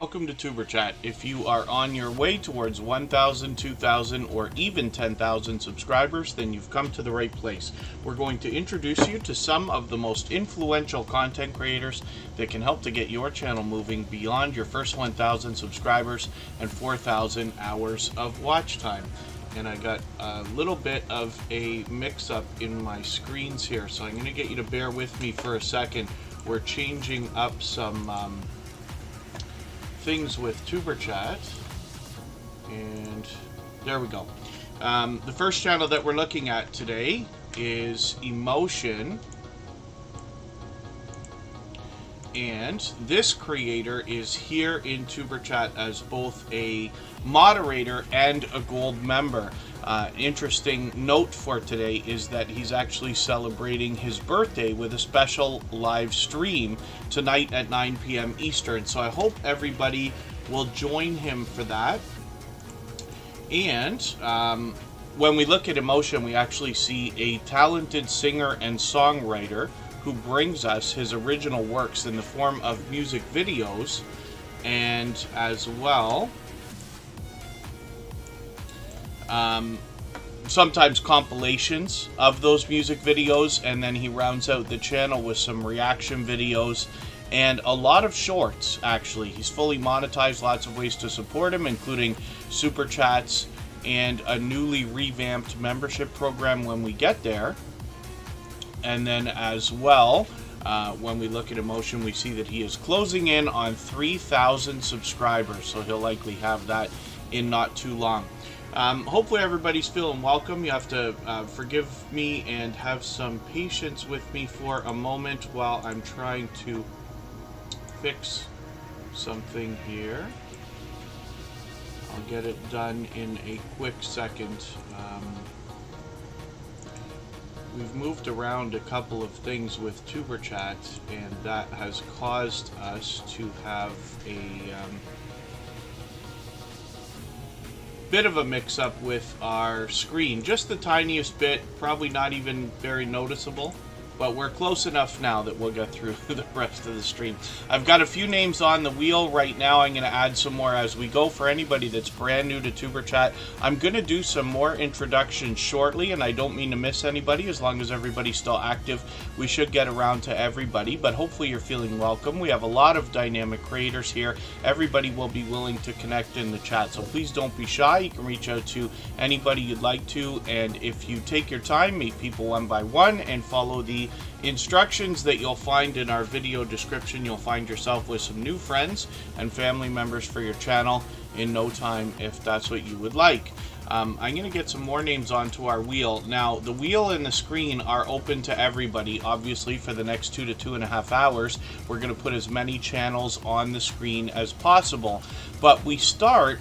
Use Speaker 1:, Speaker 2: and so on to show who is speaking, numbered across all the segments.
Speaker 1: welcome to Tuberchat. If you are on your way towards 1,000, 2,000, or even 10,000 subscribers, then you've come to the right place. We're going to introduce you to some of the most influential content creators that can help to get your channel moving beyond your first 1,000 subscribers and 4,000 hours of watch time. And I got a little bit of a mix-up in my screens here, so I'm going to get you to bear with me for a second. We're changing up some things with Tuberchat, and there we go. The first channel that we're looking at today is Emotion, and this creator is here in Tuberchat as both a moderator and a gold member. Interesting note for today is that he's actually celebrating his birthday with a special live stream tonight at 9 p.m. Eastern. So I hope everybody will join him for that. And when we look at Emotion, we actually see a talented singer and songwriter who brings us his original works in the form of music videos, and as well sometimes compilations of those music videos, and then he rounds out the channel with some reaction videos and a lot of shorts. Actually, he's fully monetized, lots of ways to support him, including super chats and a newly revamped membership program when we get there. And then as well, when we look at Emotion, we see that he is closing in on 3,000 subscribers, so he'll likely have that in not too long. Hopefully everybody's feeling welcome. You have to forgive me and have some patience with me for a moment while I'm trying to fix something here. I'll get it done in a quick second. We've moved around a couple of things with Tuberchat, and that has caused us to have a bit of a mix-up with our screen. Just the tiniest bit, probably not even very noticeable, but we're close enough now that we'll get through the rest of the stream. I've got a few names on the wheel right now. I'm going to add some more as we go. For anybody that's brand new to Tuberchat, I'm going to do some more introductions shortly, and I don't mean to miss anybody. As long as everybody's still active, we should get around to everybody, but hopefully you're feeling welcome. We have a lot of dynamic creators here. Everybody will be willing to connect in the chat, so please don't be shy. You can reach out to anybody you'd like to, and if you take your time, meet people one by one and follow the instructions that you'll find in our video description, you'll find yourself with some new friends and family members for your channel in no time, if that's what you would like. I'm going to get some more names onto our wheel. Now, the wheel and the screen are open to everybody. Obviously, for the next 2 to 2.5 hours, we're going to put as many channels on the screen as possible. But we start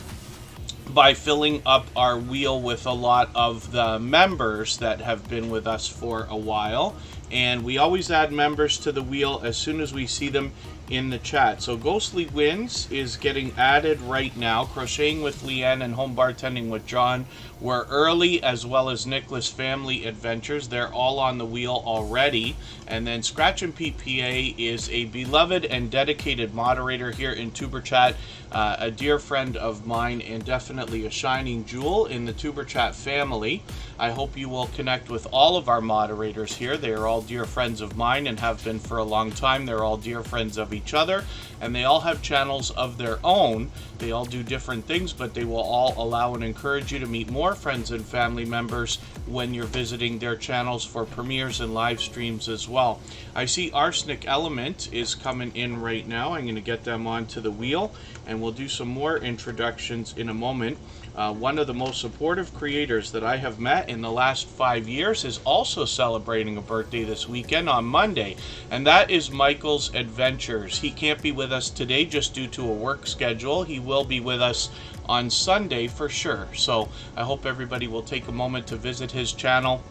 Speaker 1: by filling up our wheel with a lot of the members that have been with us for a while. And we always add members to the wheel as soon as we see them in the chat. So Ghostly Wins is getting added right now. Crocheting with Leanne and Home Bartending with John were early, as well as Nicholas Family Adventures. They're all on the wheel already. And then Scratch and PPA is a beloved and dedicated moderator here in Tuberchat, a dear friend of mine and definitely a shining jewel in the Tuberchat family. I hope you will connect with all of our moderators here. They are all dear friends of mine and have been for a long time. They're all dear friends of each other, and they all have channels of their own. They all do different things, but they will all allow and encourage you to meet more friends and family members when you're visiting their channels for premieres and live streams as well. I see Arsenic Element is coming in right now. I'm going to get them onto the wheel, and we'll do some more introductions in a moment. One of the most supportive creators that I have met in the last 5 years is also celebrating a birthday this weekend on Monday, and that is Michael's Adventures. He can't be with us today just due to a work schedule. He will be with us on Sunday for sure. So I hope everybody will take a moment to visit his channel,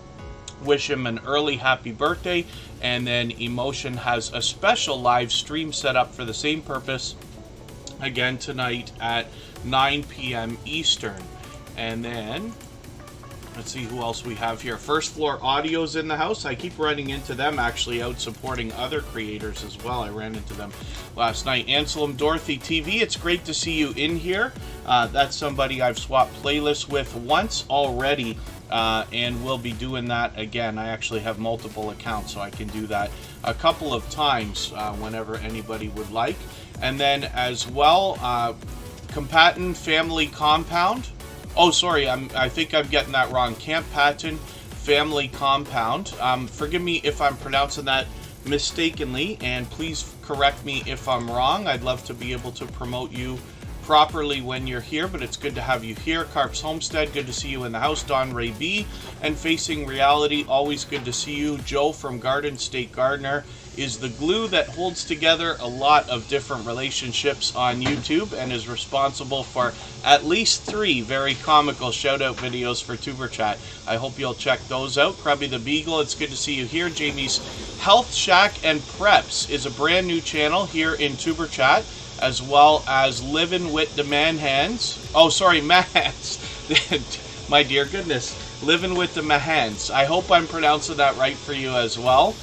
Speaker 1: wish him an early happy birthday, and then Emotion has a special live stream set up for the same purpose again tonight at 9 p.m. Eastern. And then Let's see who else we have here. First Floor Audio's in the house. I keep running into them actually out supporting other creators as well. I ran into them last night. Anselm Dorothy TV, it's great to see you in here. That's somebody I've swapped playlists with once already, and we'll be doing that again. I actually have multiple accounts, so I can do that a couple of times whenever anybody would like. And then as well, Compatton Family Compound. Oh, sorry, I think I'm getting that wrong. Camp Patton Family Compound. Forgive me if I'm pronouncing that mistakenly, and please correct me if I'm wrong. I'd love to be able to promote you properly when you're here, but it's good to have you here. Carp's Homestead, good to see you in the house. Don Ray B. And Facing Reality, always good to see you. Joe from Garden State Gardener is the glue that holds together a lot of different relationships on YouTube and is responsible for at least 3 very comical shout-out videos for Tuberchat. I hope you'll check those out. Crabby the Beagle, it's good to see you here. Jamie's Health Shack and Preps is a brand new channel here in Tuberchat, as well as Living with the Manhands. Oh, sorry, Mahans. My dear goodness. Living with the Mahans. I hope I'm pronouncing that right for you as well.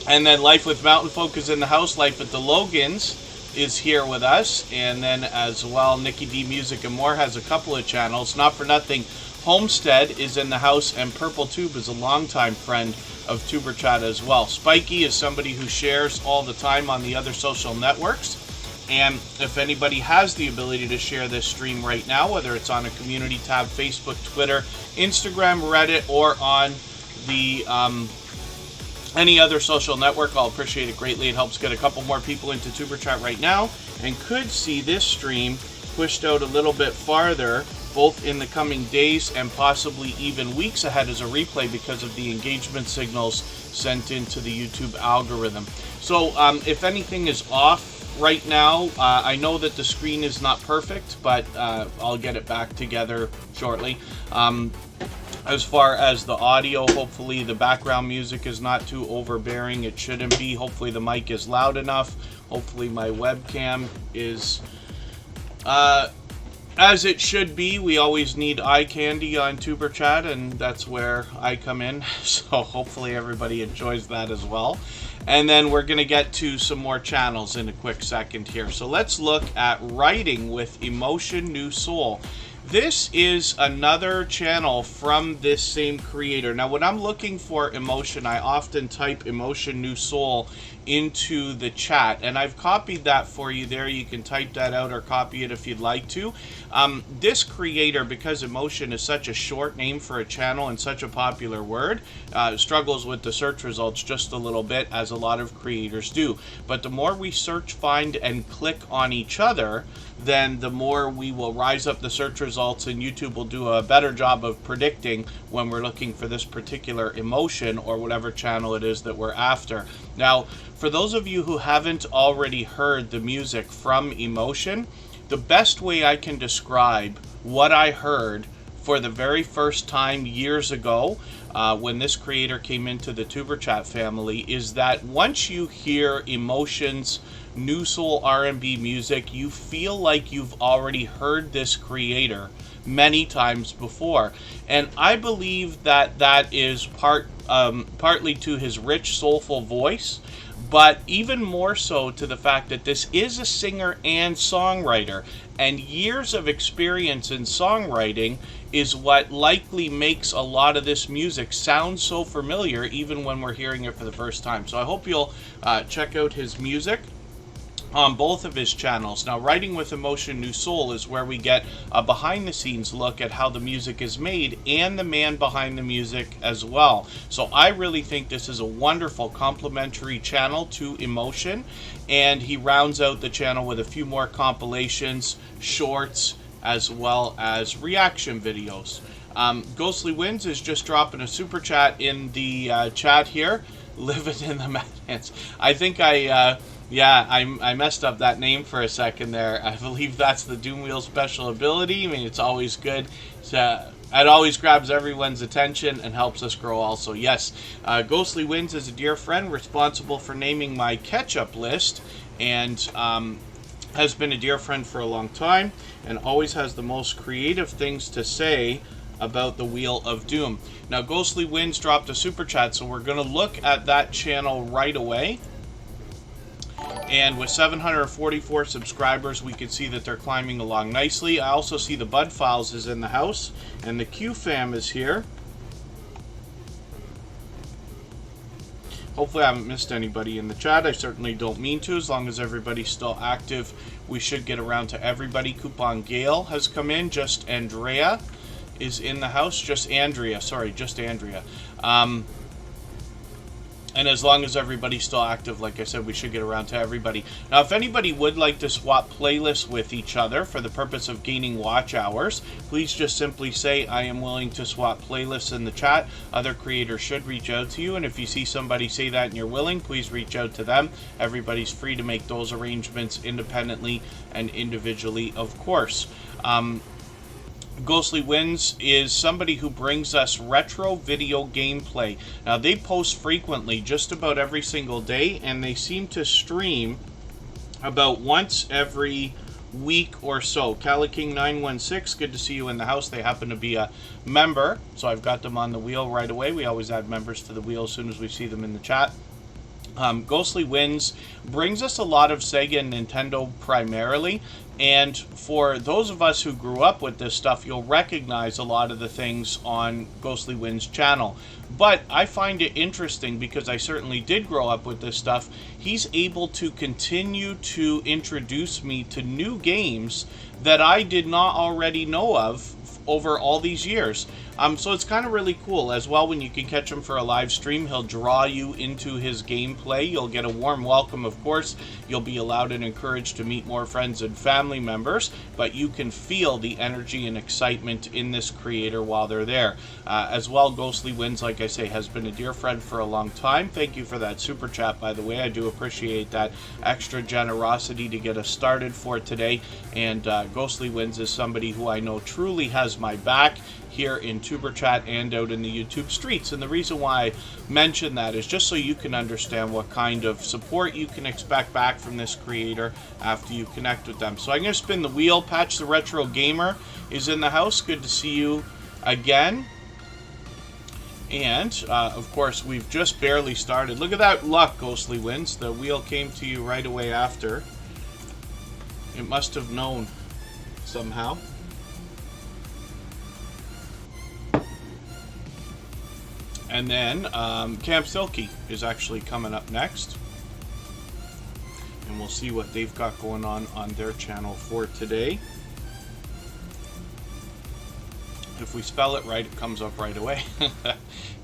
Speaker 1: And then Life with Mountain Folk is in the house. Life with the Logans is here with us. And then as well, Nikki D Music and More has a couple of channels. Not For Nothing Homestead is in the house. And Purple Tube is a longtime friend of Tuberchat as well. Spiky is somebody who shares all the time on the other social networks. And if anybody has the ability to share this stream right now, whether it's on a community tab, Facebook, Twitter, Instagram, Reddit, or on the any other social network, I'll appreciate it greatly. It helps get a couple more people into Tuberchat right now, and could see this stream pushed out a little bit farther, both in the coming days and possibly even weeks ahead as a replay because of the engagement signals sent into the YouTube algorithm. So if anything is off right now, I know that the screen is not perfect, but I'll get it back together shortly. As far as the audio, hopefully the background music is not too overbearing. It shouldn't be. Hopefully the mic is loud enough. Hopefully my webcam is as it should be. We always need eye candy on Tuberchat, and that's where I come in. So hopefully everybody enjoys that as well. And then we're going to get to some more channels in a quick second here. So let's look at Writing with Emotion New Soul. This is another channel from this same creator. Now, when I'm looking for emotion, I often type Emotion New Soul into the chat, and I've copied that for you there. You can type that out or copy it if you'd like to. This creator, because emotion is such a short name for a channel and such a popular word, struggles with the search results just a little bit, as a lot of creators do. But the more we search, find, and click on each other, then the more we will rise up the search results, and YouTube will do a better job of predicting when we're looking for this particular emotion or whatever channel it is that we're after. Now, for those of you who haven't already heard the music from Emotion, the best way I can describe what I heard for the very first time years ago when this creator came into the Tuberchat family is that once you hear Emotion's New Soul R&B music, you feel like you've already heard this creator many times before. And I believe that that is partly to his rich, soulful voice, but even more so to the fact that this is a singer and songwriter, and years of experience in songwriting is what likely makes a lot of this music sound so familiar even when we're hearing it for the first time. So I hope you'll check out his music on both of his channels. Now, Writing with Emotion New Soul is where we get a behind-the-scenes look at how the music is made and the man behind the music as well. So I really think this is a wonderful complementary channel to Emotion, and he rounds out the channel with a few more compilations, shorts, as well as reaction videos. Ghostly Winds is just dropping a super chat in the chat here. Living in the Madlands. I think I messed up that name for a second there. I believe that's the Doom Wheel special ability. I mean, it's always good. It always grabs everyone's attention and helps us grow also. Yes, Ghostly Winds is a dear friend responsible for naming my ketchup list, and has been a dear friend for a long time, and always has the most creative things to say about the Wheel of Doom. Now, Ghostly Winds dropped a super chat, so we're going to look at that channel right away. And with 744 subscribers, we can see that they're climbing along nicely. I also see the Bud Files is in the house, and the Q Fam is here. Hopefully I haven't missed anybody in the chat. I certainly don't mean to. As long as everybody's still active, we should get around to everybody. Coupon Gale has come in. Just Andrea is in the house. Just Andrea. Sorry, just Andrea. And as long as everybody's still active, like I said, we should get around to everybody. Now, if anybody would like to swap playlists with each other for the purpose of gaining watch hours, please just simply say, I am willing to swap playlists in the chat. Other creators should reach out to you. And if you see somebody say that and you're willing, please reach out to them. Everybody's free to make those arrangements independently and individually, of course. Ghostly Winds is somebody who brings us retro video gameplay. Now, they post frequently, just about every single day, and they seem to stream about once every week or so. Cali King 916, good to see you in the house. They happen to be a member, so I've got them on the wheel right away. We always add members to the wheel as soon as we see them in the chat. Ghostly Winds brings us a lot of Sega and Nintendo primarily, and for those of us who grew up with this stuff, you'll recognize a lot of the things on Ghostly Winds' channel. But I find it interesting because I certainly did grow up with this stuff. He's able to continue to introduce me to new games that I did not already know of over all these years. So it's kind of really cool as well. When you can catch him for a live stream, he'll draw you into his gameplay. You'll get a warm welcome, of course. You'll be allowed and encouraged to meet more friends and family members, but you can feel the energy and excitement in this creator while they're there. As well, Ghostly Winds, like I say, has been a dear friend for a long time. Thank you for that super chat, by the way. I do appreciate that extra generosity to get us started for today. And Ghostly Winds is somebody who I know truly has my back here in Tuberchat and out in the YouTube streets. And the reason why I mention that is just so you can understand what kind of support you can expect back from this creator after you connect with them. So I'm going to spin the wheel. Patch the Retro Gamer is in the house. Good to see you again. And, of course, we've just barely started. Look at that luck, Ghostly Winds. The wheel came to you right away after. It must have known somehow. And then Camp Silky is actually coming up next. And we'll see what they've got going on their channel for today. If we spell it right, it comes up right away.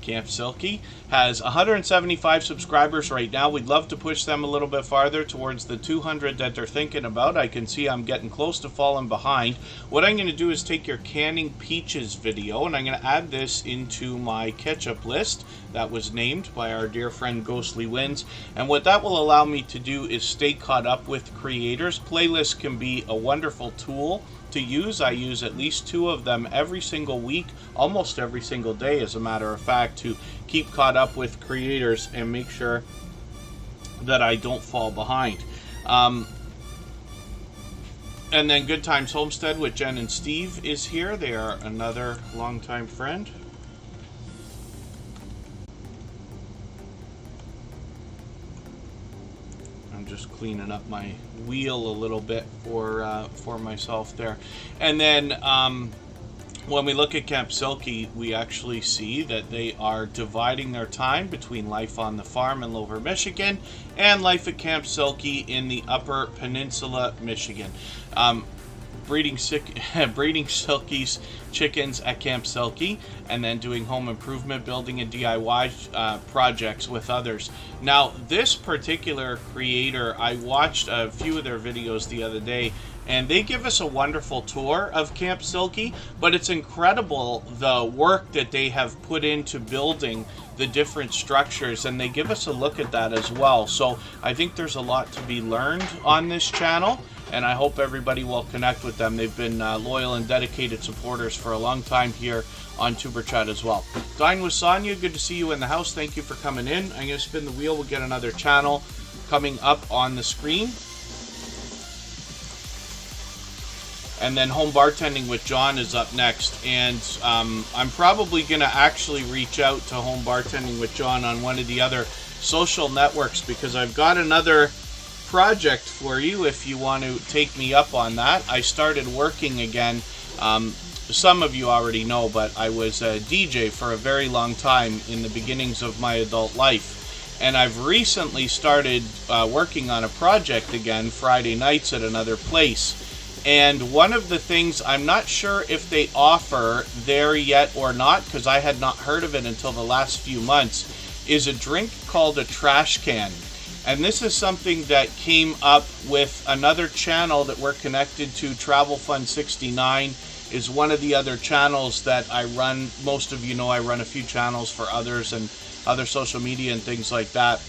Speaker 1: Camp Silky has 175 subscribers right now. We'd love to push them a little bit farther towards the 200 that they're thinking about. I can see I'm getting close to falling behind. What I'm going to do is take your canning peaches video, and I'm going to add this into my ketchup list that was named by our dear friend Ghostly Winds. And what that will allow me to do is stay caught up with creators. Playlists can be a wonderful tool to use. I use at least 2 of them every single week, almost every single day, as a matter of fact, to keep caught up with creators and make sure that I don't fall behind. And then Good Times Homestead with Jen and Steve is here. They are another longtime friend. Just cleaning up my wheel a little bit for myself there. And then when we look at Camp Silky, we actually see that they are dividing their time between life on the farm in Lower Michigan and life at Camp Silky in the Upper Peninsula, Michigan. Breeding Silky's chickens at Camp Silky, and then doing home improvement, building and DIY projects with others. Now, this particular creator, I watched a few of their videos the other day, and they give us a wonderful tour of Camp Silky, but it's incredible the work that they have put into building the different structures, and they give us a look at that as well. So I think there's a lot to be learned on this channel, and I hope everybody will connect with them. They've been loyal and dedicated supporters for a long time here on Tuberchat as well. Dine with Sonia, good to see you in the house. Thank you for coming in. I'm going to spin the wheel. We'll get another channel coming up on the screen. and then Home Bartending with John is up next. And I'm probably going to actually reach out to Home Bartending with John on one of the other social networks, because I've got another project for you if you want to take me up on that. I started working again. Some of you already know, but I was a DJ for a very long time in the beginnings of my adult life. And I've recently started working on a project again Friday nights at another place. And one of the things, I'm not sure if they offer there yet or not, because I had not heard of it until the last few months, is a drink called a trash can. And this is something that came up with another channel that we're connected to. Travel Fun 69 is one of the other channels that I run. Most of you know I run a few channels for others and other social media and things like that.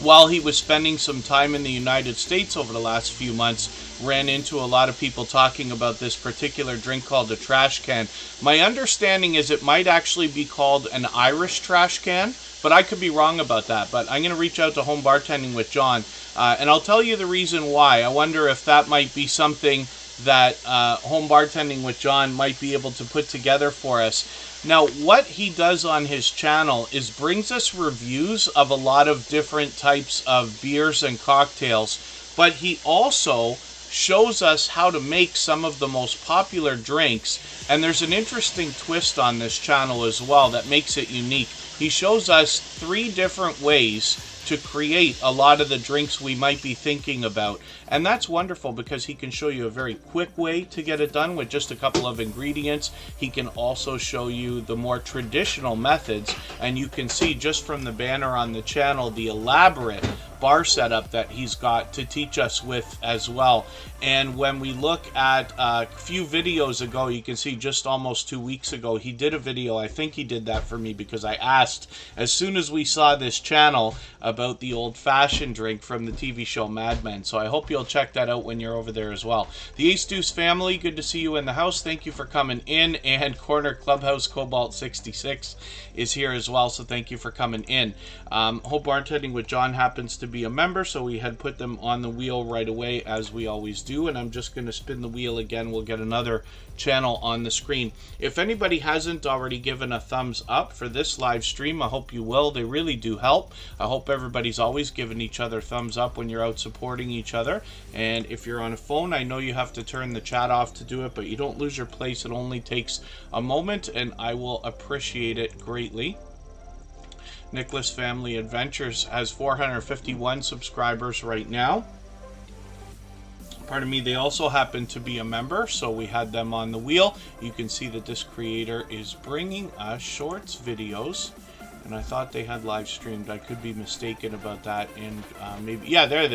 Speaker 1: While he was spending some time in the United States over the last few months, ran into a lot of people talking about this particular drink called a trash can. My understanding is it might actually be called an Irish trash can, but I could be wrong about that. But I'm going to reach out to Home Bartending with John, and I'll tell you the reason why. I wonder if that might be something that Home Bartending with John might be able to put together for us. Now, what he does on his channel is brings us reviews of a lot of different types of beers and cocktails, but he also shows us how to make some of the most popular drinks. And there's an interesting twist on this channel as well that makes it unique. He shows us 3 different ways to create a lot of the drinks we might be thinking about. And that's wonderful because he can show you a very quick way to get it done with just a couple of ingredients. He can also show you the more traditional methods, and you can see just from the banner on the channel the elaborate bar setup that he's got to teach us with as well. And when we look at a few videos ago, you can see just almost 2 weeks ago, he did a video. I think he did that for me because I asked, as soon as we saw this channel, about the old-fashioned drink from the TV show Mad Men. So I hope you'll check that out when you're over there as well. The Ace Deuce family, good to see you in the house. Thank you for coming in. And Corner Clubhouse Cobalt 66 is here as well, so thank you for coming in. Hope Bartending with John happens to be a member, so we had put them on the wheel right away, as we always do. And I'm just going to spin the wheel again. We'll get another channel on the screen. If anybody hasn't already given a thumbs up for this live stream, I hope you will. They really do help. I hope everybody's always giving each other thumbs up when you're out supporting each other. And if you're on a phone, I know you have to turn the chat off to do it, but you don't lose your place. It only takes a moment, and I will appreciate it greatly. Nicholas Family Adventures has 451 subscribers right now. Pardon me, they also happen to be a member, so we had them on the wheel. You can see that this creator is bringing us shorts videos, and I thought they had live streamed. I could be mistaken about that, and maybe, yeah, there it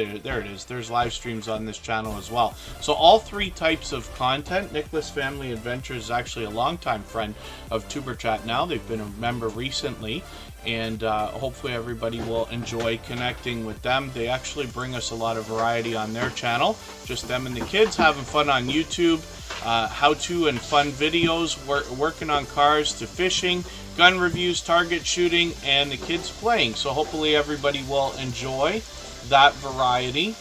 Speaker 1: is. There's live streams on this channel as well. So all 3 types of content. Nicholas Family Adventures is actually a longtime friend of Tuberchat now. They've been a member recently, and hopefully everybody will enjoy connecting with them. They actually bring us a lot of variety on their channel. Just them and the kids having fun on YouTube. How-to and fun videos, working on cars to fishing, gun reviews, target shooting, and the kids playing. So hopefully everybody will enjoy that variety.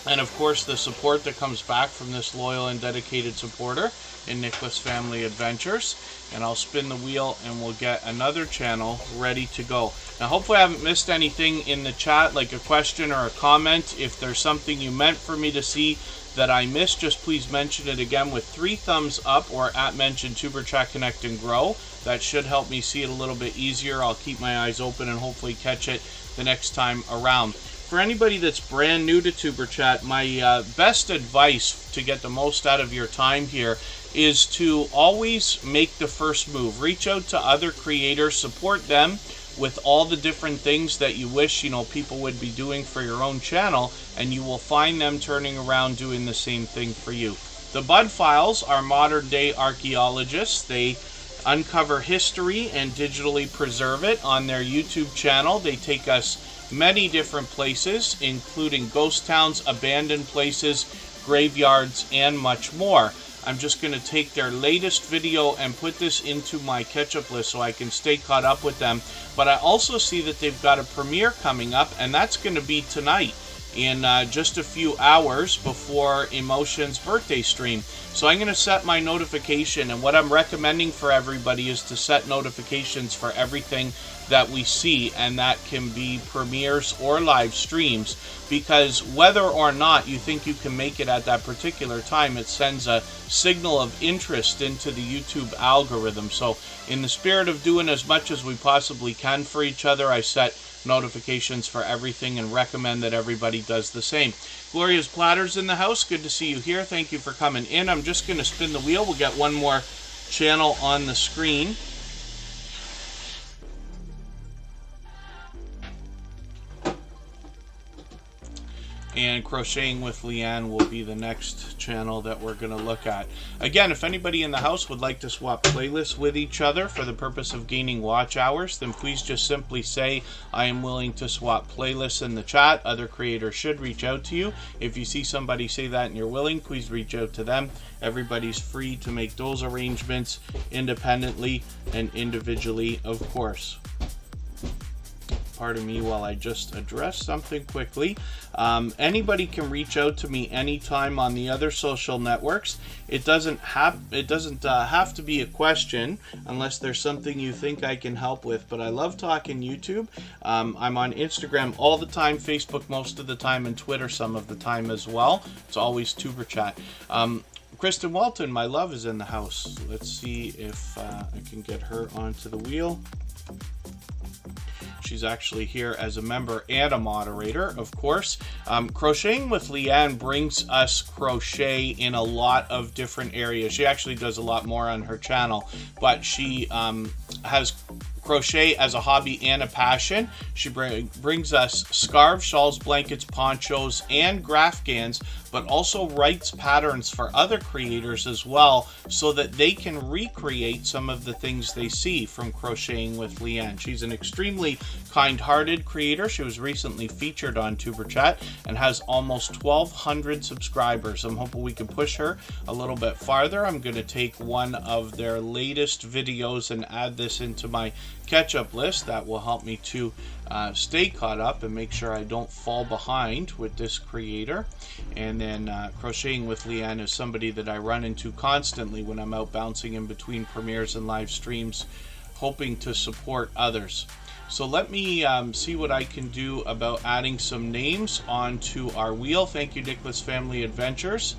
Speaker 1: And of course the support that comes back from this loyal and dedicated supporter in Nicholas Family Adventures. And I'll spin the wheel and we'll get another channel ready to go. Now hopefully I haven't missed anything in the chat, like a question or a comment. If there's something you meant for me to see that I missed, just please mention it again with 3 thumbs up, or at mention Tuberchat Connect and Grow. That should help me see it a little bit easier. I'll keep my eyes open and hopefully catch it the next time around. For anybody that's brand new to Tuberchat, my best advice to get the most out of your time here is to always make the first move. Reach out to other creators, support them with all the different things that you wish, you know, people would be doing for your own channel, and you will find them turning around doing the same thing for you. The Bud Files are modern day archaeologists. They uncover history and digitally preserve it on their YouTube channel. They take us many different places, including ghost towns, abandoned places, graveyards, and much more. I'm just going to take their latest video and put this into my catch-up list so I can stay caught up with them. But I also see that they've got a premiere coming up, and that's going to be tonight in just a few hours before Emotion's birthday stream. So I'm going to set my notification, and what I'm recommending for everybody is to set notifications for everything that we see, and that can be premieres or live streams, because whether or not you think you can make it at that particular time, it sends a signal of interest into the YouTube algorithm. So in the spirit of doing as much as we possibly can for each other, I set notifications for everything and recommend that everybody does the same. Gloria's Platters in the house, good to see you here. Thank you for coming in. I'm just going to spin the wheel. We'll get one more channel on the screen. And Crocheting with Leanne will be the next channel that we're going to look at. Again, if anybody in the house would like to swap playlists with each other for the purpose of gaining watch hours, then please just simply say, I am willing to swap playlists in the chat. Other creators should reach out to you. If you see somebody say that and you're willing, please reach out to them. Everybody's free to make those arrangements independently and individually, of course. Pardon me while I just address something quickly. Anybody can reach out to me anytime on the other social networks. It doesn't have to be a question unless there's something you think I can help with. But I love talking YouTube. I'm on Instagram all the time, Facebook most of the time, and Twitter some of the time as well. It's always Tuberchat. Kristen Walton, my love, is in the house. Let's see if I can get her onto the wheel. She's actually here as a member and a moderator, of course. Crocheting with Leanne brings us crochet in a lot of different areas. She actually does a lot more on her channel, but she has crochet as a hobby and a passion. She brings us scarves, shawls, blankets, ponchos, and graphgans, but also writes patterns for other creators as well, so that they can recreate some of the things they see from Crocheting with Leanne. She's an extremely kind-hearted creator. She was recently featured on Tuberchat and has almost 1,200 subscribers. I'm hoping we can push her a little bit farther. I'm going to take one of their latest videos and add this into my catch-up list. That will help me to stay caught up and make sure I don't fall behind with this creator. And then Crocheting with Leanne is somebody that I run into constantly when I'm out bouncing in between premieres and live streams, hoping to support others. So let me see what I can do about adding some names onto our wheel. Thank you, Nicholas Family Adventures.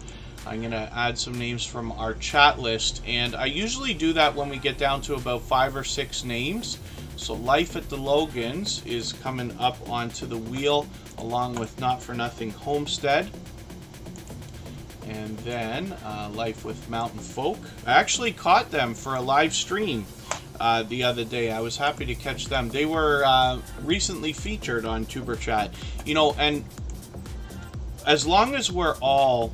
Speaker 1: I'm going to add some names from our chat list, and I usually do that when we get down to about 5 or 6 names. So Life at the Logans is coming up onto the wheel, along with Not For Nothing Homestead. And then Life with Mountain Folk. I actually caught them for a live stream the other day. I was happy to catch them. They were recently featured on Tuberchat. You know, and as long as we're all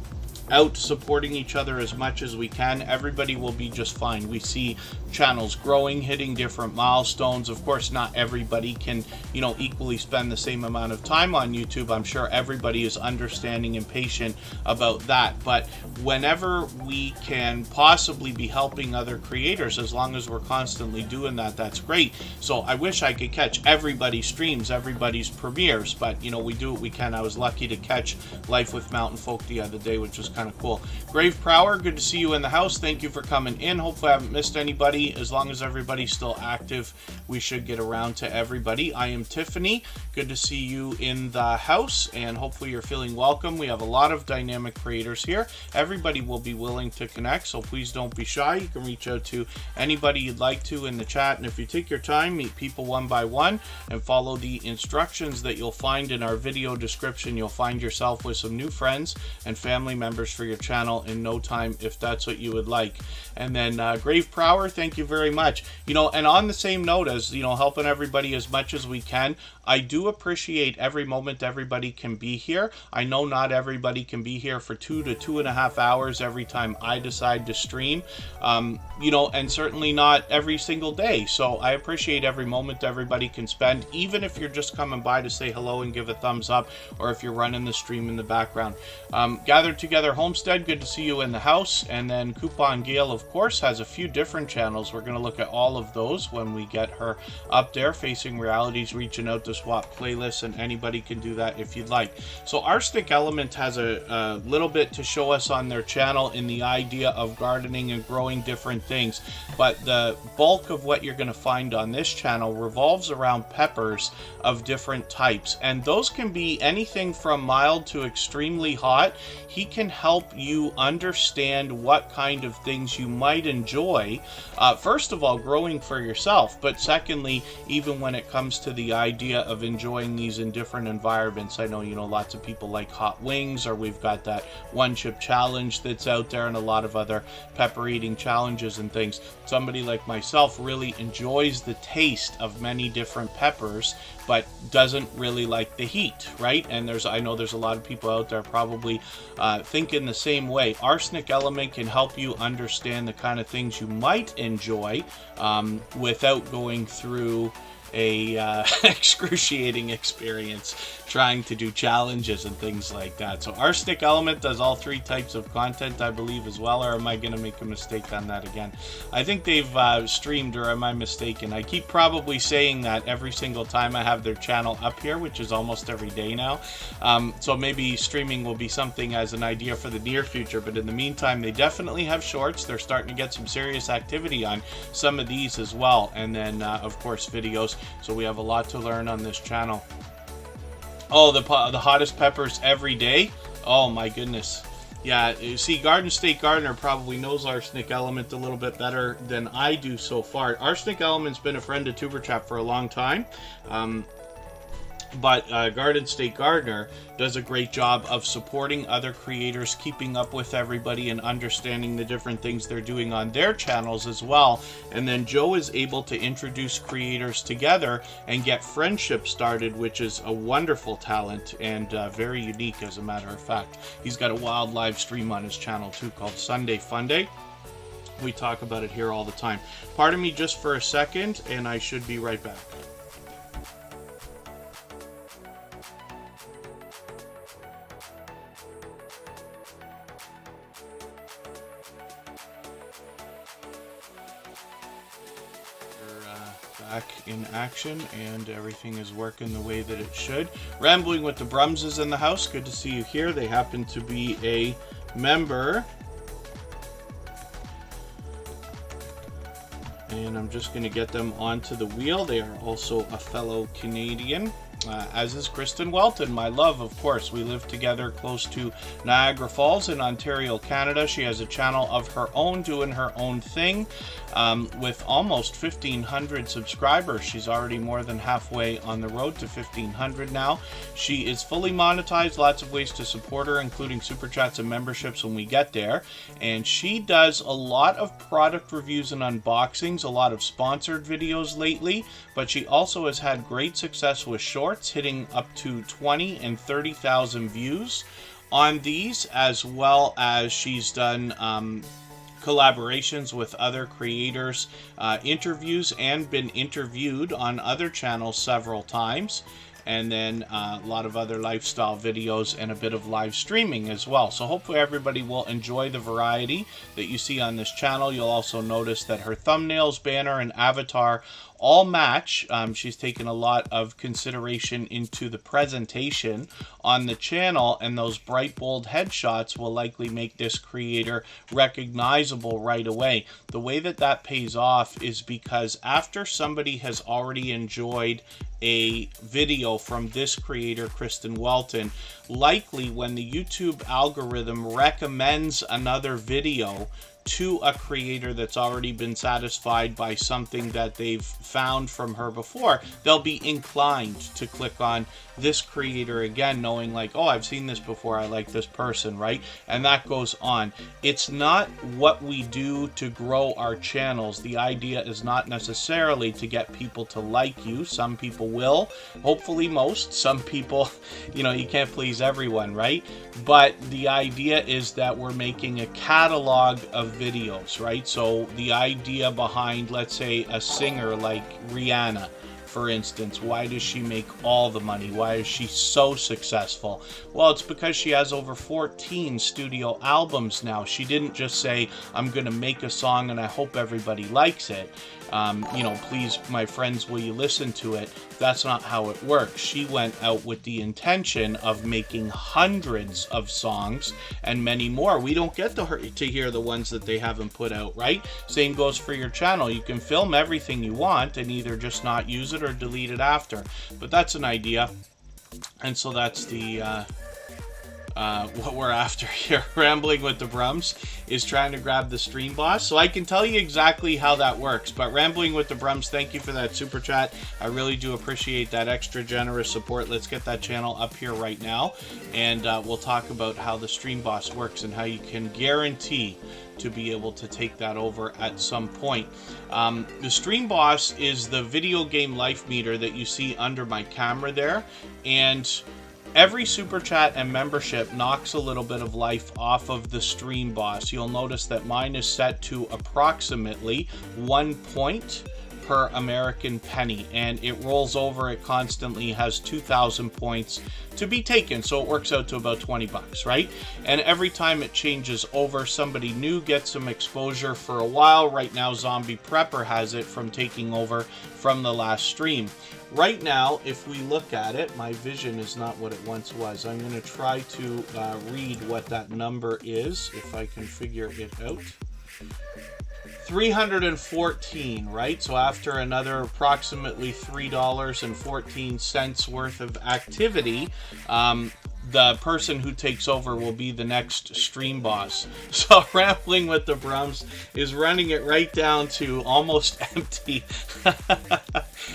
Speaker 1: out supporting each other as much as we can, everybody will be just fine. We see channels growing, hitting different milestones. Of course, not everybody can, you know, equally spend the same amount of time on YouTube. I'm sure everybody is understanding and patient about that. But whenever we can possibly be helping other creators, as long as we're constantly doing that, that's great. So I wish I could catch everybody's streams, everybody's premieres, but you know, we do what we can. I was lucky to catch Life with Mountain Folk the other day, which was kind of cool. Grave Prower, good to see you in the house. Thank you for coming in. Hopefully I haven't missed anybody. As long as everybody's still active, we should get around to everybody. I am Tiffany. Good to see you in the house, and hopefully you're feeling welcome. We have a lot of dynamic creators here. Everybody will be willing to connect, so please don't be shy. You can reach out to anybody you'd like to in the chat, and if you take your time, meet people one by one and follow the instructions that you'll find in our video description, you'll find yourself with some new friends and family members for your channel in no time, if that's what you would like. And then Grave Prower, thank you very much. You know, and on the same note as, you know, helping everybody as much as we can, I do appreciate every moment everybody can be here. I know not everybody can be here for 2 to 2.5 hours every time I decide to stream, you know, and certainly not every single day. So I appreciate every moment everybody can spend, even if you're just coming by to say hello and give a thumbs up, or if you're running the stream in the background. Gathered Together Homestead, good to see you in the house. And then Coupon Gale, of course, has a few different channels. We're going to look at all of those when we get her up there. Facing Realities, reaching out to swap playlists, and anybody can do that if you'd like. So Arsenic Element has a little bit to show us on their channel in the idea of gardening and growing different things, but the bulk of what you're going to find on this channel revolves around peppers of different types, and those can be anything from mild to extremely hot. He can help you understand what kind of things you might enjoy, first of all growing for yourself, but secondly even when it comes to the idea of enjoying these in different environments. I know, you know, lots of people like hot wings, or we've got that one chip challenge that's out there, and a lot of other pepper eating challenges and things. Somebody like myself really enjoys the taste of many different peppers, but doesn't really like the heat, right? And I know there's a lot of people out there probably thinking the same way. Arsenic Element can help you understand the kind of things you might enjoy without going through a excruciating experience trying to do challenges and things like that. So Arsenic Element does all three types of content, I believe, as well, or am I going to make a mistake on that again? I think they've streamed, or am I mistaken? I keep probably saying that every single time I have their channel up here, which is almost every day now. So maybe streaming will be something as an idea for the near future, but in the meantime, they definitely have shorts. They're starting to get some serious activity on some of these as well, and then of course videos. So we have a lot to learn on this channel. Oh, the hottest peppers every day. Oh my goodness. Yeah, you see, Garden State Gardener probably knows Arsenic Element a little bit better than I do so far. Arsenic Element's been a friend of Tuberchat for a long time. But Garden State Gardener does a great job of supporting other creators, keeping up with everybody, and understanding the different things they're doing on their channels as well. And then Joe is able to introduce creators together and get friendship started, which is a wonderful talent and very unique, as a matter of fact. He's got a wild live stream on his channel too called Sunday Funday. We talk about it here all the time. Pardon me just for a second, and I should be right back. Back in action, and everything is working the way that it should. Rambling with the Brums is in the house. Good to see you here. They happen to be a member, and I'm just going to get them onto the wheel. They are also a fellow Canadian, as is Kristen Welton, my love, of course. We live together close to Niagara Falls in Ontario, Canada. She has a channel of her own, doing her own thing, with almost 1,500 subscribers. She's already more than halfway on the road to 1,500 now. She is fully monetized, lots of ways to support her, including super chats and memberships when we get there. And she does a lot of product reviews and unboxings, a lot of sponsored videos lately, but she also has had great success with shorts, hitting up to 20 and 30,000 views on these, as well as she's done collaborations with other creators, interviews, and been interviewed on other channels several times, and then a lot of other lifestyle videos and a bit of live streaming as well. So hopefully everybody will enjoy the variety that you see on this channel. You'll also notice that her thumbnails, banner, and avatar all match. She's taken a lot of consideration into the presentation on the channel, and those bright, bold headshots will likely make this creator recognizable right away. The way that that pays off is because after somebody has already enjoyed a video from this creator, Kristen Welton, likely when the YouTube algorithm recommends another video to a creator that's already been satisfied by something that they've found from her before, they'll be inclined to click on this creator again, knowing like, oh, I've seen this before, I like this person, right? And that goes on. It's not what we do to grow our channels. The idea is not necessarily to get people to like you. Some people will, hopefully most. Some people, you know, you can't please everyone, right? But the idea is that we're making a catalog of videos, right? So the idea behind, let's say, a singer like Rihanna, for instance, why does she make all the money? Why is she so successful? Well, it's because she has over 14 studio albums now. She didn't just say, I'm going to make a song and I hope everybody likes it. you know, please, my friends, will you listen to it? That's not how it works. She went out with the intention of making hundreds of songs and many more. We don't get to hear the ones that they haven't put out, right? Same goes for your channel. You can film everything you want and either just not use it or delete it after. But that's an idea. And so that's the what we're after here. Rambling with the Brums is trying to grab the stream boss. So I can tell you exactly how that works. But Rambling with the Brums, thank you for that super chat. I really do appreciate that extra generous support. Let's get that channel up here right now. And we'll talk about how the stream boss works and how you can guarantee to be able to take that over at some point. The stream boss is the video game life meter that you see under my camera there. And every super chat and membership knocks a little bit of life off of the stream boss. You'll notice that mine is set to approximately 1 point per American penny, and it rolls over. It constantly has 2,000 points to be taken, so it works out to about 20 bucks, right? And every time it changes over, somebody new gets some exposure for a while. Right now, Zombie Prepper has it from taking over from the last stream. Right now, if we look at it, my vision is not what it once was. I'm going to try to read what that number is, if I can figure it out. 314, right? So after another approximately $3.14 worth of activity, the person who takes over will be the next stream boss. So Rambling with the Brums is running it right down to almost empty.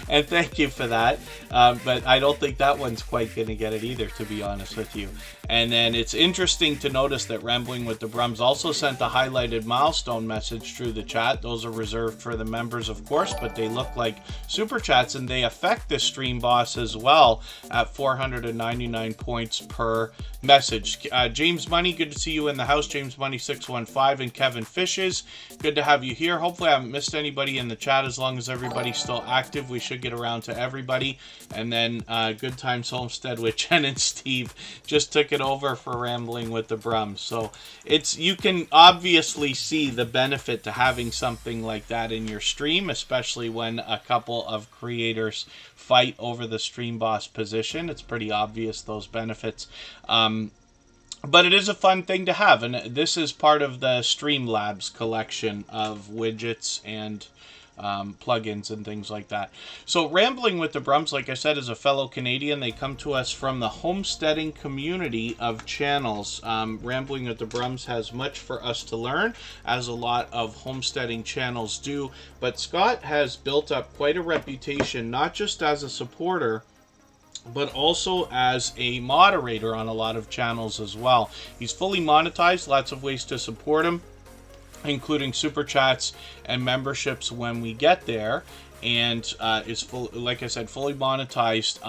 Speaker 1: And thank you for that. But I don't think that one's quite going to get it either, to be honest with you. And then it's interesting to notice that Rambling with the Brums also sent a highlighted milestone message through the chat. Those are reserved for the members, of course, but they look like super chats, and they affect the stream boss as well at 499 points per message. James Money, good to see you in the house. James Money 615 and Kevin Fishes, good to have you here. Hopefully I haven't missed anybody in the chat. As long as everybody's still active, we should get around to everybody. And then Good Times Homestead with Jen and Steve just took it over for Rambling with the Brums. So you can obviously see the benefit to having something like that in your stream, especially when a couple of creators fight over the stream boss position. It's pretty obvious, those benefits. But it is a fun thing to have, and this is part of the Streamlabs collection of widgets and plugins and things like that. So Rambling with the Brums, like I said, is a fellow Canadian. They come to us from the homesteading community of channels. Rambling with the Brums has much for us to learn, as a lot of homesteading channels do. But Scott has built up quite a reputation, not just as a supporter, but also as a moderator on a lot of channels as well. He's fully monetized, lots of ways to support him, including super chats and memberships when we get there, and is full, like I said, fully monetized.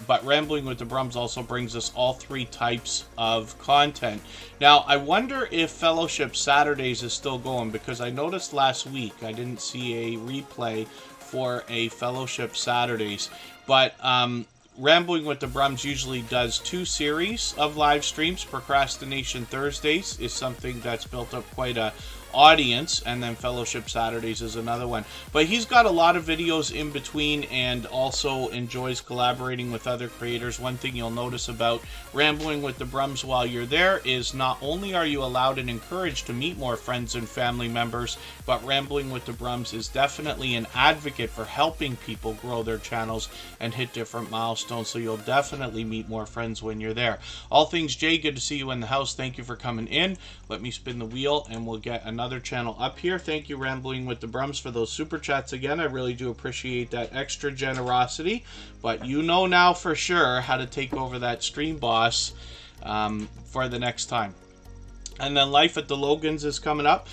Speaker 1: But Rambling with the Brums also brings us all three types of content. Now, I wonder if Fellowship Saturdays is still going, because I noticed last week I didn't see a replay for a Fellowship Saturdays, but Rambling with the Brums usually does 2 series of live streams. Procrastination Thursdays is something that's built up quite a audience, and then Fellowship Saturdays is another one. But he's got a lot of videos in between, and also enjoys collaborating with other creators. One thing you'll notice about Rambling with the Brums while you're there is not only are you allowed and encouraged to meet more friends and family members, but Rambling with the Brums is definitely an advocate for helping people grow their channels and hit different milestones. So you'll definitely meet more friends when you're there. All Things Jay, good to see you in the house. Thank you for coming in. Let me spin the wheel and we'll get another channel up here. Thank you, Rambling with the Brums, for those super chats again. I really do appreciate that extra generosity. But you know now for sure how to take over that stream boss for the next time. And then Life at the Logans is coming up.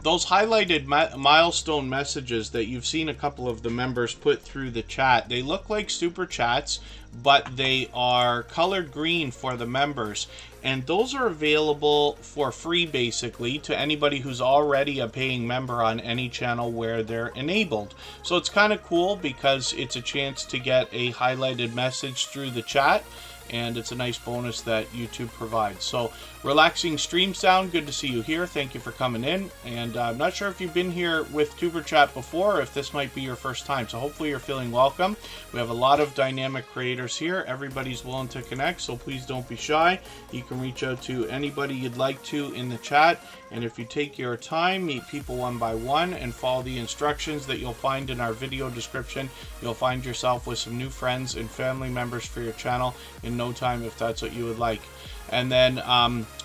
Speaker 1: Those highlighted milestone messages that you've seen a couple of the members put through the chat, they look like super chats, but they are colored green for the members. And those are available for free, basically, to anybody who's already a paying member on any channel where they're enabled. So it's kind of cool because it's a chance to get a highlighted message through the chat. and it's a nice bonus that YouTube provides. So, relaxing stream sound, good to see you here. Thank you for coming in. And I'm not sure if you've been here with Tuberchat before, or if this might be your first time. So hopefully you're feeling welcome. We have a lot of dynamic creators here. Everybody's willing to connect, so please don't be shy. You can reach out to anybody you'd like to in the chat. And if you take your time, meet people one by one, and follow the instructions that you'll find in our video description, you'll find yourself with some new friends and family members for your channel in no time, if that's what you would like. And then,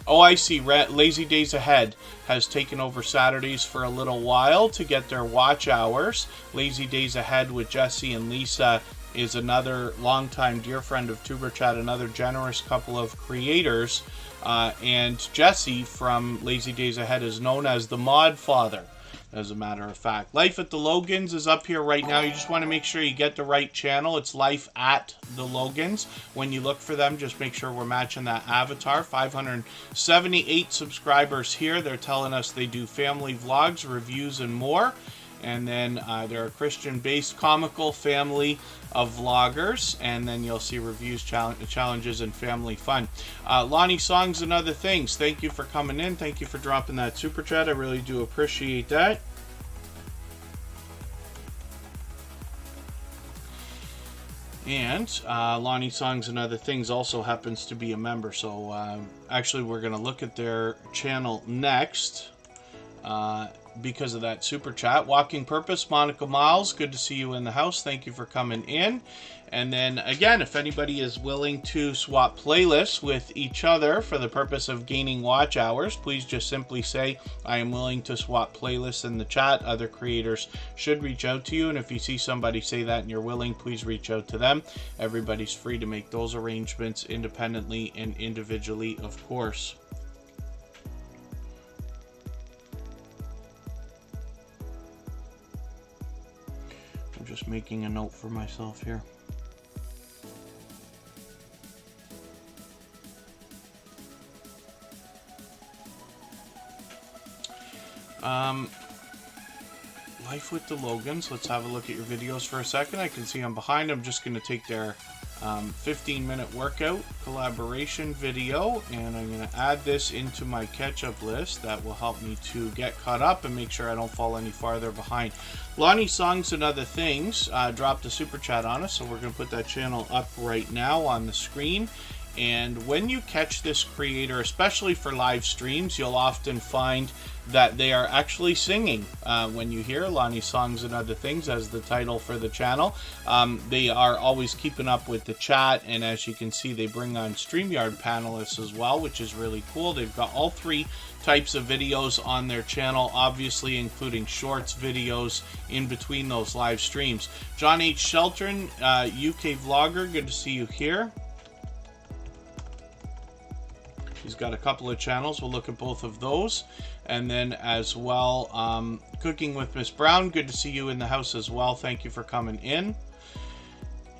Speaker 1: oh, I see, Lazy Days Ahead has taken over Saturdays for a little while to get their watch hours. Lazy Days Ahead with Jesse and Lisa is another longtime dear friend of Tuberchat, another generous couple of creators. And Jesse from Lazy Days Ahead is known as the Mod Father, as a matter of fact. Life at the Logans is up here right now. You just want to make sure you get the right channel. It's Life at the Logans. When you look for them, just make sure we're matching that avatar. 578 subscribers here. They're telling us they do family vlogs, reviews, and more. And then they're a Christian-based comical family of vloggers, and then you'll see reviews, challenges, and family fun. Lonnie Songs and Other Things, thank you for coming in. Thank you for dropping that super chat. I really do appreciate that. And Lonnie Songs and Other Things also happens to be a member, so actually we're going to look at their channel next. Because of that super chat. Walking Purpose, Monica Miles, good to see you in the house. Thank you for coming in. And then again, if anybody is willing to swap playlists with each other for the purpose of gaining watch hours, please just simply say, I am willing to swap playlists in the chat. Other creators should reach out to you. And if you see somebody say that and you're willing, please reach out to them. Everybody's free to make those arrangements independently and individually, of course. Just making a note for myself here. Life with the Logans. Let's have a look at your videos for a second. I can see I'm behind. I'm just going to take their 15-minute workout collaboration video, and I'm going to add this into my catch-up list. That will help me to get caught up and make sure I don't fall any farther behind. Lonnie Songs and Other Things dropped a super chat on us, so we're going to put that channel up right now on the screen. And when you catch this creator, especially for live streams, you'll often find that they are actually singing. When you hear Lonnie Songs and Other Things as the title for the channel, they are always keeping up with the chat, and as you can see, they bring on StreamYard panelists as well, which is really cool. They've got all three types of videos on their channel, obviously including shorts videos in between those live streams. John H. Shelton, UK vlogger, good to see you here. He's got a couple of channels. We'll look at both of those. And then as well, Cooking with Miss Brown. Good to see you in the house as well. Thank you for coming in.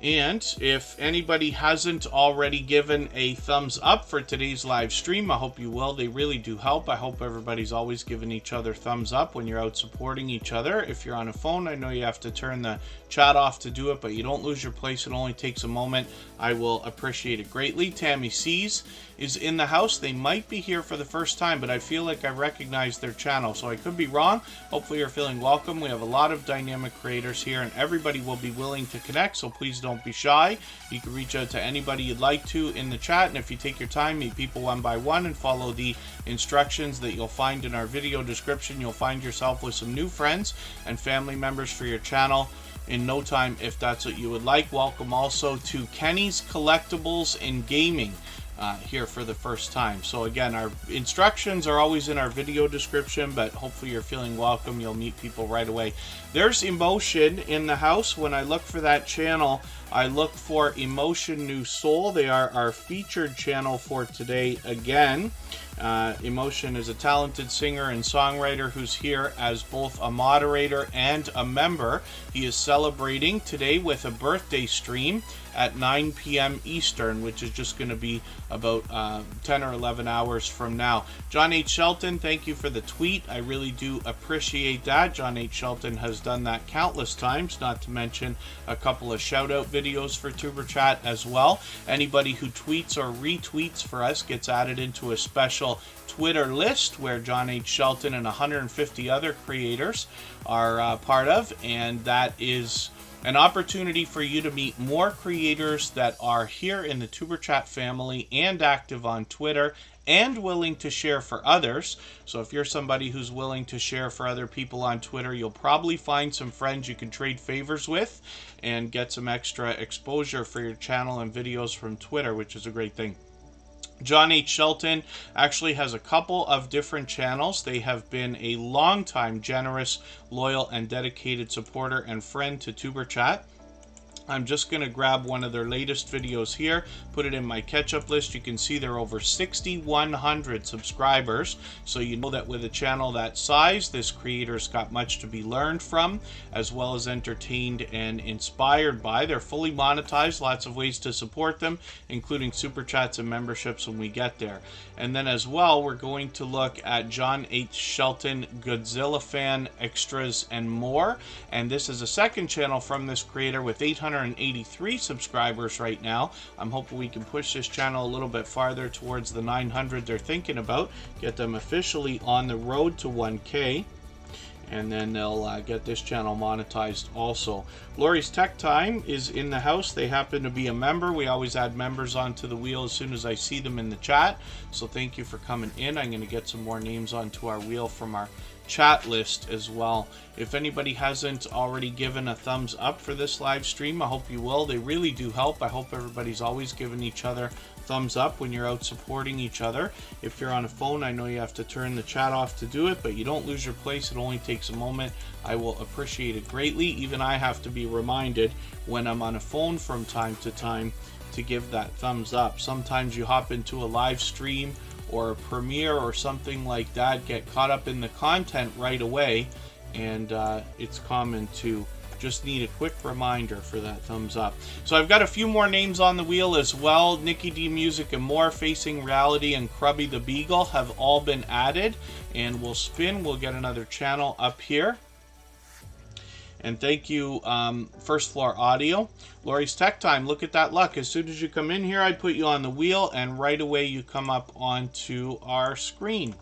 Speaker 1: And if anybody hasn't already given a thumbs up for today's live stream, I hope you will. They really do help. I hope everybody's always giving each other thumbs up when you're out supporting each other. If you're on a phone, I know you have to turn the chat off to do it, but you don't lose your place. It only takes a moment. I will appreciate it greatly. Tammy C's is in the house. They might be here for the first time, but I feel like I recognize their channel, so I could be wrong. Hopefully you're feeling welcome. We have a lot of dynamic creators here, and everybody will be willing to connect, so please don't be shy. You can reach out to anybody you'd like to in the chat, and if you take your time, meet people one by one and follow the instructions that you'll find in our video description, you'll find yourself with some new friends and family members for your channel in no time, if that's what you would like. Welcome also to Kenny's Collectibles and Gaming here for the first time. So again, our instructions are always in our video description, but hopefully you're feeling welcome. You'll meet people right away. There's Emotion in the house. When I look for that channel, I look for Emotion New Soul. They are our featured channel for today again. Emotion is a talented singer and songwriter who's here as both a moderator and a member. He is celebrating today with a birthday stream at 9 p.m. Eastern, which is just going to be about 10 or 11 hours from now. John H. Shelton, thank you for the tweet. I really do appreciate that. John H. Shelton has done that countless times, not to mention a couple of shout-out videos videos for Tuberchat as well. Anybody who tweets or retweets for us gets added into a special Twitter list where John H. Shelton and 150 other creators are part of, and that is an opportunity for you to meet more creators that are here in the Tuberchat family and active on Twitter and willing to share for others. So if you're somebody who's willing to share for other people on Twitter, you'll probably find some friends you can trade favors with and get some extra exposure for your channel and videos from Twitter, which is a great thing. John H. Shelton actually has a couple of different channels. They have been a long-time generous, loyal, and dedicated supporter and friend to Tuberchat. I'm just going to grab one of their latest videos here, put it in my catch-up list. You can see there are over 6,100 subscribers, so you know that with a channel that size, this creator's got much to be learned from, as well as entertained and inspired by. They're fully monetized, lots of ways to support them, including super chats and memberships when we get there. And then as well, we're going to look at John H. Shelton, Godzilla Fan, Extras, and more. And this is a second channel from this creator with 883 subscribers right now. I'm hoping we can push this channel a little bit farther towards the 900 they're thinking about, get them officially on the road to 1K, and then they'll get this channel monetized also. Lori's Tech Time is in the house. They happen to be a member. We always add members onto the wheel as soon as I see them in the chat, so thank you for coming in. I'm going to get some more names onto our wheel from our chat list as well. If anybody hasn't already given a thumbs up for this live stream, I hope you will. They really do help. I hope everybody's always giving each other thumbs up when you're out supporting each other. If you're on a phone, I know you have to turn the chat off to do it, but you don't lose your place. It only takes a moment. I will appreciate it greatly. Even I have to be reminded when I'm on a phone from time to time to give that thumbs up. Sometimes you hop into a live stream or a premiere or something like that, get caught up in the content right away, and it's common to just need a quick reminder for that thumbs up. So I've got a few more names on the wheel as well. Nikki D Music and More, Facing Reality, and Crabby the Beagle have all been added, and we'll spin. We'll get another channel up here. And thank you, First Floor Audio. Lori's Tech Time, look at that luck. As soon as you come in here, I put you on the wheel, and right away you come up onto our screen.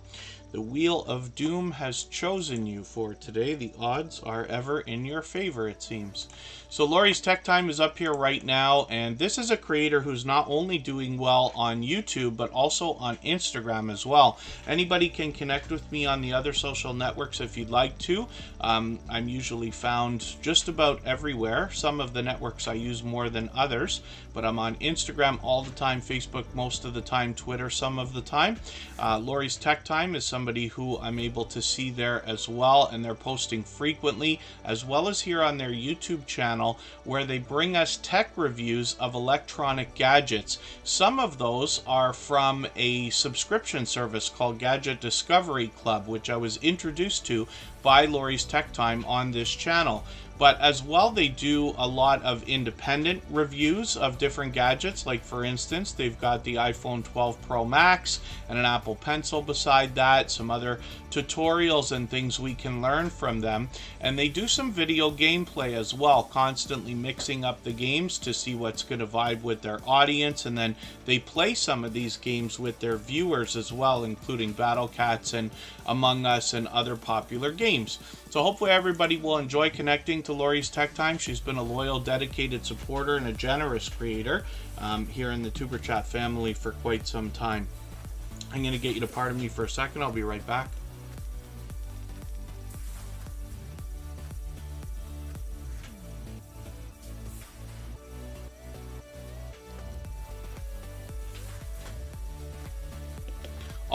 Speaker 1: The Wheel of Doom has chosen you for today. The odds are ever in your favor, it seems. So Lori's Tech Time is up here right now, and this is a creator who's not only doing well on YouTube, but also on Instagram as well. Anybody can connect with me on the other social networks if you'd like to. I'm usually found just about everywhere. Some of the networks I use more than others, but I'm on Instagram all the time, Facebook most of the time, Twitter some of the time. Lori's Tech Time is somebody who I'm able to see there as well, and they're posting frequently, as well as here on their YouTube channel, where they bring us tech reviews of electronic gadgets. Some of those are from a subscription service called Gadget Discovery Club, which I was introduced to by Lori's Tech Time on this channel. But as well, they do a lot of independent reviews of different gadgets. Like for instance, they've got the iPhone 12 Pro Max and an Apple Pencil beside that, some other tutorials and things we can learn from them. And they do some video gameplay as well, constantly mixing up the games to see what's going to vibe with their audience. And then they play some of these games with their viewers as well, including Battle Cats and Among Us and other popular games. So hopefully everybody will enjoy connecting to Lori's Tech Time. She's been a loyal, dedicated supporter and a generous creator here in the Tuberchat family for quite some time. I'm going to get you to pardon me for a second. I'll be right back.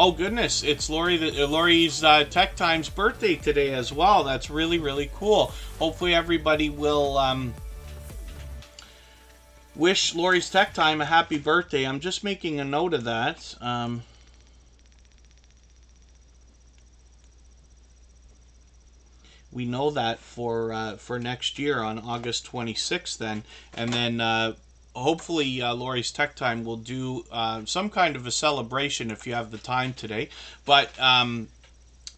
Speaker 1: Oh goodness, it's Lori's Tech Time's birthday today as well. That's really, really cool. Hopefully everybody will wish Lori's Tech Time a happy birthday. I'm just making a note of that. We know that for next year on August 26th then. And then hopefully Lori's Tech Time will do some kind of a celebration if you have the time today. But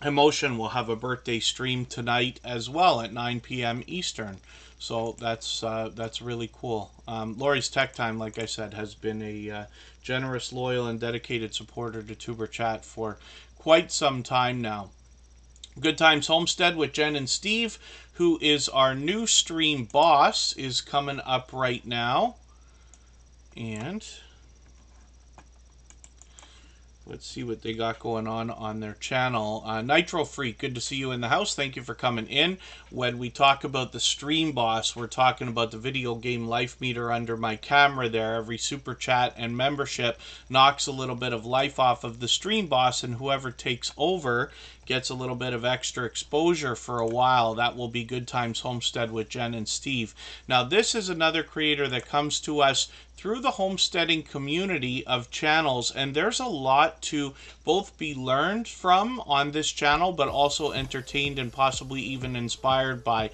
Speaker 1: Emotion will have a birthday stream tonight as well at 9 p.m. Eastern. So that's really cool. Lori's Tech Time, like I said, has been a generous, loyal, and dedicated supporter to Tuberchat for quite some time now. Good Times Homestead with Jen and Steve, who is our new stream boss, is coming up right now. And let's see what they got going on their channel. Nitro Freak, good to see you in the house. Thank you for coming in. When we talk about the stream boss, we're talking about the video game life meter under my camera there. Every super chat and membership knocks a little bit of life off of the stream boss, and whoever takes over gets a little bit of extra exposure for a while. That will be Good Times Homestead with Jen and Steve. Now, this is another creator that comes to us through the homesteading community of channels, and there's a lot to both be learned from on this channel, but also entertained and possibly even inspired by.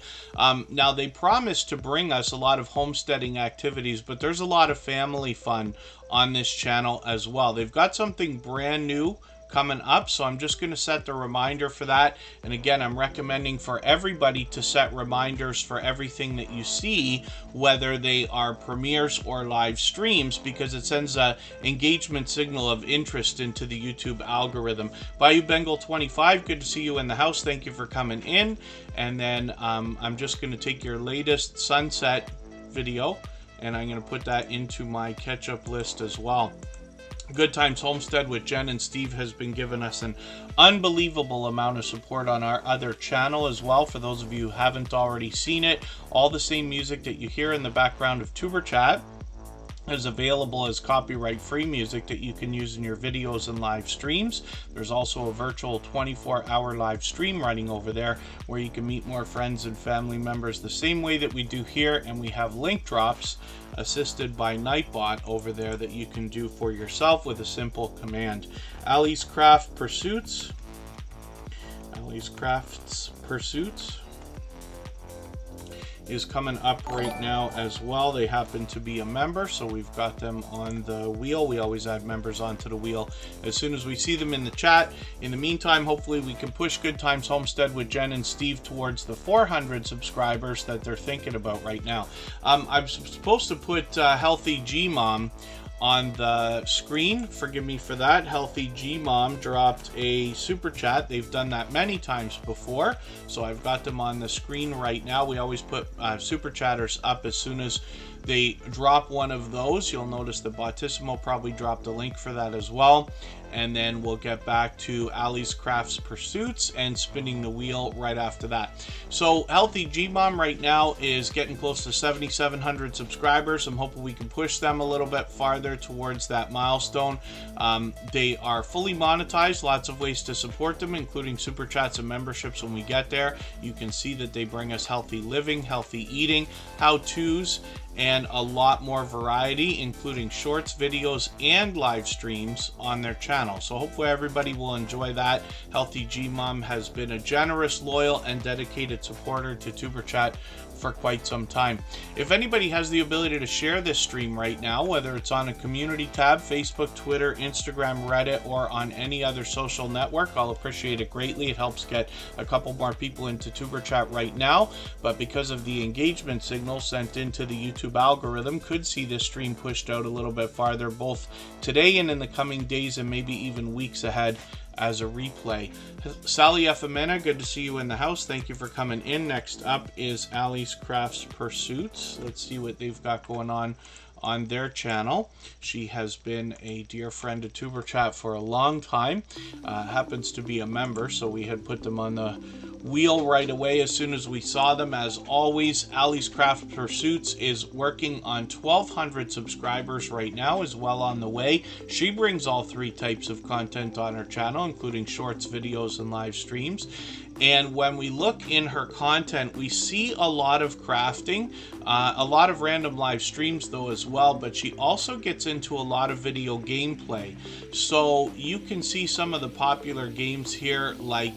Speaker 1: Now, they promise to bring us a lot of homesteading activities, but there's a lot of family fun on this channel as well. They've got something brand new coming up, so I'm just going to set the reminder for that. And again, I'm recommending for everybody to set reminders for everything that you see, whether they are premieres or live streams, because it sends a engagement signal of interest into the YouTube algorithm. Bayou Bengal 25, good to see you in the house. Thank you for coming in. And then I'm just going to take your latest sunset video and I'm going to put that into my catch-up list as well. Good Times Homestead with Jen and Steve has been giving us an unbelievable amount of support on our other channel as well. For those of you who haven't already seen it, all the same music that you hear in the background of Tuberchat is available as copyright-free music that you can use in your videos and live streams. There's also a virtual 24-hour live stream running over there where you can meet more friends and family members the same way that we do here, and we have link drops assisted by Nightbot over there that you can do for yourself with a simple command. Allie's Craft Pursuits. Allie's Crafts Pursuits is coming up right now as well. They happen to be a member, so we've got them on the wheel. We always add members onto the wheel as soon as we see them in the chat. In the meantime, hopefully we can push Good Times Homestead with Jen and Steve towards the 400 subscribers that they're thinking about right now. I'm supposed to put Healthy Gmom on the screen. Forgive me for that. Healthy Gmom dropped a super chat. They've done that many times before, so I've got them on the screen right now. We always put super chatters up as soon as they drop one of those. You'll notice that Bautissimo probably dropped a link for that as well. And then we'll get back to Allie's Crafts Pursuits and spinning the wheel right after that. So Healthy Gmom right now is getting close to 7,700 subscribers. I'm hoping we can push them a little bit farther towards that milestone. They are fully monetized, lots of ways to support them, including super chats and memberships when we get there. You can see that they bring us healthy living, healthy eating, how-tos, and a lot more variety, including shorts, videos, and live streams on their channel. So hopefully everybody will enjoy that. Healthy Gmom has been a generous, loyal, and dedicated supporter to Tuberchat for quite some time. If anybody has the ability to share this stream right now, whether it's on a community tab, Facebook, Twitter, Instagram, Reddit, or on any other social network, I'll appreciate it greatly. It helps get a couple more people into Tuberchat right now, but because of the engagement signal sent into the YouTube algorithm, could see this stream pushed out a little bit farther, both today and in the coming days and maybe even weeks ahead as a replay. Sally Efemena, good to see you in the house. Thank you for coming in. Next up is Allie's Crafts Pursuits. Let's see what they've got going on their channel. She has been a dear friend of Tuberchat for a long time. Happens to be a member, so we had put them on the wheel right away as soon as we saw them. As always, Allie's Craft Pursuits is working on 1,200 subscribers right now, is well on the way. She brings all three types of content on her channel, including shorts, videos, and live streams. And when we look in her content, we see a lot of crafting, a lot of random live streams though as well, but she also gets into a lot of video gameplay. So you can see some of the popular games here like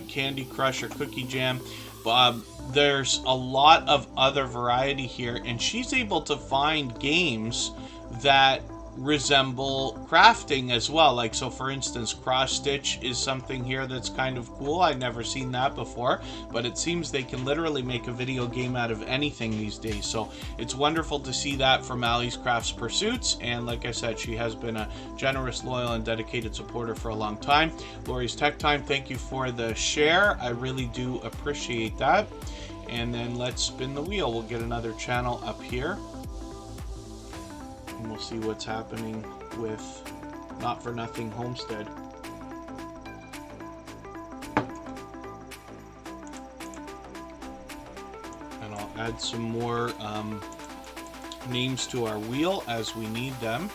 Speaker 1: Candy Crush or Cookie Jam. There's a lot of other variety here, and she's able to find games that resemble crafting as well. Like, so for instance, cross stitch is something here that's kind of cool. I've never seen that before, but it seems they can literally make a video game out of anything these days. So it's wonderful to see that from Allie's Crafts Pursuits. And like I said, she has been a generous, loyal, and dedicated supporter for a long time. Lori's Tech Time, thank you for the share. I really do appreciate that. And then let's spin the wheel. We'll get another channel up here. And we'll see what's happening with Not For Nothing Homestead. And I'll add some more names to our wheel as we need them.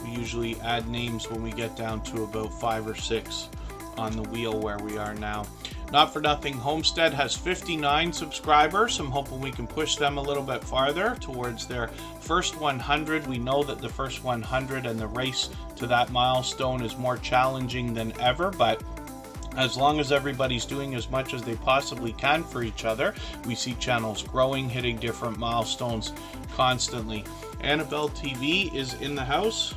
Speaker 1: We usually add names when we get down to about 5 or 6 on the wheel where we are now. Not For Nothing Homestead has 59 subscribers. I'm hoping we can push them a little bit farther towards their first 100. We know that the first 100 and the race to that milestone is more challenging than ever, but as long as everybody's doing as much as they possibly can for each other, we see channels growing, hitting different milestones constantly. Annabelle TV is in the house.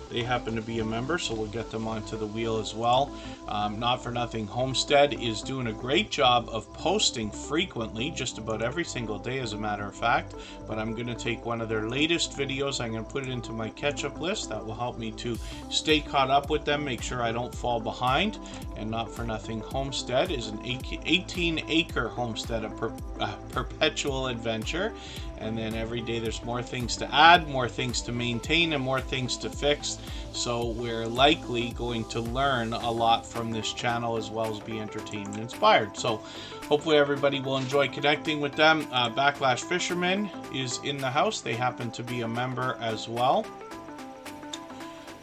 Speaker 1: They happen to be a member, so we'll get them onto the wheel as well. Not For Nothing Homestead is doing a great job of posting frequently, just about every single day as a matter of fact. But I'm going to take one of their latest videos, I'm going to put it into my catch-up list. That will help me to stay caught up with them, make sure I don't fall behind. And Not For Nothing Homestead is an 18-acre homestead, a perpetual adventure. And then every day there's more things to add, more things to maintain, and more things to fix. So we're likely going to learn a lot from this channel as well as be entertained and inspired. So hopefully everybody will enjoy connecting with them. Backlash Fisherman is in the house. They happen to be a member as well.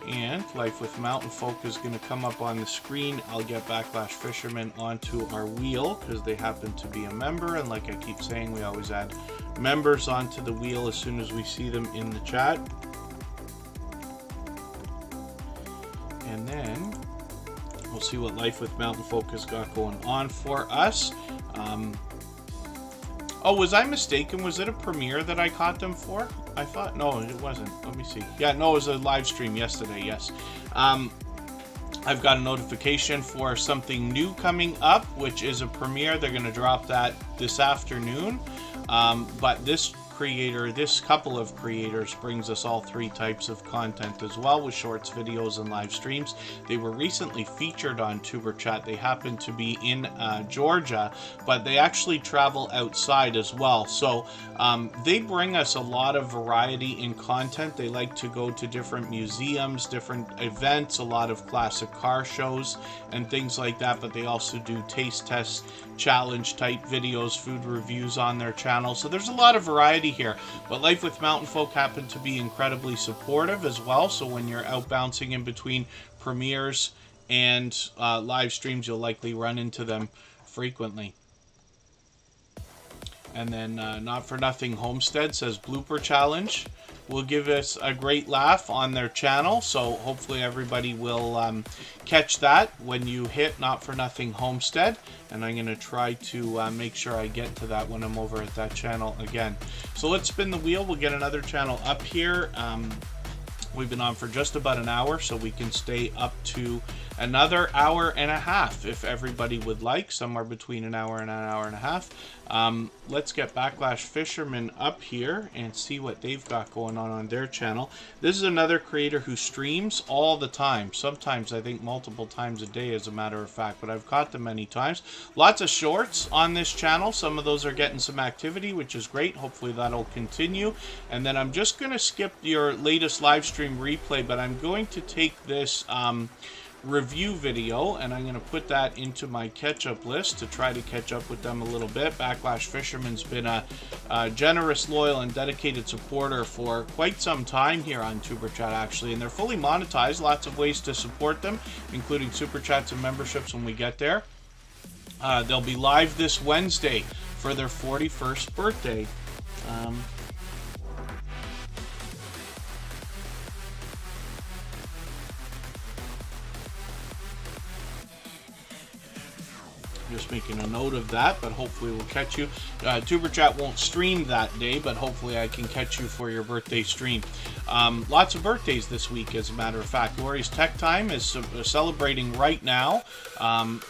Speaker 1: And Life with Mountain Folk is going to come up on the screen. I'll get Backlash Fisherman onto our wheel because they happen to be a member. And like I keep saying, we always add members onto the wheel as soon as we see them in the chat. And then we'll see what Life with Mountain Folk has got going on for us. Oh, was I mistaken? Was it a premiere that I caught them for? I thought, no, it wasn't. Let me see. Yeah, no, it was a live stream yesterday, yes. I've got a notification for something new coming up, which is a premiere. They're going to drop that this afternoon. But this couple of creators brings us all 3 types of content as well, with shorts, videos, and live streams. They were recently featured on Tuberchat. They happen to be in Georgia, but they actually travel outside as well. So they bring us a lot of variety in content. They like to go to different museums, different events, a lot of classic car shows and things like that, but they also do taste tests, challenge type videos, food reviews on their channel. So there's a lot of variety here, but Life with Mountain Folk happen to be incredibly supportive as well. So when you're out bouncing in between premieres and live streams, you'll likely run into them frequently. And then Not For Nothing Homestead says blooper challenge will give us a great laugh on their channel. So hopefully everybody will catch that when you hit Not For Nothing Homestead. And I'm going to try to make sure I get to that when I'm over at that channel again. So let's spin the wheel. We'll get another channel up here. We've been on for just about an hour, so we can stay up to another hour and a half if everybody would like, somewhere between an hour and an hour and a half. Let's get Backlash Fisherman up here and see what they've got going on their channel. This is another creator who streams all the time, sometimes I think multiple times a day as a matter of fact, but I've caught them many times. Lots of shorts on this channel. Some of those are getting some activity, which is great. Hopefully that'll continue. And then I'm just going to skip your latest live stream replay, but I'm going to take this review video and I'm going to put that into my catch-up list to try to catch up with them a little bit. Backlash Fisherman's been a generous, loyal, and dedicated supporter for quite some time here on Tuberchat actually, and they're fully monetized. Lots of ways to support them, including super chats and memberships when we get there. They'll be live this Wednesday for their 41st birthday. Just making a note of that, but hopefully we'll catch you. Tuberchat won't stream that day, but hopefully I can catch you for your birthday stream. Lots of birthdays this week, as a matter of fact. Lori's Tech Time is celebrating right now.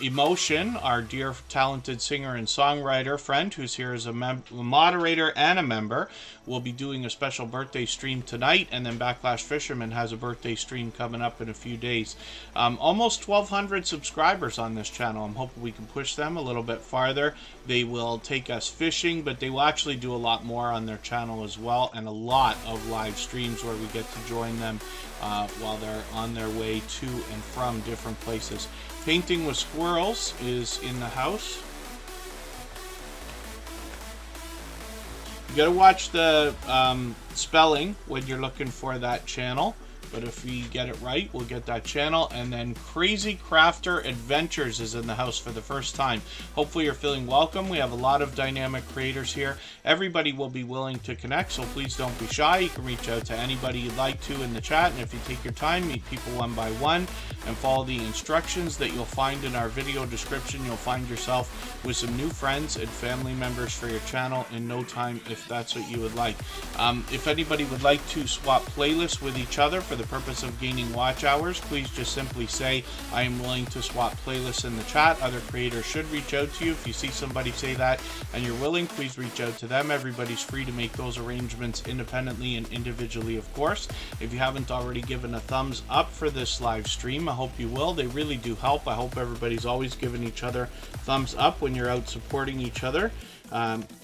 Speaker 1: Emotion, our dear talented singer and songwriter friend, who's here as a moderator and a member, will be doing a special birthday stream tonight, and then Backlash Fisherman has a birthday stream coming up in a few days. Almost 1,200 subscribers on this channel. I'm hoping we can push them a little bit farther. They will take us fishing, but they will actually do a lot more on their channel as well, and a lot of live streams where we get to join them while they're on their way to and from different places. Painting with Squirrels is in the house. You gotta watch the spelling when you're looking for that channel. But if we get it right, we'll get that channel. And then Crazy Crafter Adventures is in the house for the first time. Hopefully you're feeling welcome. We have a lot of dynamic creators here. Everybody will be willing to connect, so please don't be shy. You can reach out to anybody you'd like to in the chat. And if you take your time, meet people one by one and follow the instructions that you'll find in our video description, you'll find yourself with some new friends and family members for your channel in no time, if that's what you would like. If anybody would like to swap playlists with each other for the purpose of gaining watch hours, please just simply say I am willing to swap playlists in the chat. Other creators should reach out to you. If you see somebody say that and you're willing, please reach out to them. Everybody's free to make those arrangements independently and individually, of course. If you haven't already given a thumbs up for this live stream, I hope you will. They really do help. I hope everybody's always giving each other thumbs up when you're out supporting each other.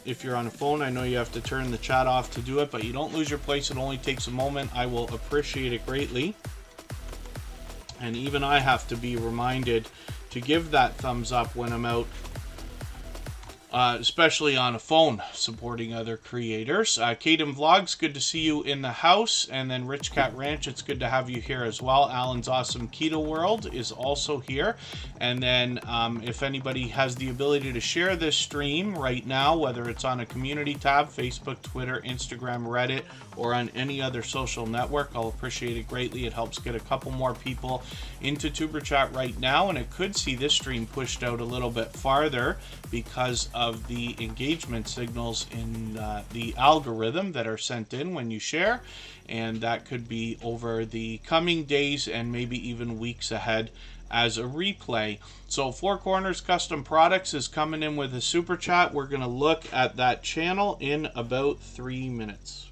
Speaker 1: If you're on a phone, I know you have to turn the chat off to do it, but you don't lose your place. It only takes a moment. I will appreciate it greatly. And even I have to be reminded to give that thumbs up when I'm out, especially on a phone supporting other creators. Kaden Vlogs, good to see you in the house. And then Rich Cat Ranch, it's good to have you here as well. Alan's Awesome Keto World is also here. And then if anybody has the ability to share this stream right now, whether it's on a community tab, Facebook, Twitter, Instagram, Reddit, or on any other social network, I'll appreciate it greatly. It helps get a couple more people into Tuberchat right now, and it could see this stream pushed out a little bit farther because of the engagement signals in the algorithm that are sent in when you share, and that could be over the coming days and maybe even weeks ahead as a replay. So Four Corners Custom Products is coming in with a super chat. We're going to look at that channel in about 3 minutes.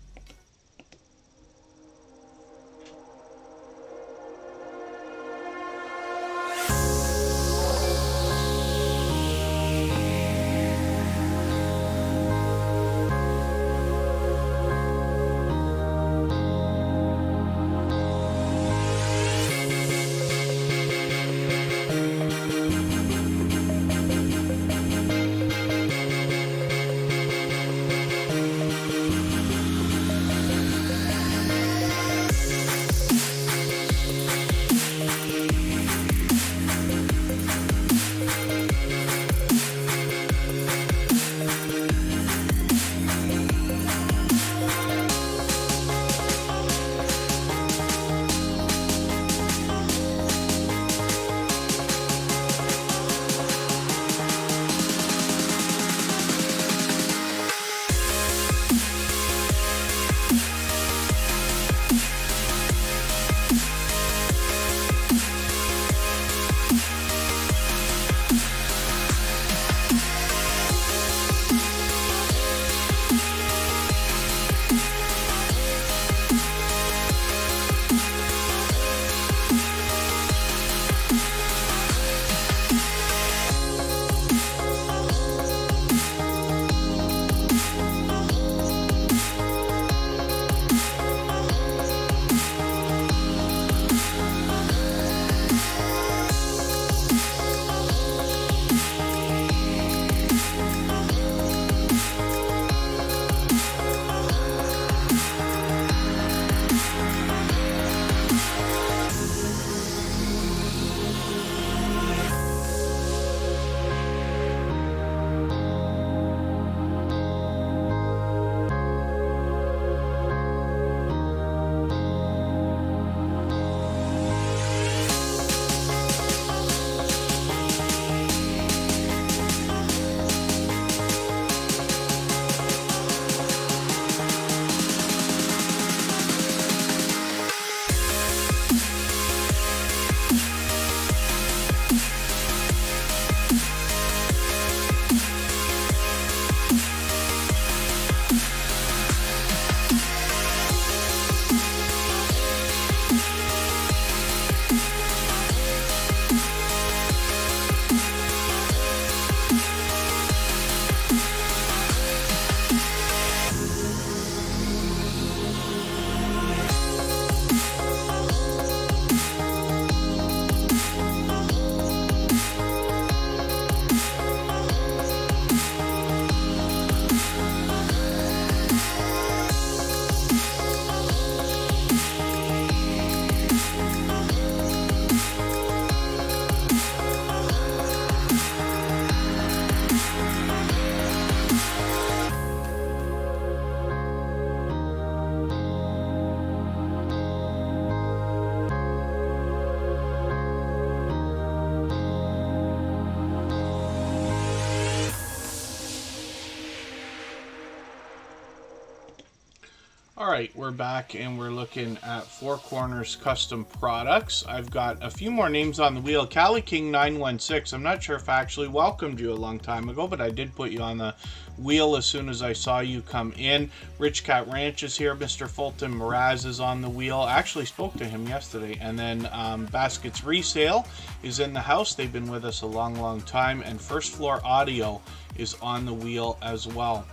Speaker 1: Alright, we're back and we're looking at Four Corners Custom Products. I've got a few more names on the wheel. Cali King 916. I'm not sure if I actually welcomed you a long time ago, but I did put you on the wheel as soon as I saw you come in. Rich Cat Ranch is here. Mr. Fulton Mraz is on the wheel. I actually spoke to him yesterday. And then Baskets Resale is in the house. They've been with us a long time. And First Floor Audio is on the wheel as well.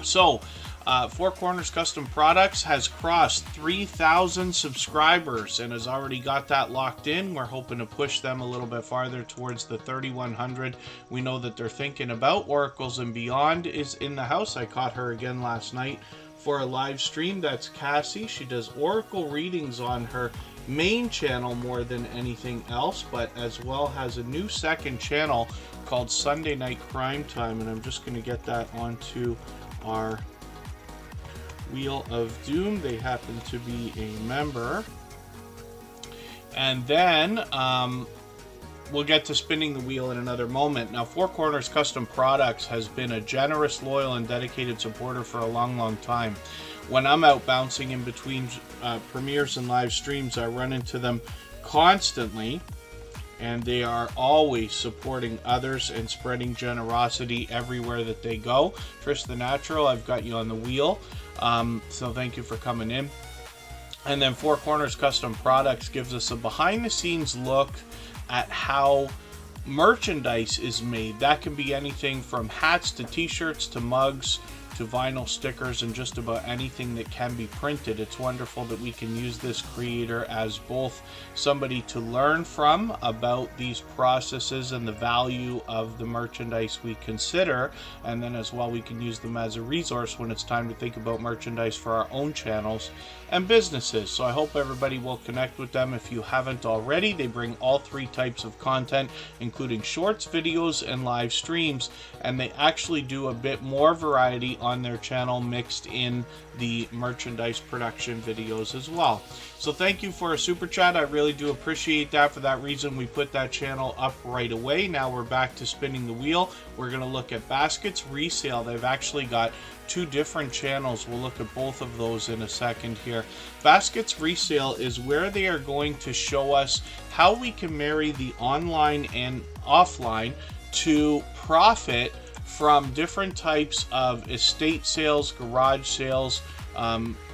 Speaker 1: So, Four Corners Custom Products has crossed 3,000 subscribers and has already got that locked in. We're hoping to push them a little bit farther towards the 3,100 we know that they're thinking about. Oracles and Beyond is in the house. I caught her again last night for a live stream. That's Cassie. She does oracle readings on her main channel more than anything else, but as well has a new second channel called Sunday Night Crime Time, and I'm just going to get that onto our Wheel of Doom. They happen to be a member. And then we'll get to spinning the wheel in another moment. Now, Four Corners Custom Products has been a generous, loyal, and dedicated supporter for a long time. When I'm out bouncing in between premieres and live streams, I run into them constantly. And they are always supporting others and spreading generosity everywhere that they go. Trish the Natural, I've got you on the wheel. So thank you for coming in. And then Four Corners Custom Products gives us a behind-the-scenes look at how merchandise is made. That can be anything from hats to t-shirts to mugs to vinyl stickers and just about anything that can be printed. It's wonderful that we can use this creator as both somebody to learn from about these processes and the value of the merchandise we consider, and then as well we can use them as a resource when it's time to think about merchandise for our own channels and businesses. So I hope everybody will connect with them if you haven't already. They bring all three types of content, including shorts, videos, and live streams, and they actually do a bit more variety on their channel mixed in the merchandise production videos as well. So thank you for a super chat. I really do appreciate that. For that reason, we put that channel up right away. Now we're back to spinning the wheel. We're going to look at Baskets Resale. They've actually got two different channels. We'll look at both of those in a second here. Baskets Resale is where they are going to show us how we can marry the online and offline to profit from different types of estate sales, garage sales,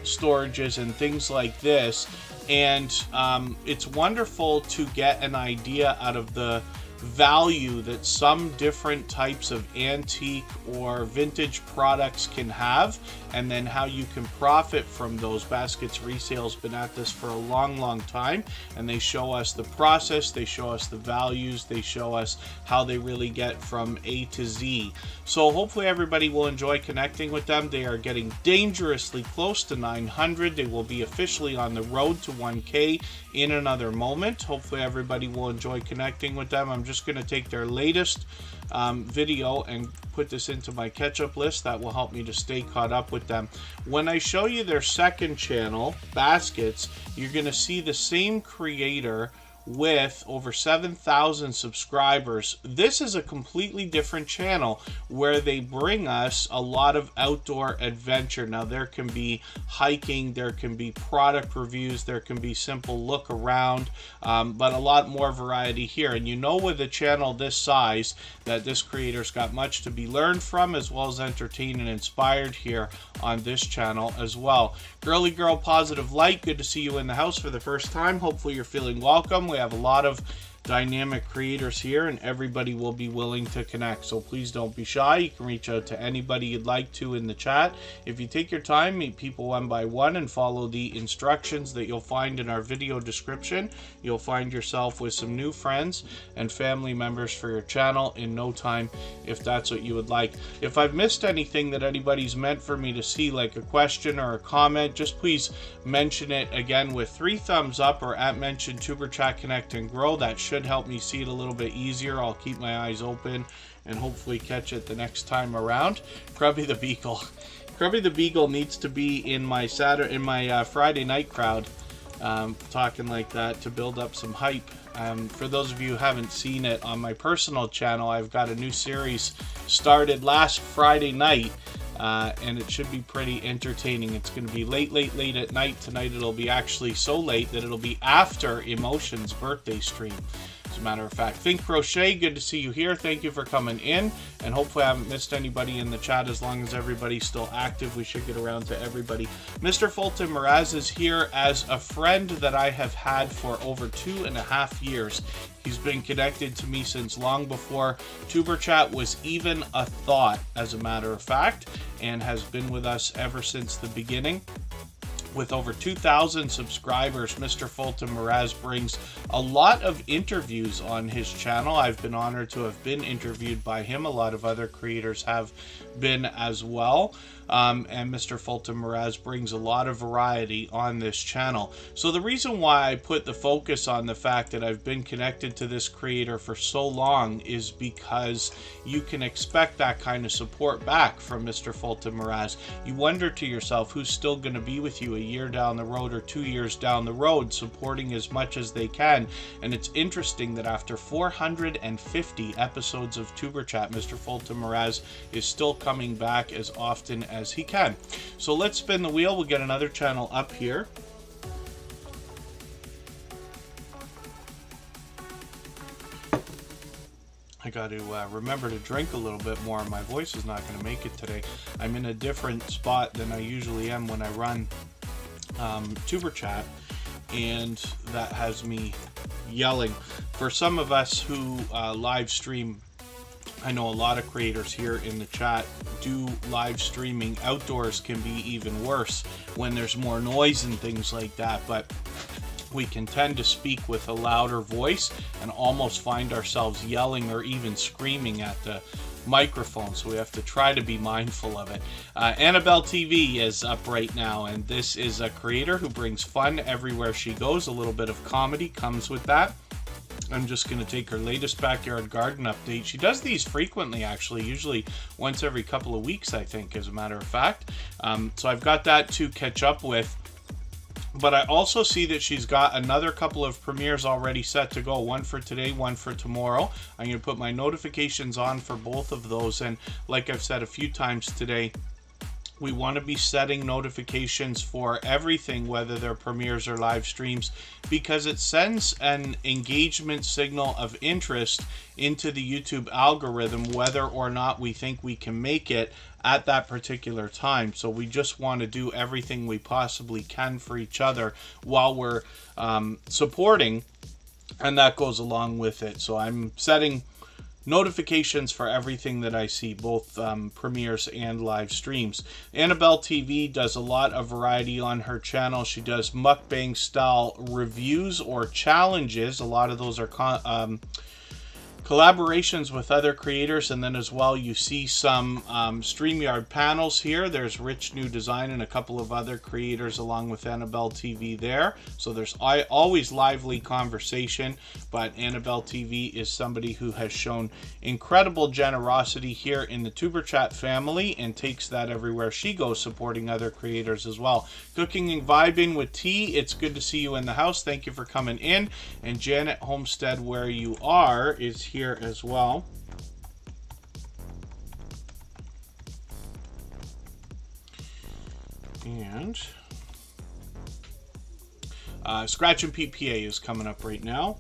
Speaker 1: storages, and things like this. And it's wonderful to get an idea out of the value that some different types of antique or vintage products can have, and then how you can profit from those. Baskets Resale's been at this for a long time, and they show us the process, they show us the values, they show us how they really get from A to Z. So hopefully everybody will enjoy connecting with them. They are getting dangerously close to 900. They will be officially on the road to 1K in another moment. Hopefully everybody will enjoy connecting with them. I'm just going to take their latest video and put this into my catch-up list. That will help me to stay caught up with them. When I show you their second channel, Baskets, you're going to see the same creator with over 7,000 subscribers. This is a completely different channel where they bring us a lot of outdoor adventure. Now there can be hiking, there can be product reviews, there can be simple look around, but a lot more variety here. And you know, with a channel this size, that this creator's got much to be learned from, as well as entertained and inspired here on this channel as well. Girly Girl Positive Light, good to see you in the house for the first time. Hopefully you're feeling welcome. We have a lot of dynamic creators here, and everybody will be willing to connect, so please don't be shy. You can reach out to anybody you'd like to in the chat. If you take your time, meet people one by one and follow the instructions that you'll find in our video description, you'll find yourself with some new friends and family members for your channel in no time, if that's what you would like. If I've missed anything that anybody's meant for me to see, like a question or a comment, just please mention it again with 3 thumbs up or @ mention Tuberchat Connect and Grow. That should help me see it a little bit easier. I'll keep my eyes open and hopefully catch it the next time around. Crabby the Beagle. Crabby the Beagle needs to be in my Friday night crowd, talking like that to build up some hype. For those of you who haven't seen it, on my personal channel, I've got a new series started last Friday night and it should be pretty entertaining. It's going to be late at night. Tonight it'll be actually so late that it'll be after Emotion's birthday stream. As a matter of fact, Think Crochet, good to see you here. Thank you for coming in, and hopefully I haven't missed anybody in the chat. As long as everybody's still active, we should get around to everybody. Mr. Fulton Mraz is here as a friend that I have had for over 2.5 years. He's been connected to me since long before Tuberchat was even a thought, as a matter of fact, and has been with us ever since the beginning. With over 2,000 subscribers, Mr. Fulton Mraz brings a lot of interviews on his channel. I've been honored to have been interviewed by him. A lot of other creators have been as well. And Mr. Fulton Mraz brings a lot of variety on this channel. So the reason why I put the focus on the fact that I've been connected to this creator for so long is because you can expect that kind of support back from Mr. Fulton Mraz. You wonder to yourself who's still going to be with you a year down the road or 2 years down the road, supporting as much as they can. And it's interesting that after 450 episodes of Tuberchat, Mr. Fulton Mraz is still coming back as often as he can. So let's spin the wheel. We'll get another channel up here. I got to remember to drink a little bit more. My voice is not going to make it today. I'm in a different spot than I usually am when I run Tuberchat, and that has me yelling. For some of us who live stream, I know a lot of creators here in the chat do live streaming. Outdoors can be even worse when there's more noise and things like that, but we can tend to speak with a louder voice and almost find ourselves yelling or even screaming at the microphone, so we have to try to be mindful of it. Annabelle TV is up right now, and this is a creator who brings fun everywhere she goes. A little bit of comedy comes with that. I'm just going to take her latest backyard garden update. She does these frequently, actually, usually once every couple of weeks, I think, as a matter of fact. So I've got that to catch up with. But I also see that she's got another couple of premieres already set to go. One for today, one for tomorrow. I'm going to put my notifications on for both of those. And like I've said a few times today, we want to be setting notifications for everything, whether they're premieres or live streams, because it sends an engagement signal of interest into the YouTube algorithm, whether or not we think we can make it at that particular time. So we just want to do everything we possibly can for each other while we're supporting, and that goes along with it. So I'm setting notifications for everything that I see, both premieres and live streams. Annabelle TV does a lot of variety on her channel. She does mukbang style reviews or challenges. A lot of those are collaborations with other creators, and then as well you see some StreamYard panels here. There's Rich New Design and a couple of other creators along with Annabelle TV there. So there's always lively conversation, but Annabelle TV is somebody who has shown incredible generosity here in the Tuberchat family and takes that everywhere she goes, supporting other creators as well. Cooking and Vibing with Tea, it's good to see you in the house. Thank you for coming in. And Janet Homestead, where you are, is here as well. And Scratch and PPA is coming up right now.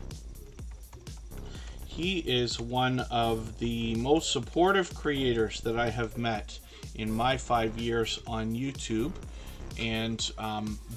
Speaker 1: He is one of the most supportive creators that I have met in my 5 years on YouTube, and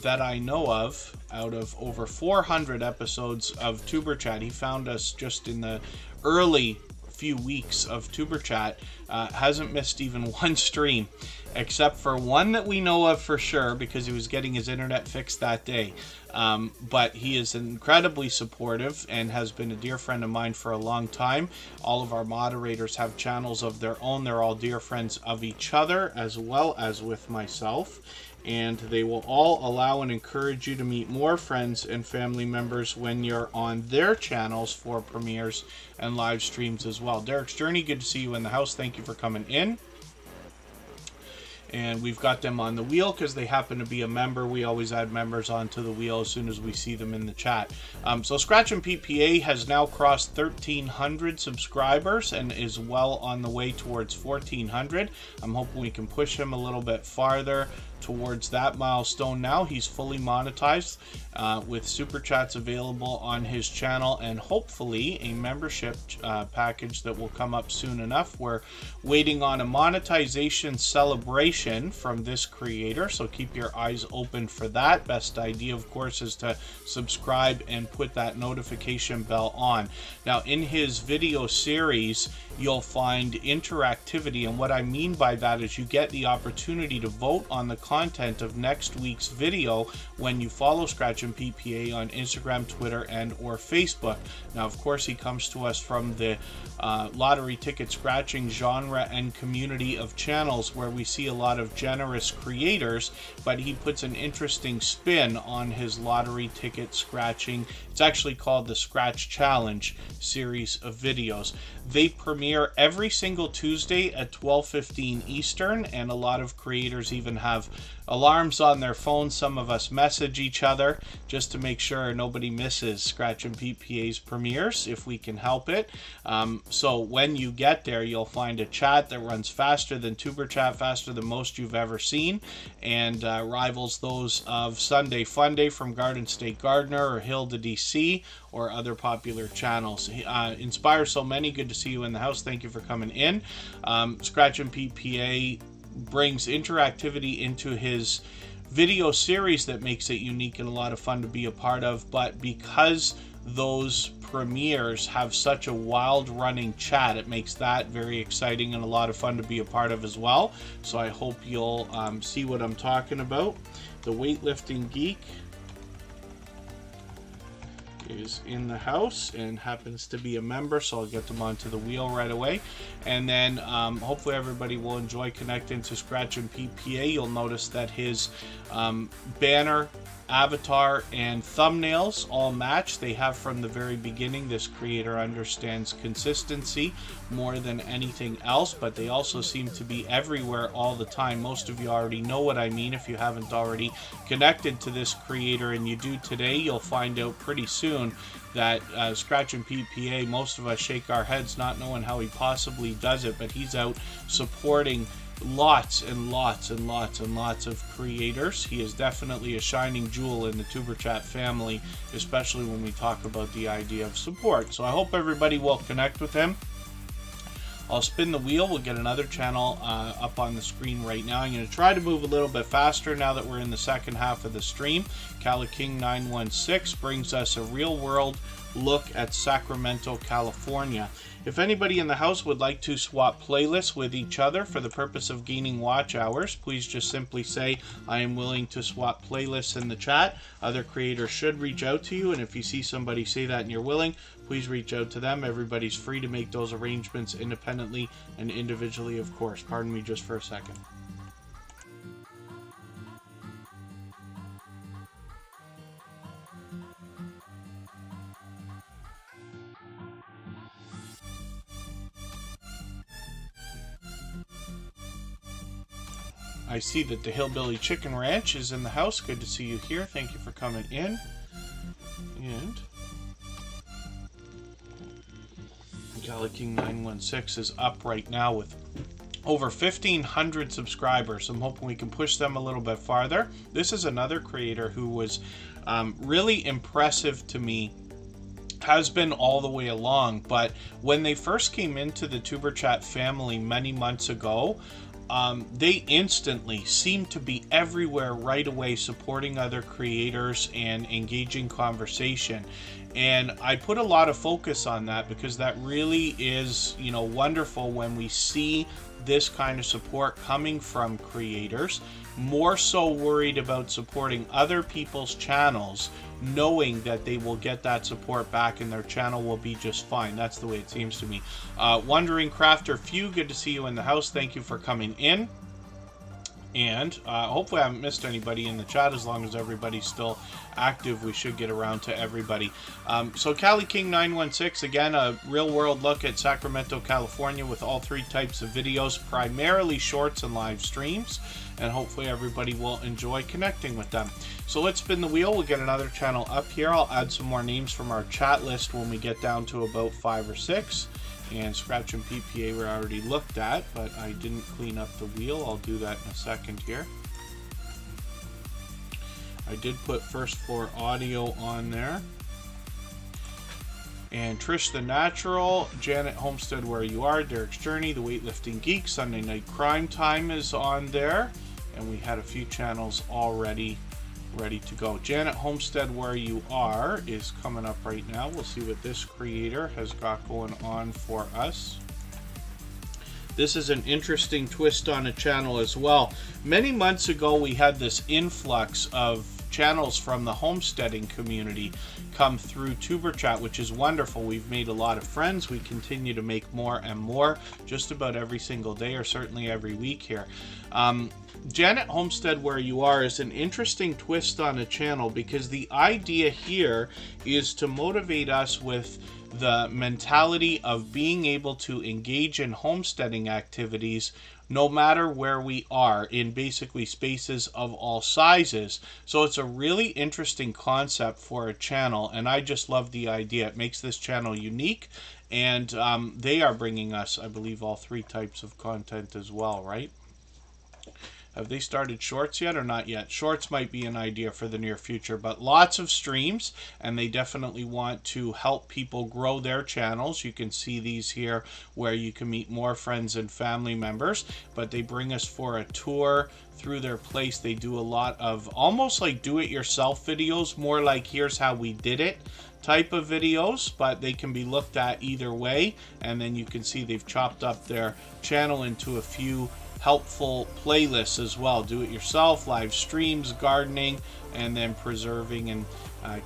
Speaker 1: that I know of. Out of over 400 episodes of Tuberchat, he found us just in the early few weeks of Tuberchat, hasn't missed even one stream, except for one that we know of for sure, because he was getting his internet fixed that day. But he is incredibly supportive and has been a dear friend of mine for a long time. All of our moderators have channels of their own. They're all dear friends of each other, as well as with myself. And they will all allow and encourage you to meet more friends and family members when you're on their channels for premieres and live streams as well. Derek's Journey, good to see you in the house. Thank you for coming in. and we've got them on the wheel because they happen to be a member. We always add members onto the wheel as soon as we see them in the chat. So Scratch and PPA has now crossed 1,300 subscribers and is well on the way towards 1,400. I'm hoping we can push him a little bit farther towards that milestone. Now he's fully monetized with super chats available on his channel, and hopefully a membership package that will come up soon enough. We're waiting on a monetization celebration from this creator, so keep your eyes open for that. Best idea, of course, is to subscribe and put that notification bell on. Now, in his video series, you'll find interactivity, and what I mean by that is you get the opportunity to vote on the content of next week's video when you follow Scratch and PPA on Instagram, Twitter, and or Facebook. Now, of course, he comes to us from the lottery ticket scratching genre and community of channels where we see a lot of generous creators, but he puts an interesting spin on his lottery ticket scratching. It's actually called the Scratch Challenge series of videos. They premiere every single Tuesday at 12:15 Eastern, and a lot of creators even have alarms on their phones. Some of us message each other just to make sure nobody misses Scratch and PPA's premieres if we can help it. So when you get there, you'll find a chat that runs faster than Tuberchat, faster than most you've ever seen, and rivals those of Sunday Funday from Garden State Gardener or Hilda DC or other popular channels. Inspires so many. Good to see you in the house. Thank you for coming in. Scratch and PPA brings interactivity into his video series that makes it unique and a lot of fun to be a part of, but because those premieres have such a wild running chat, it makes that very exciting and a lot of fun to be a part of as well. So I hope you'll see what I'm talking about. The Weightlifting Geek is in the house and happens to be a member, so I'll get them onto the wheel right away. And then hopefully everybody will enjoy connecting to Scratch and PPA. You'll notice that his banner, avatar, and thumbnails all match. They have from the very beginning. This creator understands consistency more than anything else, but they also seem to be everywhere all the time. Most of you already know what I mean. If you haven't already connected to this creator and you do today, you'll find out pretty soon that Scratch and PPA, most of us shake our heads not knowing how he possibly does it, but he's out supporting lots and lots and lots and lots of creators. He is definitely a shining jewel in the Tuberchat family, especially when we talk about the idea of support. So I hope everybody will connect with him. I'll spin the wheel. We'll get another channel up on the screen right now. I'm going to try to move a little bit faster now that we're in the second half of the stream. Cali King 916 brings us a real world look at Sacramento, California. If anybody in the house would like to swap playlists with each other for the purpose of gaining watch hours, please just simply say, I am willing to swap playlists in the chat. Other creators should reach out to you, and if you see somebody say that and you're willing, please reach out to them. Everybody's free to make those arrangements independently and individually, of course. Pardon me just for a second. I see that the Hillbilly Chicken Ranch is in the house. Good to see you here. Thank you for coming in. And Cali King 916 is up right now with over 1,500 subscribers. I'm hoping we can push them a little bit farther. This is another creator who was really impressive to me. Has been all the way along, but when they first came into the Tuberchat family many months ago, they instantly seem to be everywhere right away, supporting other creators and engaging conversation. And I put a lot of focus on that because that really is, you know, wonderful when we see this kind of support coming from creators, more so worried about supporting other people's channels, knowing that they will get that support back and their channel will be just fine. That's the way it seems to me. Wondering Crafter Few, good to see you in the house. Thank you for coming in. And hopefully I haven't missed anybody in the chat. As long as everybody's still active, we should get around to everybody. So Cali King 916, again, a real-world look at Sacramento, California with all 3 types of videos, primarily shorts and live streams. And hopefully everybody will enjoy connecting with them. So let's spin the wheel. We'll get another channel up here. I'll add some more names from our chat list when we get down to about 5 or 6. And Scratch and PPA we already looked at, but I didn't clean up the wheel. I'll do that in a second here. I did put First Floor Audio on there. And Trish the Natural, Janet Homestead Where You Are, Derek's Journey, The Weightlifting Geek, Sunday Night Crime Time is on there. And we had a few channels already ready to go. Janet Homestead Where You Are is coming up right now. We'll see what this creator has got going on for us. This is an interesting twist on a channel as well. Many months ago we had this influx of channels from the homesteading community come through Tuberchat, which is wonderful. We've made a lot of friends. We continue to make more and more just about every single day, or certainly every week here. Janet Homestead Where You Are is an interesting twist on a channel, because the idea here is to motivate us with the mentality of being able to engage in homesteading activities no matter where we are, in basically spaces of all sizes. So it's a really interesting concept for a channel, and I just love the idea. It makes this channel unique, and they are bringing us, I believe, all 3 types of content as well, right? Have they started shorts yet or not yet? Shorts might be an idea for the near future, but lots of streams, and they definitely want to help people grow their channels. You can see these here where you can meet more friends and family members, but they bring us for a tour through their place. They do a lot of almost like do-it-yourself videos, more like here's how we did it type of videos, but they can be looked at either way. And then you can see they've chopped up their channel into a few helpful playlists as well. Do it yourself, live streams, gardening, and then preserving and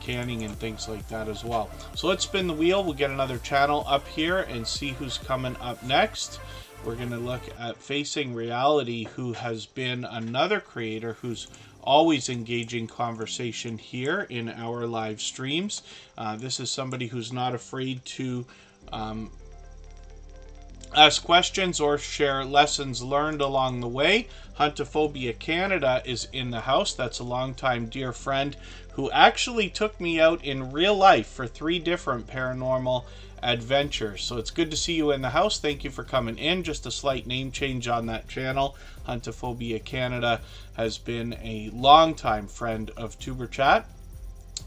Speaker 1: canning and things like that as well. So let's spin the wheel. We'll get another channel up here and see who's coming up next. We're going to look at Facing Reality, who has been another creator who's always engaging conversation here in our live streams. This is somebody who's not afraid to ask questions or share lessons learned along the way. Huntophobia Canada is in the house. That's a longtime dear friend who actually took me out in real life for 3 different paranormal adventures. So it's good to see you in the house. Thank you for coming in. Just a slight name change on that channel. Huntophobia Canada has been a longtime friend of Tuberchat.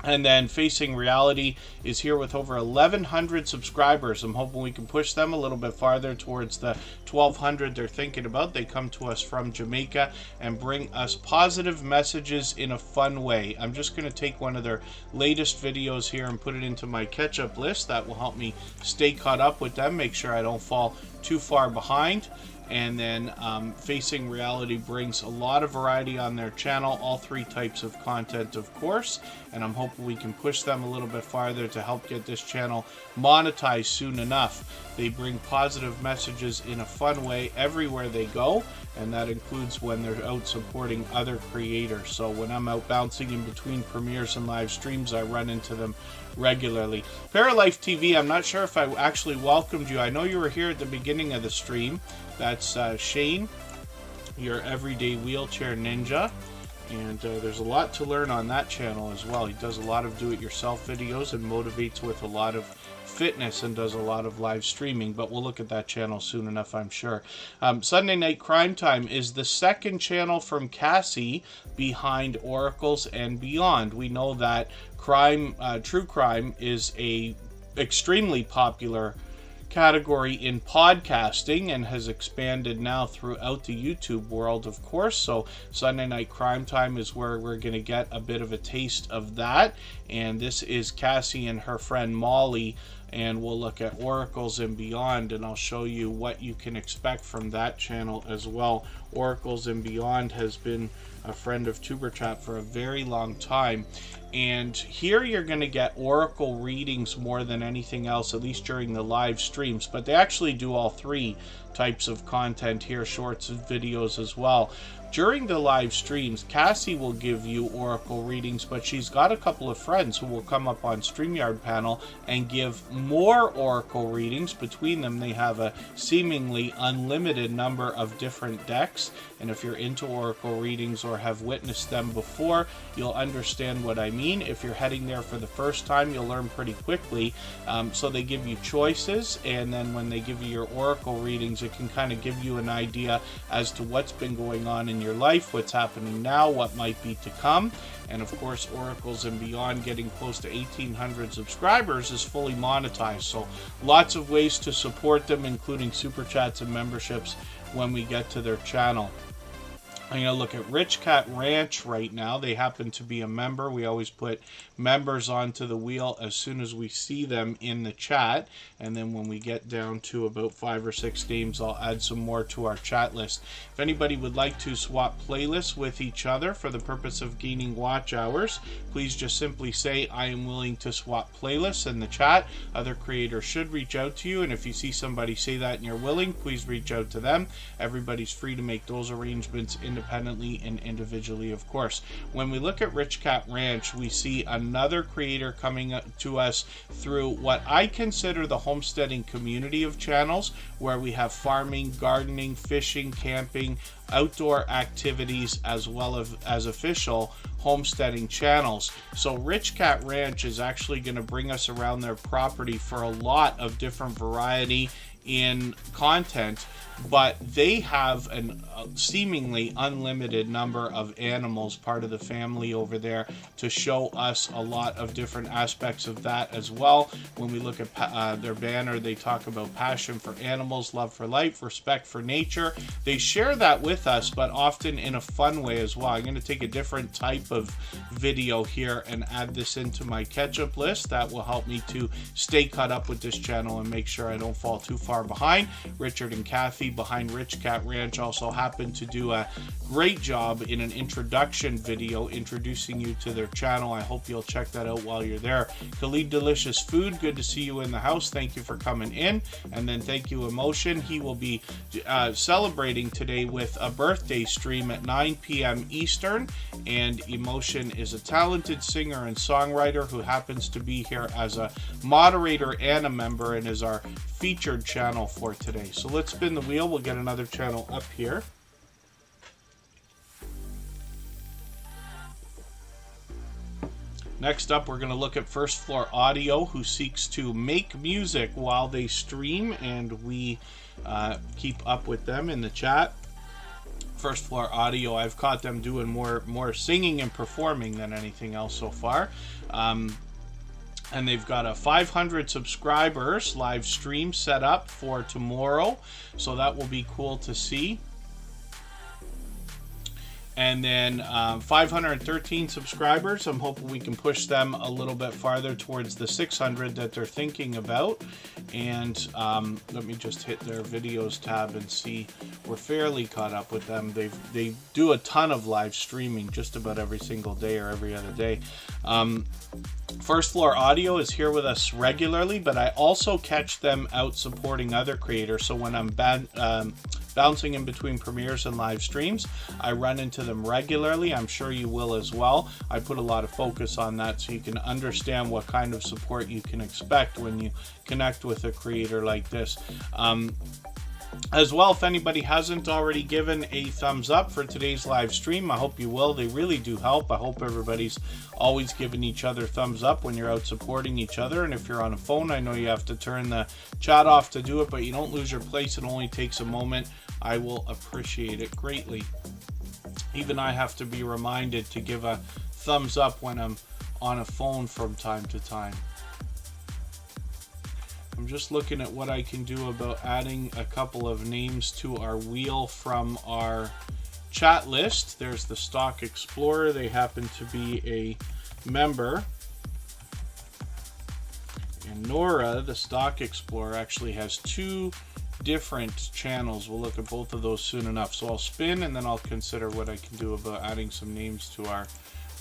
Speaker 1: And then Facing Reality is here with over 1,100 subscribers. I'm hoping we can push them a little bit farther towards the 1,200 they're thinking about. They come to us from Jamaica and bring us positive messages in a fun way. I'm just going to take one of their latest videos here and put it into my catch-up list. That will help me stay caught up with them, make sure I don't fall too far behind. And then Facing Reality brings a lot of variety on their channel, all 3 types of content, of course, and I'm hoping we can push them a little bit farther to help get this channel monetized soon enough. They bring positive messages in a fun way everywhere they go, and that includes when they're out supporting other creators. So when I'm out bouncing in between premieres and live streams, I run into them regularly. Paralife TV, I'm not sure if I actually welcomed you. I know you were here at the beginning of the stream. That's Shane, your everyday wheelchair ninja, and there's a lot to learn on that channel as well. He does a lot of do-it-yourself videos and motivates with a lot of fitness and does a lot of live streaming, but we'll look at that channel soon enough, I'm sure. Sunday Night Crime Time is the second channel from Cassie behind Oracles and Beyond. We know that true crime is a extremely popular category in podcasting and has expanded now throughout the YouTube world, of course. So Sunday Night Crime Time is where we're going to get a bit of a taste of that. And this is Cassie and her friend Molly, and we'll look at Oracles and Beyond, and I'll show you what you can expect from that channel as well. Oracles and Beyond has been a friend of Tuberchat for a very long time. And here you're going to get oracle readings more than anything else, at least during the live streams. But they actually do all three types of content here, shorts and videos as well. During the live streams, Cassie will give you oracle readings, but she's got a couple of friends who will come up on StreamYard panel and give more oracle readings. Between them, they have a seemingly unlimited number of different decks. And if you're into oracle readings or have witnessed them before, you'll understand what I mean. If you're heading there for the first time, you'll learn pretty quickly. So they give you choices, and then when they give you your oracle readings, it can kind of give you an idea as to what's been going on in your life, what's happening now, what might be to come. And of course, Oracles and Beyond, getting close to 1,800 subscribers, is fully monetized. So lots of ways to support them, including super chats and memberships when we get to their channel. I'm going to look at Rich Cat Ranch right now. They happen to be a member. We always put members onto the wheel as soon as we see them in the chat. And then when we get down to about 5 or 6 names, I'll add some more to our chat list. If anybody would like to swap playlists with each other for the purpose of gaining watch hours, please just simply say, I am willing to swap playlists in the chat. Other creators should reach out to you. And if you see somebody say that and you're willing, please reach out to them. Everybody's free to make those arrangements independently and individually, of course. When we look at Rich Cat Ranch, we see another creator coming to us through what I consider the homesteading community of channels, where we have farming, gardening, fishing, camping, outdoor activities, as well as official homesteading channels. So Rich Cat Ranch is actually going to bring us around their property for a lot of different variety in content, but they have a seemingly unlimited number of animals, part of the family over there, to show us a lot of different aspects of that as well. When we look at their banner, they talk about passion for animals, love for life, respect for nature. They share that with us, but often in a fun way as well. I'm going to take a different type of video here and add this into my catch-up list. That will help me to stay caught up with this channel and make sure I don't fall too far behind. Richard and Kathy behind Rich Cat Ranch also happened to do a great job in an introduction video introducing you to their channel. I hope you'll check that out while you're there. Khalid Delicious Food, good to see you in the house. Thank you for coming in. And then thank you, Emotion. He will be celebrating today with a birthday stream at 9 p.m. Eastern. And Emotion is a talented singer and songwriter who happens to be here as a moderator and a member, and is our featured channel for today. So let's spin the wheel. We'll get another channel up here. Next up, we're going to look at First Floor Audio, who seeks to make music while they stream, and we keep up with them in the chat. First Floor Audio, I've caught them doing more singing and performing than anything else so far. And they've got a 500 subscribers live stream set up for tomorrow, so that will be cool to see. And then 513 subscribers. I'm hoping we can push them a little bit farther towards the 600 that they're thinking about. And let me just hit their videos tab and see. We're fairly caught up with them. They do a ton of live streaming just about every single day or every other day. First Floor Audio is here with us regularly, but I also catch them out supporting other creators. So when I'm bouncing in between premieres and live streams, I run into them regularly. I'm sure you will as well. I put a lot of focus on that so you can understand what kind of support you can expect when you connect with a creator like this. As well, if anybody hasn't already given a thumbs up for today's live stream, I hope you will. They really do help. I hope everybody's always giving each other thumbs up when you're out supporting each other. And if you're on a phone, I know you have to turn the chat off to do it, but you don't lose your place. It only takes a moment. I will appreciate it greatly. Even I have to be reminded to give a thumbs up when I'm on a phone from time to time. I'm just looking at what I can do about adding a couple of names to our wheel from our chat list. There's the Stock Explorer. They happen to be a member. And Nora, the Stock Explorer, actually has 2 different channels. We'll look at both of those soon enough. So I'll spin, and then I'll consider what I can do about adding some names to our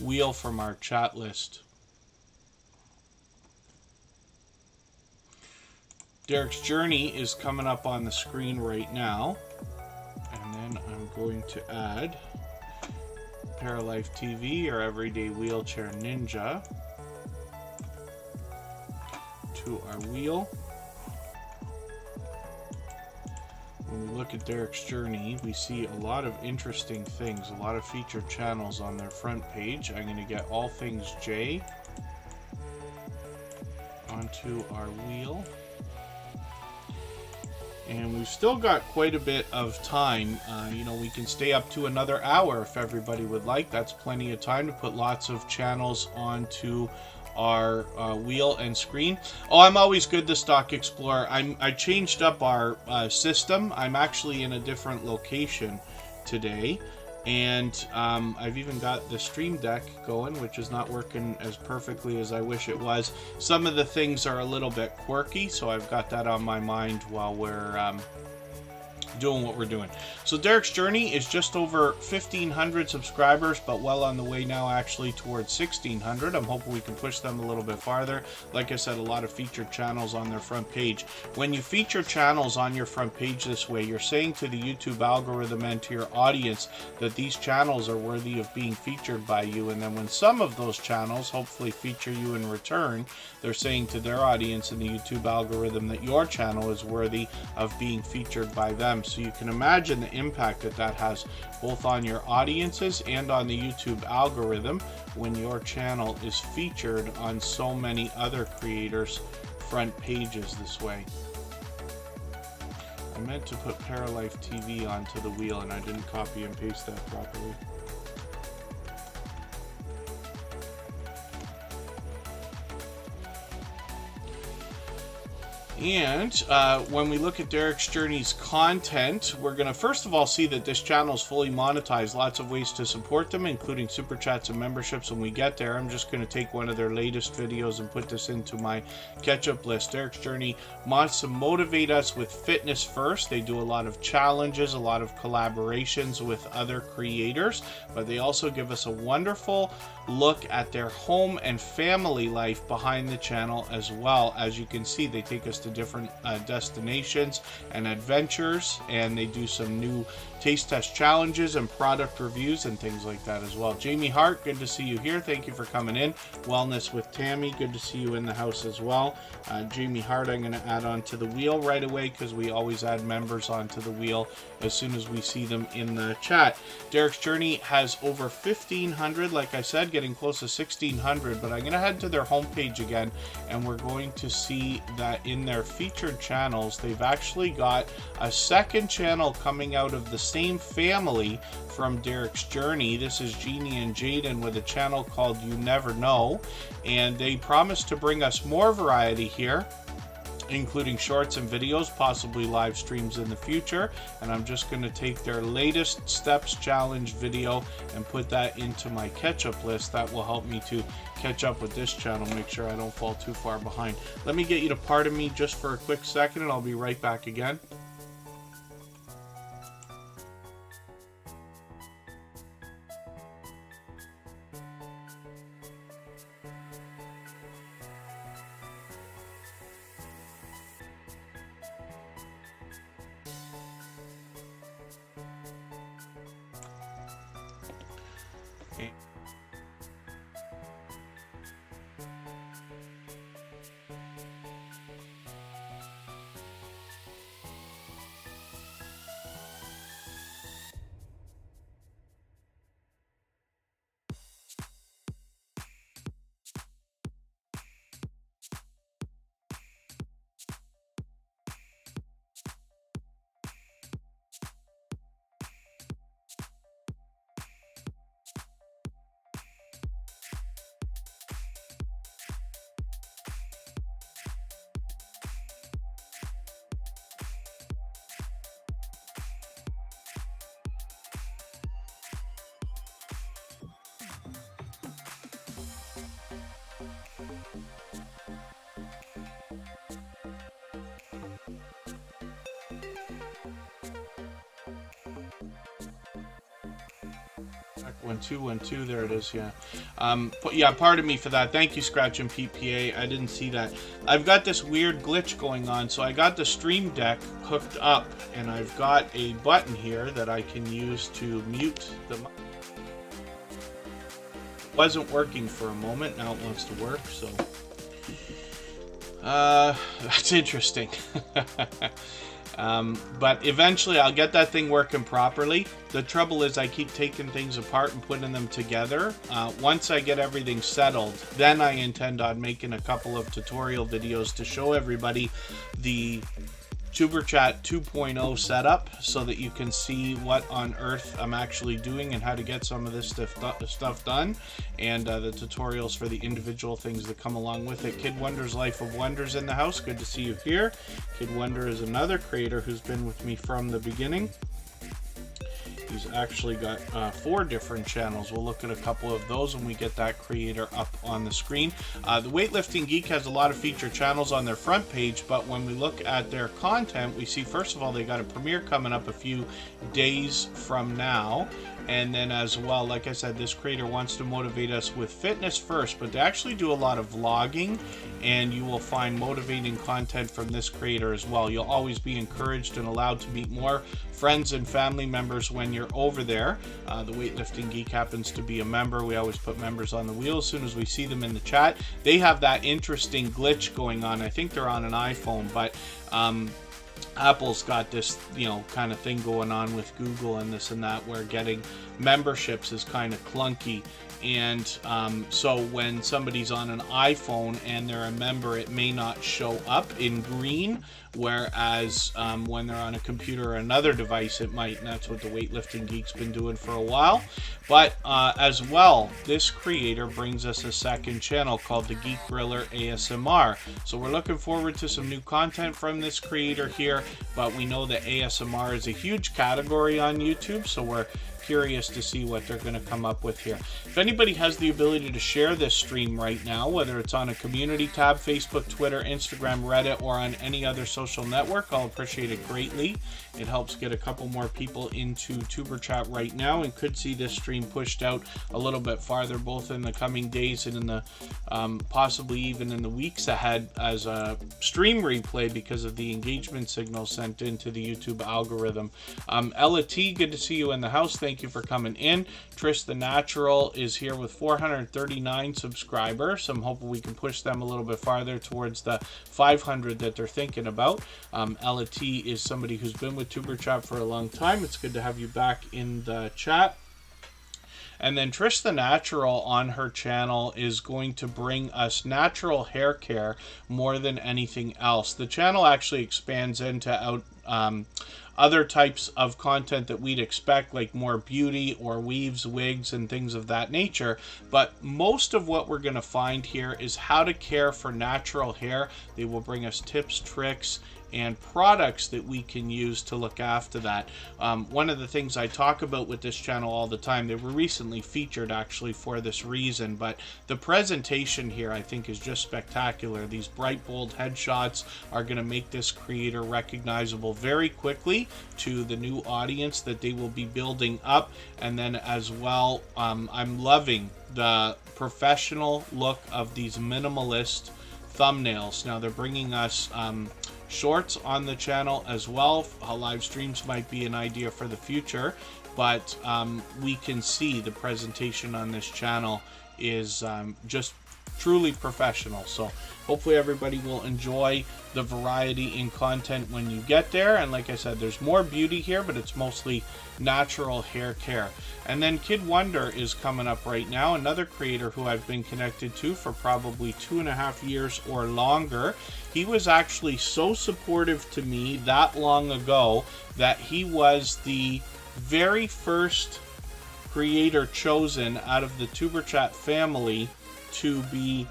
Speaker 1: wheel from our chat list. Derek's Journey is coming up on the screen right now. And then I'm going to add Paralife TV, or Everyday Wheelchair Ninja, to our wheel. When we look at Derek's Journey, we see a lot of interesting things, a lot of featured channels on their front page. I'm going to get All Things J onto our wheel. And we've still got quite a bit of time. You know, we can stay up to another hour if everybody would like. That's plenty of time to put lots of channels onto our wheel and screen. Oh, I'm always good to Stock Explorer. I changed up our system. I'm actually in a different location today. And I've even got the Stream Deck going, which is not working as perfectly as I wish it was. Some of the things are a little bit quirky, so I've got that on my mind while we're doing what we're doing. So Derek's Journey is just over 1,500 subscribers, but well on the way now actually towards 1,600. I'm hoping we can push them a little bit farther. Like I said, a lot of featured channels on their front page. When you feature channels on your front page this way, you're saying to the YouTube algorithm and to your audience that these channels are worthy of being featured by you. And then when some of those channels hopefully feature you in return, they're saying to their audience in the YouTube algorithm that your channel is worthy of being featured by them. So you can imagine the impact that that has both on your audiences and on the YouTube algorithm when your channel is featured on so many other creators' front pages this way. I meant to put Paralife TV onto the wheel and I didn't copy and paste that properly. And when we look at Derek's Journey's content, we're going to first of all see that this channel is fully monetized. Lots of ways to support them, including super chats and memberships. When we get there, I'm just going to take one of their latest videos and put this into my catch-up list. Derek's Journey wants to motivate us with fitness first. They do a lot of challenges, a lot of collaborations with other creators, but they also give us a wonderful look at their home and family life behind the channel as well. As you can see, they take us to different destinations and adventures, and they do some new taste test challenges and product reviews and things like that as well. Jamie Hart, good to see you here. Thank you for coming in. Wellness with Tammy, good to see you in the house as well. Jamie Hart, I'm going to add onto the wheel right away because we always add members onto the wheel as soon as we see them in the chat. Derek's Journey has over 1,500, like I said, getting close to 1,600, but I'm going to head to their homepage again, and we're going to see that in their featured channels, they've actually got a second channel coming out of the same family from Derek's Journey. This is Jeannie and Jaden with a channel called You Never Know, and they promise to bring us more variety here, including shorts and videos, possibly live streams in the future. And I'm just going to take their latest steps challenge video and put that into my catch-up list. That will help me to catch up with this channel, make sure I don't fall too far behind. Let me get you to pardon me just for a quick second, and I'll be right back again. 1212, there it is, yeah. Yeah, pardon me for that. Thank you, Scratch and PPA. I didn't see that. I've got this weird glitch going on, so I got the Stream Deck hooked up, and I've got a button here that I can use to mute the mic. It wasn't working for a moment, now it wants to work, so that's interesting. But eventually I'll get that thing working properly. The trouble is I keep taking things apart and putting them together. Once I get everything settled, then I intend on making a couple of tutorial videos to show everybody the Tuberchat 2.0 setup, so that you can see what on earth I'm actually doing and how to get some of this stuff done, and the tutorials for the individual things that come along with it. Kid Wonder's Life of Wonders in the house. Good to see you here. Kid Wonder is another creator who's been with me from the beginning. He's actually got 4 different channels. We'll look at a couple of those when we get that creator up on the screen. The Weightlifting Geek has a lot of featured channels on their front page, but when we look at their content, we see, first of all, they got a premiere coming up a few days from now. And then as well, like I said, this creator wants to motivate us with fitness first, but they actually do a lot of vlogging, and you will find motivating content from this creator as well. You'll always be encouraged and allowed to meet more friends and family members when you're over there. The Weightlifting Geek happens to be a member. We always put members on the wheel as soon as we see them in the chat. They have that interesting glitch going on. I think they're on an iPhone, but Apple's got this, you know, kind of thing going on with Google and this and that, where getting memberships is kind of clunky. And so when somebody's on an iPhone and they're a member, it may not show up in green, whereas when they're on a computer or another device, it might. And that's what the Weightlifting Geek's been doing for a while. But as well, this creator brings us a second channel called the Geek Griller ASMR. So we're looking forward to some new content from this creator here, but we know that ASMR is a huge category on YouTube, so we're curious to see what they're going to come up with here. If anybody has the ability to share this stream right now, whether it's on a community tab, Facebook, Twitter, Instagram, Reddit, or on any other social network, I'll appreciate it greatly. It helps get a couple more people into Tuberchat right now, and could see this stream pushed out a little bit farther, both in the coming days and in the possibly even in the weeks ahead as a stream replay, because of the engagement signal sent into the YouTube algorithm. Ella T, good to see you in the house. Thank you for coming in. Trish the Natural is here with 439 subscribers. So I'm hoping we can push them a little bit farther towards the 500 that they're thinking about. Ella T is somebody who's been with Tuberchat for a long time. It's good to have you back in the chat. And then Trish the Natural on her channel is going to bring us natural hair care more than anything else. The channel actually expands into other types of content that we'd expect, like more beauty or weaves, wigs, and things of that nature. But most of what we're going to find here is how to care for natural hair. They will bring us tips, tricks, and products that we can use to look after that. One of the things I talk about with this channel all the time, they were recently featured actually for this reason, but the presentation here I think is just spectacular. These bright, bold headshots are going to make this creator recognizable very quickly to the new audience that they will be building up. And then as well, I'm loving the professional look of these minimalist thumbnails. Now they're bringing us shorts on the channel as well. Live streams might be an idea for the future, but we can see the presentation on this channel is just truly professional. So hopefully everybody will enjoy the variety in content when you get there. And like I said, there's more beauty here, but it's mostly natural hair care. And then Kid Wonder is coming up right now, another creator who I've been connected to for probably 2.5 years or longer. He was actually so supportive to me that long ago that he was the very first creator chosen out of the Tuberchat family to be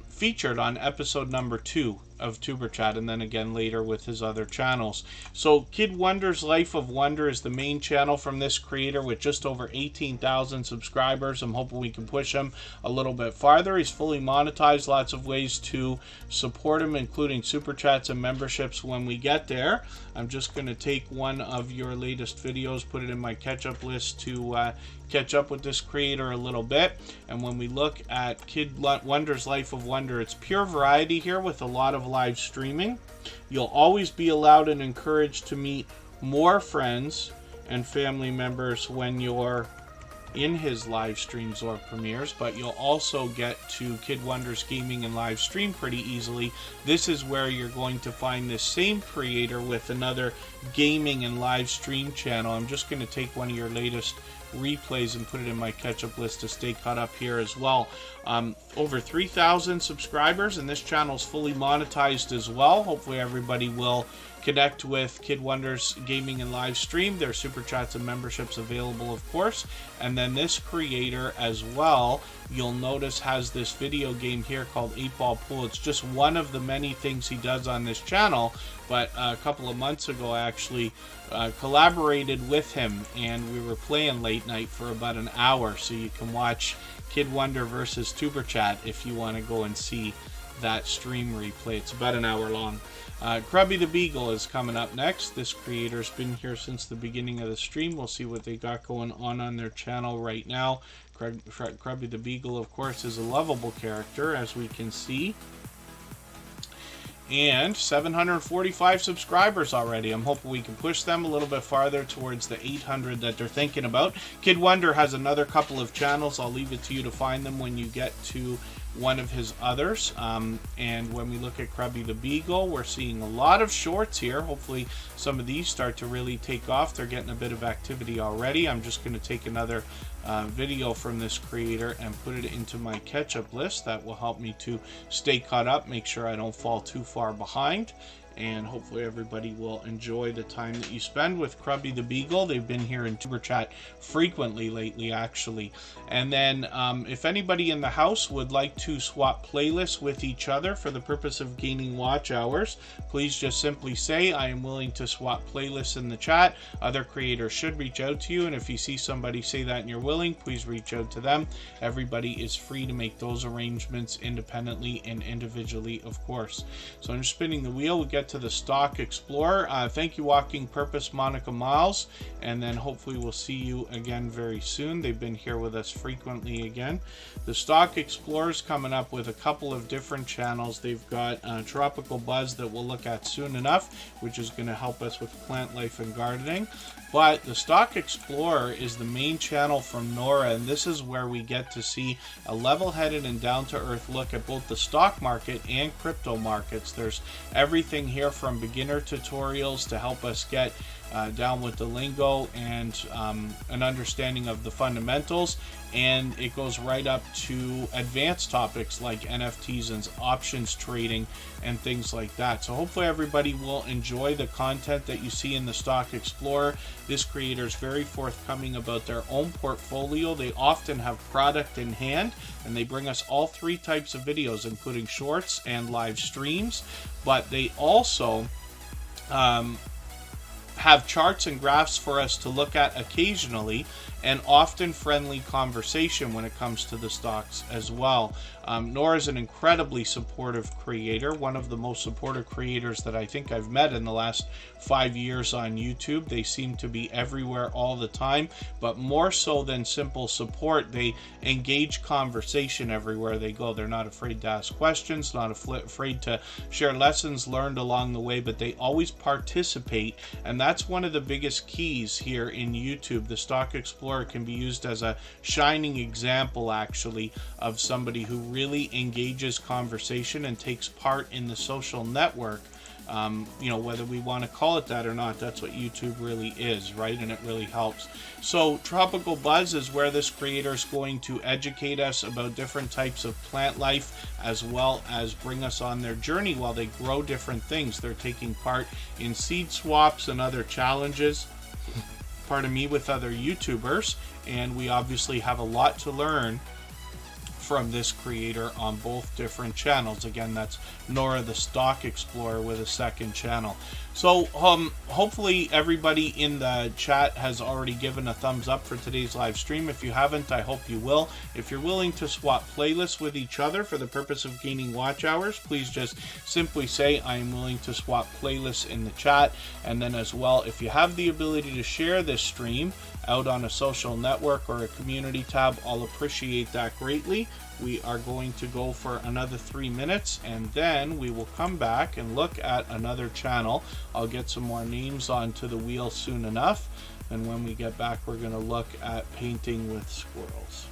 Speaker 1: featured on episode number 2 Tuberchat, and then again later with his other channels. So Kid Wonder's Life of Wonder is the main channel from this creator with just over 18,000 subscribers. I'm hoping we can push him a little bit farther. He's fully monetized, lots of ways to support him, including super chats and memberships when we get there. I'm just going to take one of your latest videos, put it in my catch-up list to catch up with this creator a little bit. And when we look at Kid Wonder's Life of Wonder, it's pure variety here with a lot of live streaming. You'll always be allowed and encouraged to meet more friends and family members when you're in his live streams or premieres, but you'll also get to Kid Wonder's gaming and live stream pretty easily. This is where you're going to find this same creator with another gaming and live stream channel. I'm just going to take one of your latest replays and put it in my catch-up list to stay caught up here as well. Over 3,000 subscribers, and this channel is fully monetized as well. Hopefully everybody will connect with Kid Wonder's gaming and live stream. There's super chats and memberships available, of course. And then this creator as well, you'll notice, has this video game here called 8-Ball Pool. It's just one of the many things he does on this channel, but a couple of months ago I actually collaborated with him, and we were playing late night for about an hour, so you can watch Kid Wonder versus Tuberchat if you want to go and see that stream replay. It's about an hour long. Crabby the Beagle is coming up next. This creator's been here since the beginning of the stream. We'll see what they got going on their channel right now. Crabby the Beagle, of course, is a lovable character, as we can see. And 745 subscribers already. I'm hoping we can push them a little bit farther towards the 800 that they're thinking about. Kid Wonder has another couple of channels. I'll leave it to you to find them when you get to one of his others. And when we look at Crabby the Beagle, we're seeing a lot of shorts here. Hopefully some of these start to really take off. They're getting a bit of activity already. I'm just going to take another video from this creator and put it into my catch-up list. That will help me to stay caught up, make sure I don't fall too far behind. And hopefully everybody will enjoy the time that you spend with Crabby the Beagle. They've been here in Tuberchat frequently lately, actually. And then if anybody in the house would like to swap playlists with each other for the purpose of gaining watch hours, please just simply say, I am willing to swap playlists in the chat. Other creators should reach out to you, and if you see somebody say that and you're willing, please reach out to them. Everybody is free to make those arrangements independently and individually, of course. So I'm just spinning the wheel. We get to the Stock Explorer. Thank you, Walking Purpose, Monica Miles, and then hopefully we'll see you again very soon. They've been here with us frequently again. The Stock Explorer's coming up with a couple of different channels. They've got Tropical Buzz that we'll look at soon enough, which is going to help us with plant life and gardening. But the Stock Explorer is the main channel from Nora, and this is where we get to see a level-headed and down-to-earth look at both the stock market and crypto markets. There's everything here from beginner tutorials to help us get down with the lingo and an understanding of the fundamentals, and it goes right up to advanced topics like NFTs and options trading and things like that. So hopefully everybody will enjoy the content that you see in the Stock Explorer. This creator is very forthcoming about their own portfolio. They often have product in hand, and they bring us all three types of videos, including shorts and live streams, but they also have charts and graphs for us to look at occasionally, and often friendly conversation when it comes to the stocks as well. Nora is an incredibly supportive creator, one of the most supportive creators that I think I've met in the last 5 years on YouTube. They seem to be everywhere all the time, but more so than simple support, they engage conversation everywhere they go. They're not afraid to ask questions, not afraid to share lessons learned along the way, but they always participate, and that's one of the biggest keys here in YouTube. The Stock Explorer can be used as a shining example, actually, of somebody who really engages conversation and takes part in the social network. You know, whether we want to call it that or not, that's what YouTube really is, right? And it really helps. So Tropical Buzz is where this creator is going to educate us about different types of plant life, as well as bring us on their journey while they grow different things. They're taking part in seed swaps and other challenges, pardon me, with other YouTubers, and we obviously have a lot to learn from this creator on both different channels. Again, that's Nora the Stock Explorer with a second channel. So hopefully everybody in the chat has already given a thumbs up for today's live stream. If you haven't, I hope you will. If you're willing to swap playlists with each other for the purpose of gaining watch hours, please just simply say I am willing to swap playlists in the chat. And then as well, if you have the ability to share this stream out on a social network or a community tab, I'll appreciate that greatly. We are going to go for another 3 minutes, and then we will come back and look at another channel. I'll get some more names onto the wheel soon enough, and when we get back, we're going to look at painting with squirrels.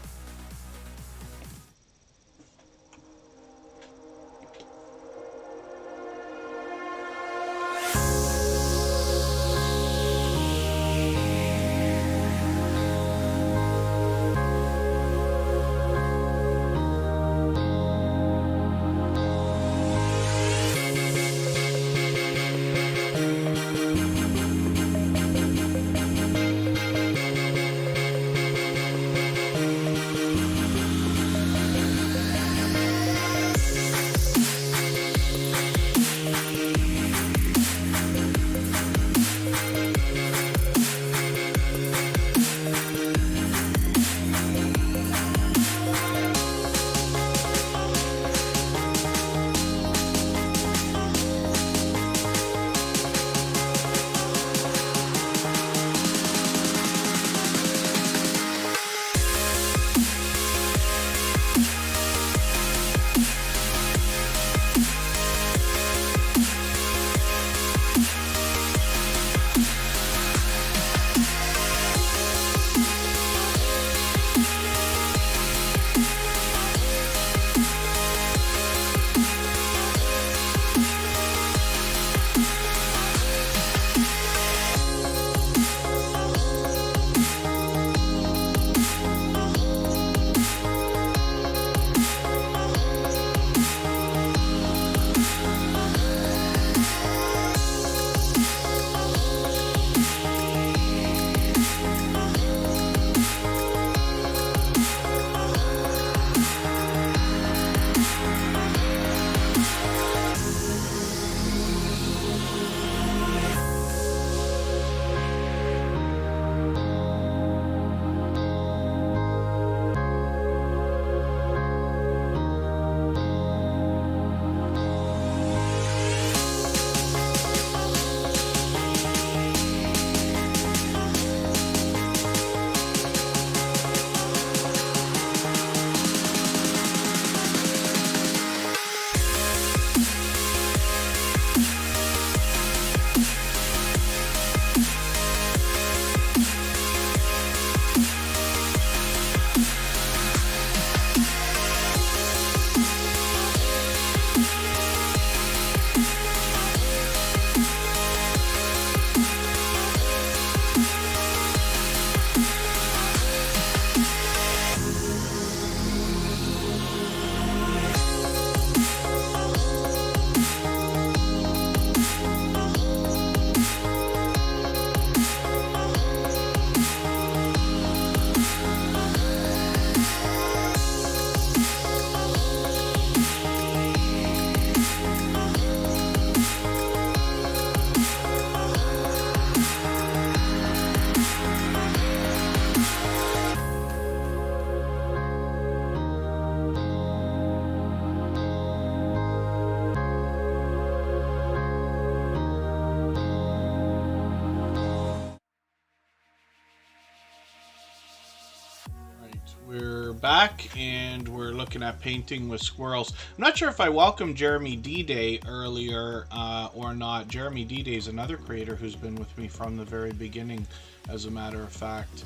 Speaker 1: Back, and we're looking at painting with squirrels. I'm not sure if I welcomed Jeremy D-Day earlier or not. Jeremy D-Day is another creator who's been with me from the very beginning, as a matter of fact.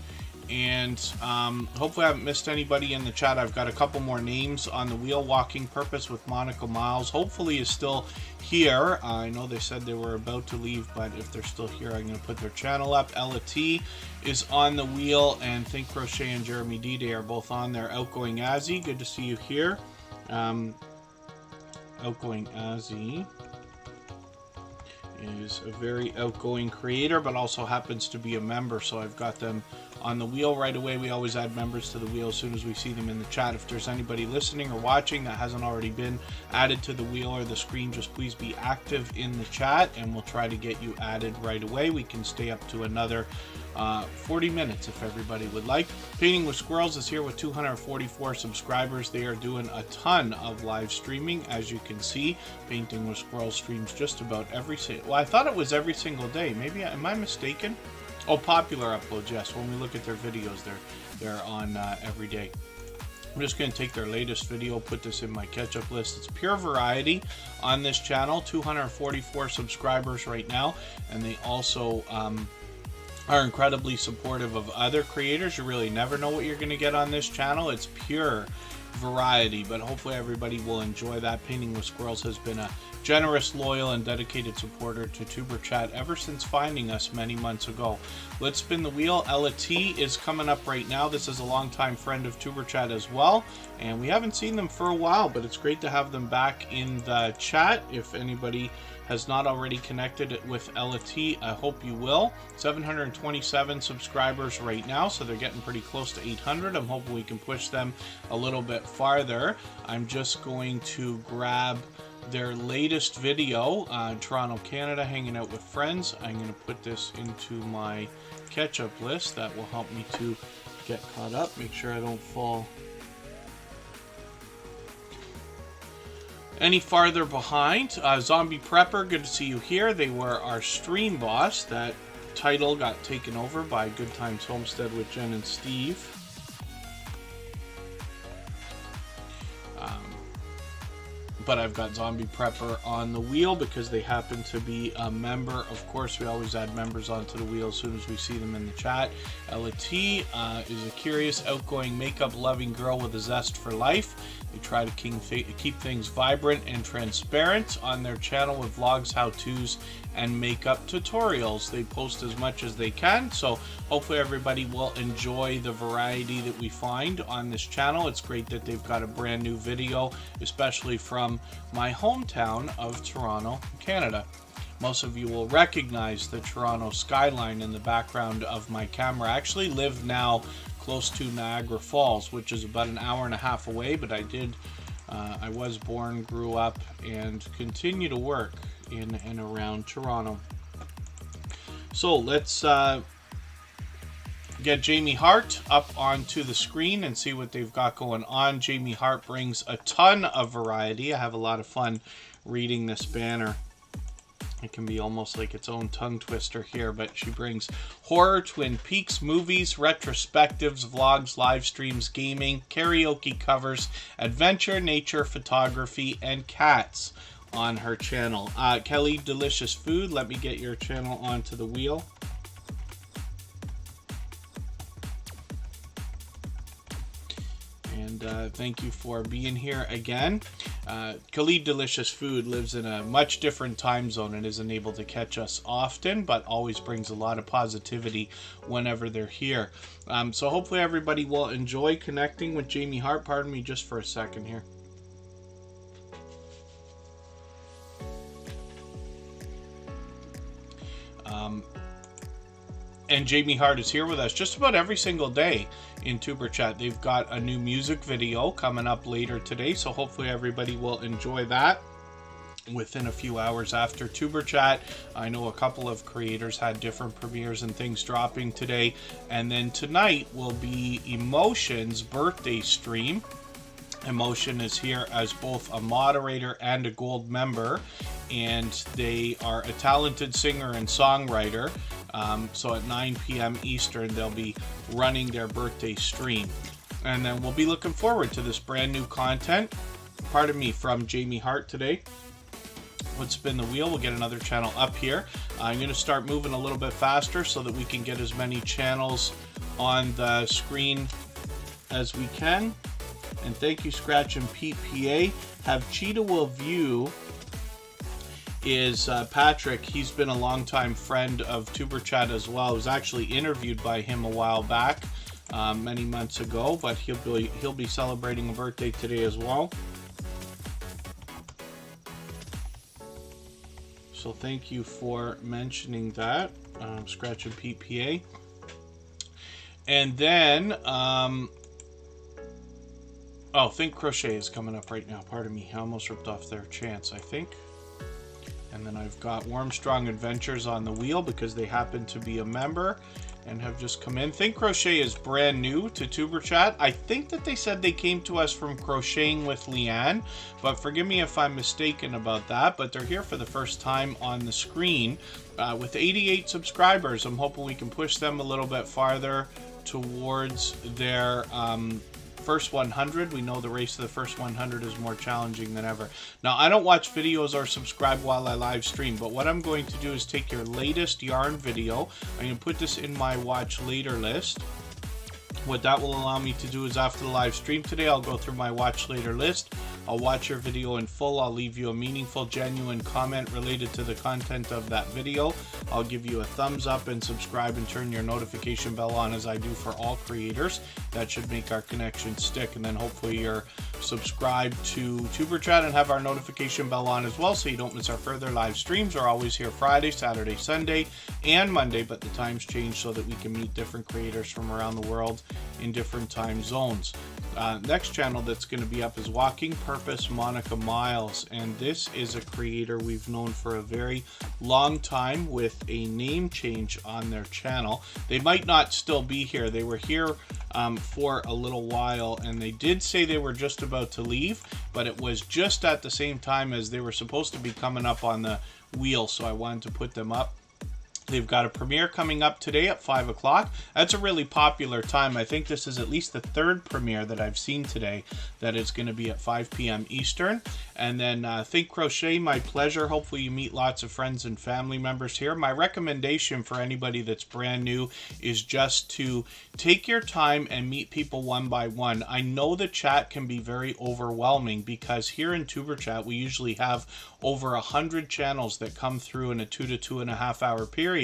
Speaker 1: And hopefully I haven't missed anybody in the chat. I've got a couple more names on the wheel. Walking Purpose with Monica Miles hopefully is still here. I know they said they were about to leave, but if they're still here, I'm going to put their channel up. Ella T is on the wheel, and Think Crochet and Jeremy D-Day are both on there. Outgoing Ozzy, good to see you here. Outgoing Ozzy. is a very outgoing creator, but also happens to be a member, so I've got them on the wheel right away. We always add members to the wheel as soon as we see them in the chat. If there's anybody listening or watching that hasn't already been added to the wheel or the screen, just please be active in the chat and we'll try to get you added right away. We can stay up to another 40 minutes if everybody would like. Painting with Squirrels is here with 244 subscribers. They are doing a ton of live streaming, as you can see. Painting with Squirrels streams just about every single, well, I thought it was every single day. Maybe, am I mistaken? Oh, popular uploads, yes. When we look at their videos, they're on every day. I'm just going to take their latest video, put this in my catch-up list. It's pure variety on this channel. 244 subscribers right now, and they also are incredibly supportive of other creators. You really never know what you're going to get on this channel. It's pure variety, but hopefully everybody will enjoy that. Painting with Squirrels has been a generous, loyal, and dedicated supporter to Tuberchat ever since finding us many months ago. Let's spin the wheel. Ella T is coming up right now. This is a longtime friend of Tuberchat as well, and we haven't seen them for a while, but it's great to have them back in the chat. If anybody has not already connected with Ella T, I hope you will. 727 subscribers right now, so they're getting pretty close to 800. I'm hoping we can push them a little bit farther. I'm just going to grab their latest video, Toronto, Canada, hanging out with friends. I'm going to put this into my catch-up list. That will help me to get caught up, make sure I don't fall any farther behind. Zombie Prepper, good to see you here. They were our stream boss. That title got taken over by Good Times Homestead with Jen and Steve. But I've got Zombie Prepper on the wheel because they happen to be a member. Of course, we always add members onto the wheel as soon as we see them in the chat. Ella T is a curious, outgoing, makeup-loving girl with a zest for life. They try to keep things vibrant and transparent on their channel with vlogs, how-tos, and makeup tutorials. They post as much as they can, so hopefully everybody will enjoy the variety that we find on this channel. It's great that they've got a brand new video, especially from my hometown of Toronto, Canada. Most of you will recognize the Toronto skyline in the background of my camera. I actually live now close to Niagara Falls, which is about an hour and a half away, but I was born, grew up, and continue to work in and around Toronto. So let's get Jamie Hart up onto the screen and see what they've got going on. Jamie Hart brings a ton of variety. I have a lot of fun reading this banner. It can be almost like its own tongue twister here, but she brings horror, Twin Peaks, movies, retrospectives, vlogs, live streams, gaming, karaoke covers, adventure, nature, photography, and cats on her channel. Kelly Delicious Food, let me get your channel onto the wheel. And thank you for being here again. Khalid Delicious Food lives in a much different time zone and isn't able to catch us often, but always brings a lot of positivity whenever they're here. So hopefully everybody will enjoy connecting with Jamie Hart. Pardon me just for a second here. And Jamie Hart is here with us just about every single day in Tuberchat. They've got a new music video coming up later today, so hopefully everybody will enjoy that within a few hours after Tuberchat. I know a couple of creators had different premieres and things dropping today. And then tonight will be Emotion's birthday stream. Emotion is here as both a moderator and a gold member, and they are a talented singer and songwriter. So at 9 p.m. Eastern, they'll be running their birthday stream. And then we'll be looking forward to this brand new content, pardon me, from Jamie Hart today. Let's spin the wheel. We'll get another channel up here. I'm going to start moving a little bit faster so that we can get as many channels on the screen as we can. And thank you, Scratch and PPA. Have Cheetah Will View is Patrick. He's been a longtime friend of Tuberchat as well. I was actually interviewed by him a while back, many months ago, but he'll be celebrating a birthday today as well. So thank you for mentioning that, Scratch and PPA. And then, oh, Think Crochet is coming up right now. Pardon me, I almost ripped off their chance, I think. And then I've got Warmstrong Adventures on the wheel because they happen to be a member and have just come in. Think Crochet is brand new to Tuberchat. I think that they said they came to us from Crocheting with Leanne, but forgive me if I'm mistaken about that. But they're here for the first time on the screen with 88 subscribers. I'm hoping we can push them a little bit farther towards their first 100. We know the race to the first 100 is more challenging than ever. Now, I don't watch videos or subscribe while I live stream, but what I'm going to do is take your latest yarn video. I'm going to put this in my watch later list. What that will allow me to do is after the live stream today, I'll go through my watch later list. I'll watch your video in full. I'll leave you a meaningful, genuine comment related to the content of that video. I'll give you a thumbs up and subscribe and turn your notification bell on as I do for all creators. That should make our connection stick. And then hopefully you're subscribed to Tuberchat and have our notification bell on as well so you don't miss our further live streams. We're always here Friday, Saturday, Sunday, and Monday, but the times change so that we can meet different creators from around the world in different time zones. Next channel that's going to be up is Walking Purpose Monica Miles, and this is a creator we've known for a very long time with a name change on their channel. They might not still be here. They were here for a little while, and they did say they were just about to leave, but it was just at the same time as they were supposed to be coming up on the wheel, so I wanted to put them up. They've got a premiere coming up today at 5 o'clock. That's a really popular time. I think this is at least the third premiere that I've seen today that is going to be at 5 p.m. Eastern. And then Think Crochet, my pleasure. Hopefully you meet lots of friends and family members here. My recommendation for anybody that's brand new is just to take your time and meet people one by one. I know the chat can be very overwhelming because here in Tuberchat we usually have over 100 channels that come through in a 2 to 2.5 hour period.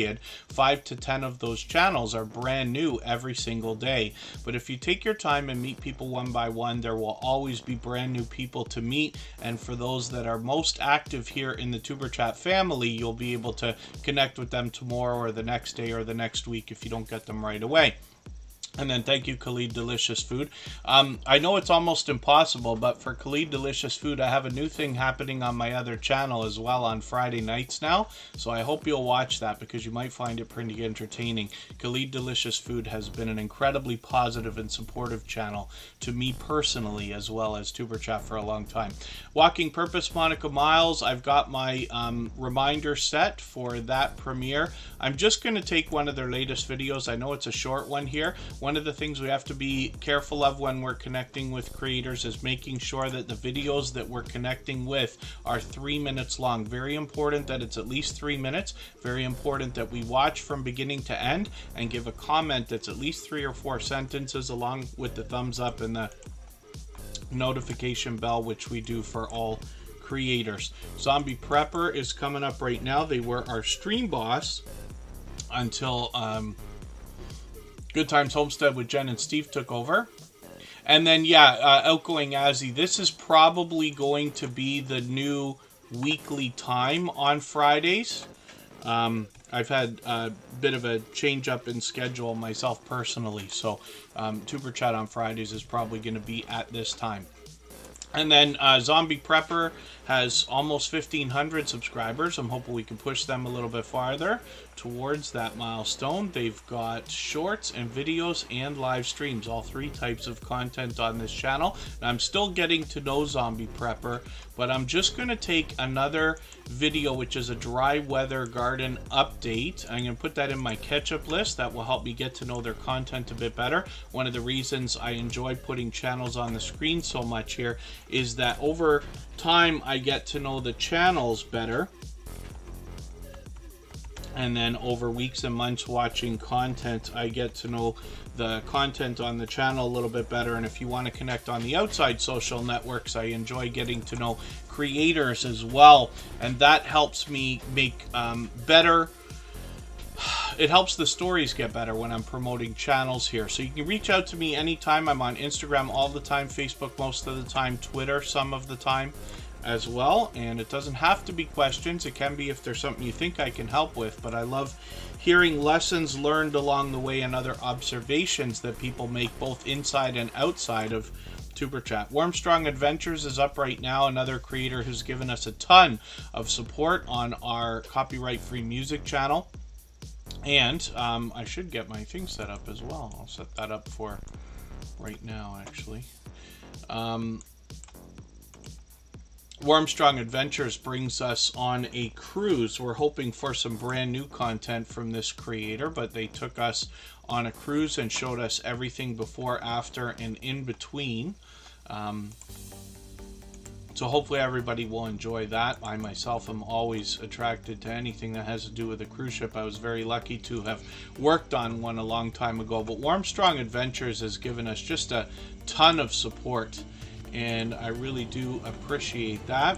Speaker 1: 5 to 10 of those channels are brand new every single day. But if you take your time and meet people one by one, there will always be brand new people to meet. And for those that are most active here in the Tuberchat family, you'll be able to connect with them tomorrow or the next day or the next week if you don't get them right away. And then thank you, Khalid Delicious Food. I know it's almost impossible, but for Khalid Delicious Food, I have a new thing happening on my other channel as well on Friday nights now. So I hope you'll watch that because you might find it pretty entertaining. Khalid Delicious Food has been an incredibly positive and supportive channel to me personally as well as Tuberchat for a long time. Walking Purpose Monica Miles, I've got my reminder set for that premiere. I'm just going to take one of their latest videos. I know it's a short one here. One of the things we have to be careful of when we're connecting with creators is making sure that the videos that we're connecting with are 3 minutes long. Very important that it's at least 3 minutes. Very important that we watch from beginning to end and give a comment that's at least 3 or 4 sentences along with the thumbs up and the notification bell, which we do for all creators. Zombie Prepper is coming up right now. They were our stream boss until Good Times Homestead with Jen and Steve took over. And then, yeah, Outgoing Ozzy. This is probably going to be the new weekly time on Fridays. I've had a bit of a change up in schedule myself personally. So Tuberchat on Fridays is probably going to be at this time. And then Zombie Prepper has almost 1,500 subscribers. I'm hoping we can push them a little bit farther towards that milestone. They've got shorts and videos and live streams, all 3 types of content on this channel. And I'm still getting to know Zombie Prepper, but I'm just going to take another video, which is a dry weather garden update. I'm going to put that in my catch-up list. That will help me get to know their content a bit better. One of the reasons I enjoy putting channels on the screen so much here is that over time I get to know the channels better, and then over weeks and months watching content I get to know the content on the channel a little bit better. And if you want to connect on the outside social networks, I enjoy getting to know creators as well, and that helps me make better. It helps the stories get better when I'm promoting channels here. So you can reach out to me anytime. I'm on Instagram all the time, Facebook most of the time, Twitter some of the time. as well. And it doesn't have to be questions. It can be if there's something you think I can help with. But I love hearing lessons learned along the way and other observations that people make both inside and outside of Tuberchat. Warmstrong Adventures is up right now, another creator who's given us a ton of support on our copyright-free music channel. And I should get my thing set up as well. I'll set that up for right now, actually. Warmstrong Adventures brings us on a cruise. We're hoping for some brand new content from this creator, but they took us on a cruise and showed us everything before, after, and in between. So hopefully everybody will enjoy that. I myself am always attracted to anything that has to do with a cruise ship. I was very lucky to have worked on one a long time ago, but Warmstrong Adventures has given us just a ton of support, and I really do appreciate that.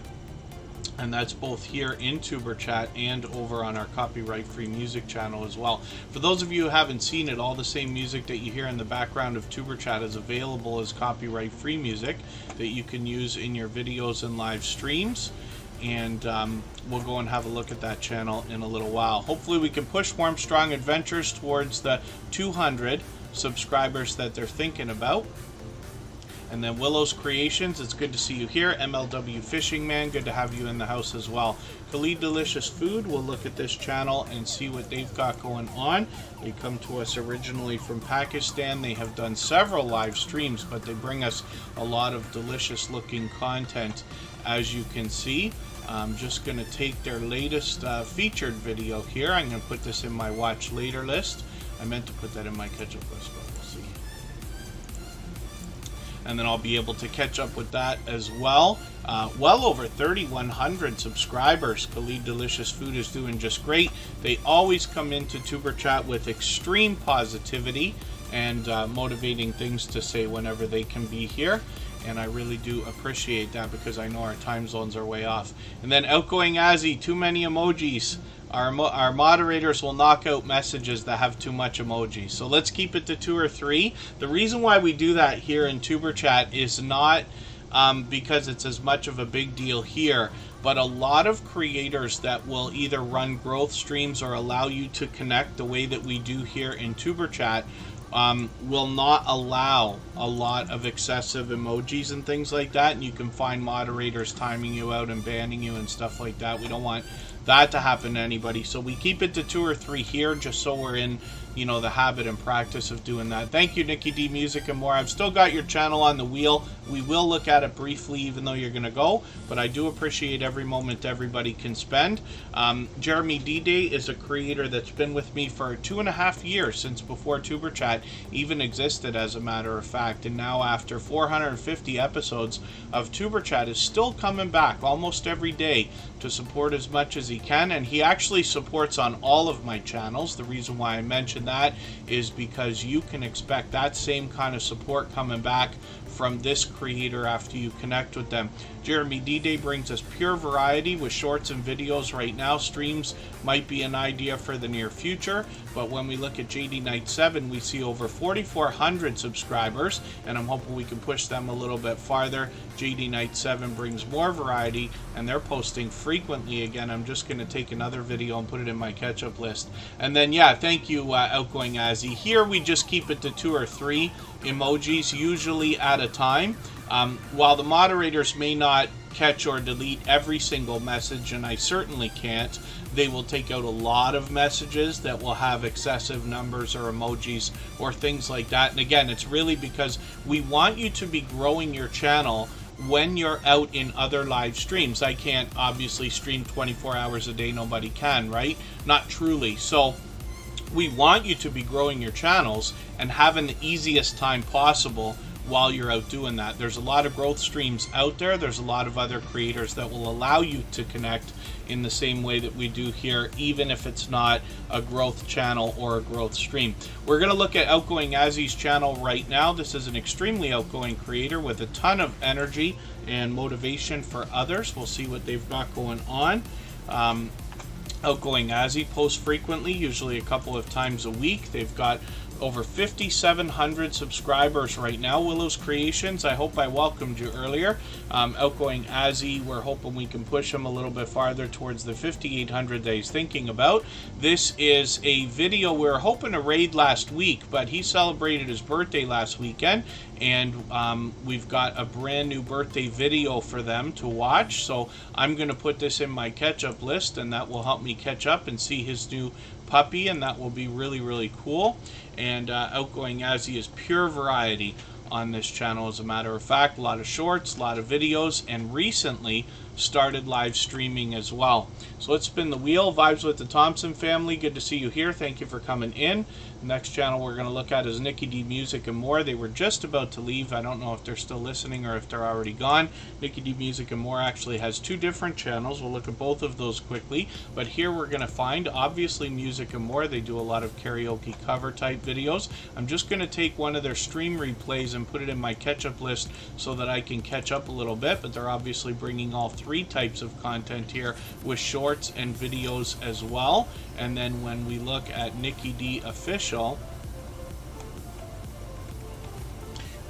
Speaker 1: And that's both here in Tuberchat and over on our copyright-free music channel as well. For those of you who haven't seen it, all the same music that you hear in the background of Tuberchat is available as copyright-free music that you can use in your videos and live streams. And we'll go and have a look at that channel in a little while. Hopefully we can push Warmstrong Adventures towards the 200 subscribers that they're thinking about. And then Willow's Creations, it's good to see you here. MLW Fishing Man, good to have you in the house as well. Khalid Delicious Food, we'll look at this channel and see what they've got going on. They come to us originally from Pakistan. They have done several live streams, but they bring us a lot of delicious looking content, as you can see. I'm just going to take their latest featured video here. I'm going to put this in my watch later list. I meant to put that in my catch up list, but we'll see. And then I'll be able to catch up with that as well. Well over 3,100 subscribers. Khalid Delicious Food is doing just great. They always come into Tuberchat with extreme positivity and motivating things to say whenever they can be here. And I really do appreciate that, because I know our time zones are way off. And then Outgoing Ozzy, too many emojis. Our moderators will knock out messages that have too much emoji. So let's keep it to 2 or 3. The reason why we do that here in Tuberchat is not because it's as much of a big deal here, but a lot of creators that will either run growth streams or allow you to connect the way that we do here in Tuberchat will not allow a lot of excessive emojis and things like that, and you can find moderators timing you out and banning you and stuff like that. We don't want that to happen to anybody, so we keep it to 2 or 3 here, just so we're in, you know, the habit and practice of doing that. Thank you, Nikki D Music and More. I've still got your channel on the wheel. We will look at it briefly, even though you're going to go, but I do appreciate every moment everybody can spend. Jeremy D-Day is a creator that's been with me for 2.5 years, since before Tuberchat even existed, as a matter of fact, and now after 450 episodes of Tuberchat is still coming back almost every day to support as much as he can, and he actually supports on all of my channels. The reason why I mention that is because you can expect that same kind of support coming back from this creator after you connect with them. Jeremy D-Day brings us pure variety with shorts and videos right now. Streams might be an idea for the near future, but when we look at JD Night 7, we see over 4,400 subscribers, and I'm hoping we can push them a little bit farther. JD Night 7 brings more variety, and they're posting frequently again. I'm just going to take another video and put it in my catch-up list. And then, yeah, thank you, Outgoing Ozzy. Here we just keep it to 2 or 3 emojis, usually at a time. While the moderators may not catch or delete every single message, and I certainly can't, they will take out a lot of messages that will have excessive numbers or emojis or things like that. And again, it's really because we want you to be growing your channel when you're out in other live streams. I can't obviously stream 24 hours a day. Nobody can, right? Not truly. So we want you to be growing your channels and having the easiest time possible while you're out doing that. There's a lot of growth streams out there. There's a lot of other creators that will allow you to connect in the same way that we do here, even if it's not a growth channel or a growth stream. We're going to look at Outgoing Ozzy's channel right now. This is an extremely outgoing creator with a ton of energy and motivation for others. We'll see what they've got going on. Outgoing Ozzy posts frequently, usually a couple of times a week. They've got over 5,700 subscribers right now. Willow's Creations, I hope I welcomed you earlier. Outgoing Ozzy, we're hoping we can push him a little bit farther towards the 5,800 that he's thinking about. This is a video we were hoping to raid last week, but he celebrated his birthday last weekend, and we've got a brand new birthday video for them to watch. So I'm going to put this in my catch-up list, and that will help me catch up and see his new puppy, and that will be really, really cool. And Outgoing Ozzy is pure variety on this channel, as a matter of fact. A lot of shorts, a lot of videos, and recently started live streaming as well. So let's spin the wheel. Vibes with the Thompson Family, good to see you here. Thank you for coming in. The next channel we're going to look at is Nikki D Music and More. They were just about to leave. I don't know if they're still listening or if they're already gone. Nikki D Music and More actually has two different channels. We'll look at both of those quickly. But here we're going to find, obviously, Music and More. They do a lot of karaoke cover type videos. I'm just going to take one of their stream replays and put it in my catch-up list so that I can catch up a little bit. But they're obviously bringing all three types of content here with shorts and videos as well. And then when we look at Nikki D Official,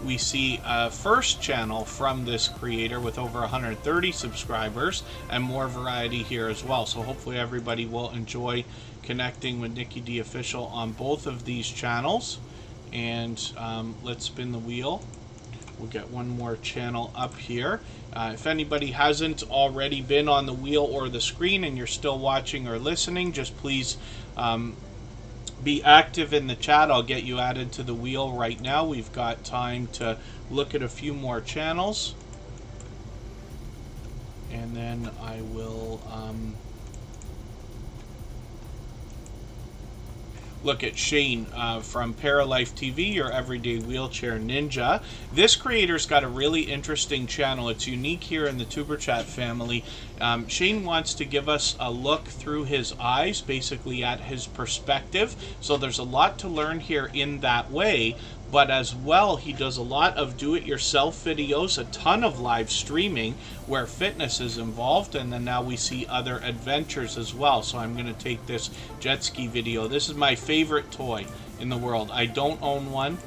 Speaker 1: we see a first channel from this creator with over 130 subscribers and more variety here as well. So hopefully everybody will enjoy connecting with Nikki D Official on both of these channels. And let's spin the wheel. We'll get one more channel up here. If anybody hasn't already been on the wheel or the screen and you're still watching or listening, just please be active in the chat. I'll get you added to the wheel right now. We've got time to look at a few more channels. And then I will look at Shane from Paralife TV, your everyday wheelchair ninja. This creator's got a really interesting channel. It's unique here in the Tuberchat family. Shane wants to give us a look through his eyes, basically at his perspective. So there's a lot to learn here in that way. But as well, he does a lot of do-it-yourself videos, a ton of live streaming where fitness is involved, and then now we see other adventures as well. So I'm going to take this jet ski video. This is my favorite toy in the world. I don't own one,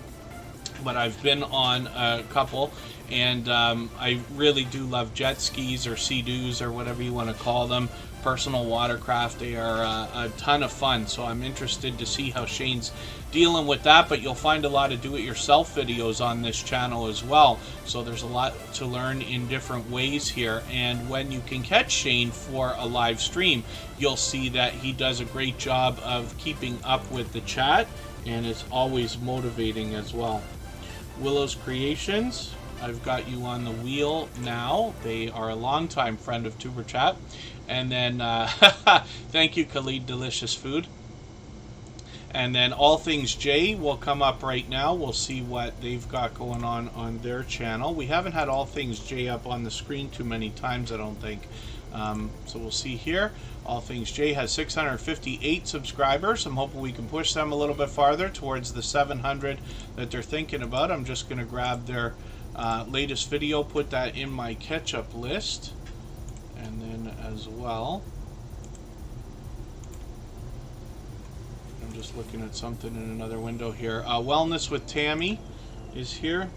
Speaker 1: but I've been on a couple, and I really do love jet skis or sea-doos or whatever you want to call them. Personal watercraft. They are a ton of fun, so I'm interested to see how Shane's dealing with that. But you'll find a lot of do-it-yourself videos on this channel as well, so there's a lot to learn in different ways here. And when you can catch Shane for a live stream, you'll see that he does a great job of keeping up with the chat, and it's always motivating as well. Willow's Creations, I've got you on the wheel now. They are a longtime friend of Tuberchat. And then, thank you, Khalid, delicious food. And then All Things J will come up right now. We'll see what they've got going on their channel. We haven't had All Things J up on the screen too many times, I don't think. So we'll see here. All Things J has 658 subscribers. I'm hoping we can push them a little bit farther towards the 700 that they're thinking about. I'm just going to grab their latest video, put that in my catch-up list. And then as well, I'm just looking at something in another window here. Wellness with Tammy is here.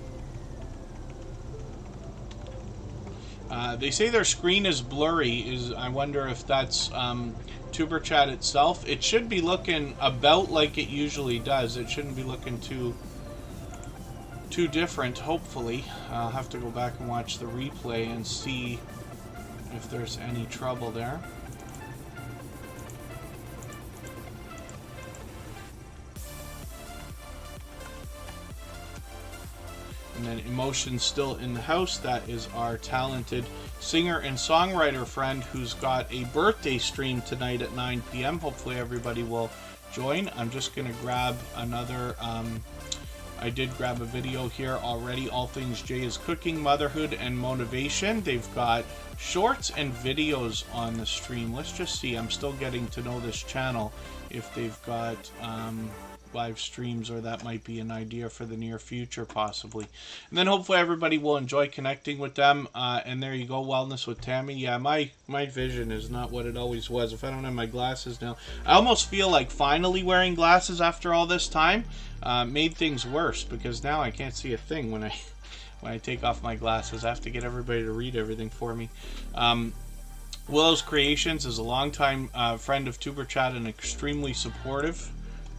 Speaker 1: They say their screen is blurry. I wonder if that's Tuberchat itself. It should be looking about like it usually does. It shouldn't be looking too different, hopefully. I'll have to go back and watch the replay and see if there's any trouble there. And then Emotion's still in the house. That is our talented singer and songwriter friend who's got a birthday stream tonight at 9 p.m. Hopefully everybody will join. I'm just going to grab another... I did grab a video here already. All Things J is cooking, motherhood, and motivation. They've got shorts and videos on the stream. Let's just see. I'm still getting to know this channel. If they've got live streams, or that might be an idea for the near future possibly. And then hopefully everybody will enjoy connecting with them. And there you go, Wellness with Tammy. Yeah, my vision is not what it always was. If I don't have my glasses now, I almost feel like finally wearing glasses after all this time made things worse, because now I can't see a thing when I take off my glasses. I have to get everybody to read everything for me. Willow's Creations is a longtime friend of Tuberchat and extremely supportive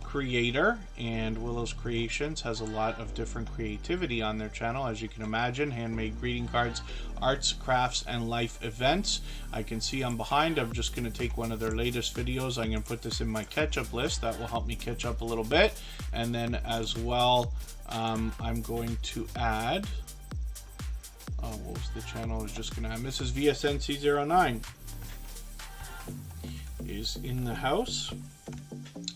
Speaker 1: creator, and Willow's Creations has a lot of different creativity on their channel, as you can imagine. Handmade greeting cards, arts, crafts, and life events. I can see I'm behind. I'm just going to take one of their latest videos. I'm going to put this in my catch-up list. That will help me catch up a little bit. And then as well, I'm going to add... what was the channel I was just going to add? Mrs. VSNC09 is in the house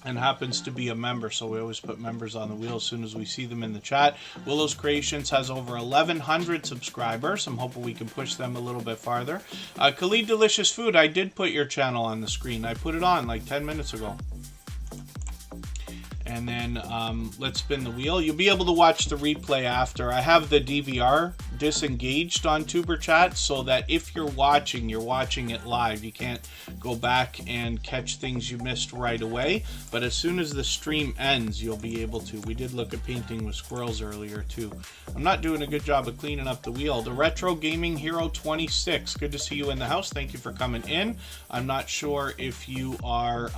Speaker 1: and happens to be a member, so we always put members on the wheel as soon as we see them in the chat. Willow's Creations has over 1,100 subscribers. I'm hoping we can push them a little bit farther. Khalid Delicious Food, I did put your channel on the screen. I put it on like 10 minutes ago. And then let's spin the wheel. You'll be able to watch the replay after. I have the DVR disengaged on Tuberchat, so that if you're watching it live. You can't go back and catch things you missed right away. But as soon as the stream ends, you'll be able to. We did look at painting with squirrels earlier too. I'm not doing a good job of cleaning up the wheel. The Retro Gaming Hero 26. Good to see you in the house. Thank you for coming in. I'm not sure if you are...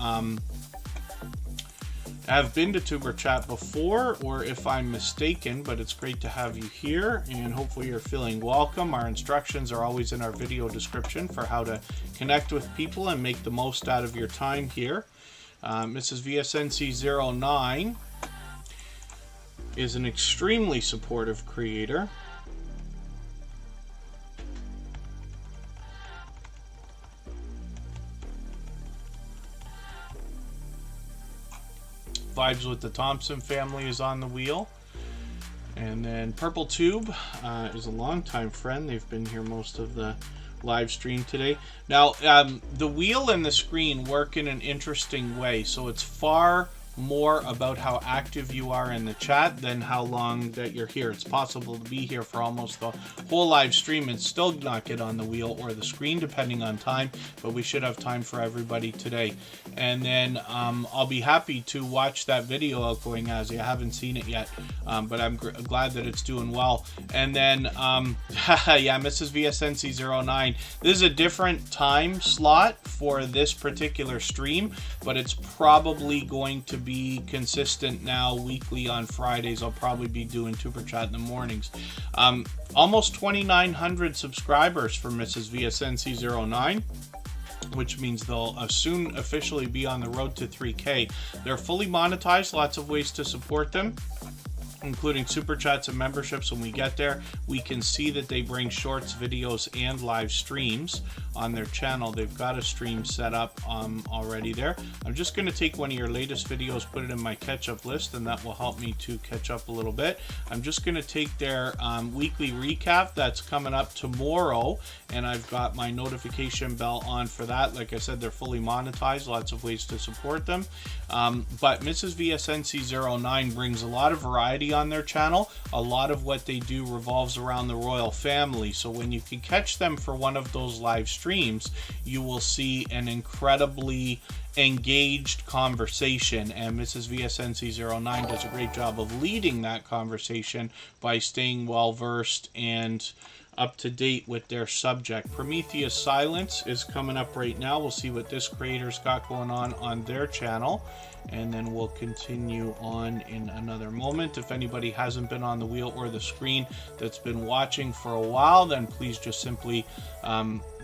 Speaker 1: have been to Tuberchat before, or if I'm mistaken, but it's great to have you here, and hopefully you're feeling welcome. Our instructions are always in our video description for how to connect with people and make the most out of your time here. Mrs. VSNC09 is an extremely supportive creator. Vibes with the Thompson Family is on the wheel. And then Purple Tube is a longtime friend. They've been here most of the live stream today. Now, the wheel and the screen work in an interesting way. So it's far more about how active you are in the chat than how long that you're here. It's possible to be here for almost the whole live stream and still not get on the wheel or the screen, depending on time, but we should have time for everybody today. And then I'll be happy to watch that video, Outgoing Ozzy. I haven't seen it yet, but I'm glad that it's doing well. And then, yeah, Mrs. VSNC09. This is a different time slot for this particular stream, but it's probably going to be consistent now weekly on Fridays. I'll probably be doing Tuberchat in the mornings. Almost 2,900 subscribers for Mrs. VSNC09, which means they'll soon officially be on the road to 3K. They're fully monetized, lots of ways to support them, including super chats and memberships. When we get there, we can see that they bring shorts, videos, and live streams on their channel. They've got a stream set up already there. I'm just going to take one of your latest videos, put it in my catch-up list, and that will help me to catch up a little bit. I'm just going to take their weekly recap that's coming up tomorrow, and I've got my notification bell on for that. Like I said, they're fully monetized, lots of ways to support them. But Mrs. VSNC09 brings a lot of variety on their channel. A lot of what they do revolves around the royal family. So when you can catch them for one of those live streams, you will see an incredibly engaged conversation, and Mrs. VSNC09 does a great job of leading that conversation by staying well versed and up to date with their subject. Prometheus Silence is coming up right now. We'll see what this creator's got going on their channel, and then we'll continue on in another moment. If anybody hasn't been on the wheel or the screen that's been watching for a while, then please just simply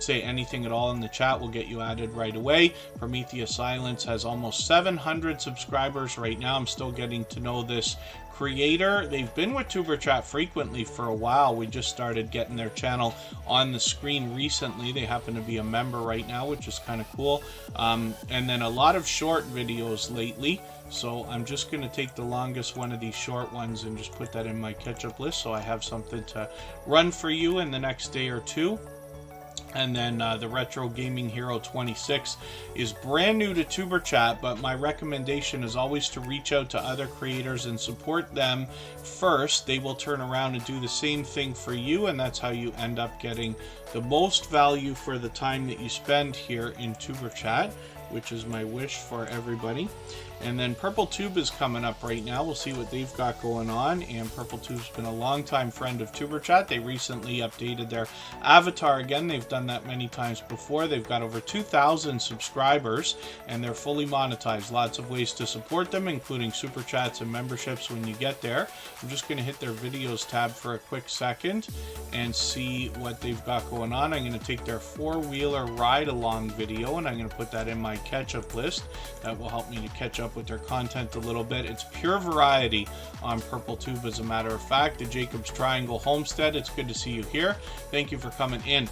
Speaker 1: say anything at all in the chat. We'll get you added right away. Prometheus Silence has almost 700 subscribers right now. I'm still getting to know this creator. They've been with Tuberchat frequently for a while. We just started getting their channel on the screen recently. They happen to be a member right now, which is kind of cool. And then a lot of short videos lately. So I'm just going to take the longest one of these short ones and just put that in my catch-up list, so I have something to run for you in the next day or two. And then the Retro Gaming Hero 26 is brand new to Tuberchat, but my recommendation is always to reach out to other creators and support them first. They will turn around and do the same thing for you, and that's how you end up getting the most value for the time that you spend here in Tuberchat, which is my wish for everybody. And then Purple Tube is coming up right now. We'll see what they've got going on. And Purple Tube's been a longtime friend of Tuberchat. They recently updated their avatar again. They've done that many times before. They've got over 2,000 subscribers, and they're fully monetized. Lots of ways to support them, including super chats and memberships when you get there. I'm just going to hit their videos tab for a quick second and see what they've got going on. I'm going to take their four-wheeler ride-along video, and I'm going to put that in my catch-up list. That will help me to catch up with their content a little bit. It's pure variety on Purple Tube, as a matter of fact. The Jacob's Triangle Homestead, it's good to see you here. Thank you for coming in.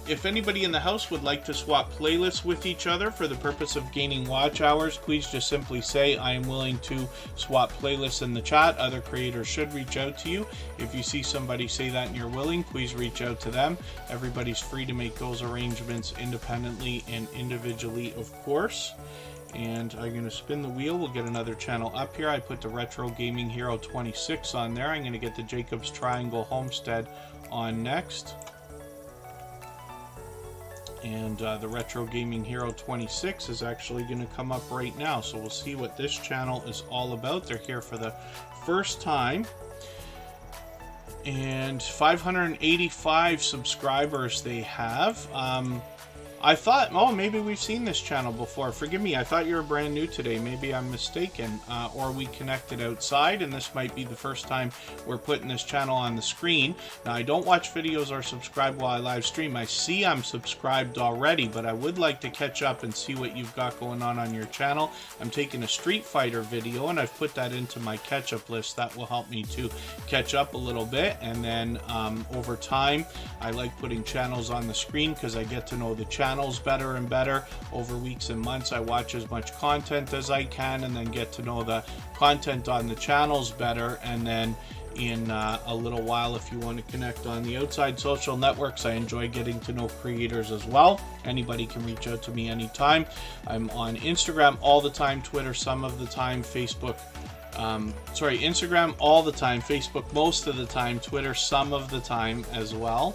Speaker 1: If anybody in the house would like to swap playlists with each other for the purpose of gaining watch hours, please just simply say, I am willing to swap playlists in the chat. Other creators should reach out to you. If you see somebody say that and you're willing, please reach out to them. Everybody's free to make those arrangements independently and individually, of course. And I'm going to spin the wheel. We'll get another channel up here. I put the Retro Gaming Hero 26 on there. I'm going to get the Jacob's Triangle Homestead on next. And the Retro Gaming Hero 26 is actually going to come up right now. So we'll see what this channel is all about. They're here for the first time. And 585 subscribers they have. I thought, oh, maybe we've seen this channel before. Forgive me, I thought you were brand new today. Maybe I'm mistaken. Or we connected outside, and this might be the first time we're putting this channel on the screen. Now, I don't watch videos or subscribe while I live stream. I see I'm subscribed already, but I would like to catch up and see what you've got going on your channel. I'm taking a Street Fighter video, and I've put that into my catch-up list. That will help me to catch up a little bit. And then over time, I like putting channels on the screen because I get to know the channels better and better over weeks and months. I watch as much content as I can and then get to know the content on the channels better. And then in a little while, if you want to connect on the outside social networks, I enjoy getting to know creators as well. Anybody can reach out to me anytime. I'm on Instagram all the time, Twitter some of the time, Facebook Instagram all the time, Facebook most of the time, Twitter some of the time as well.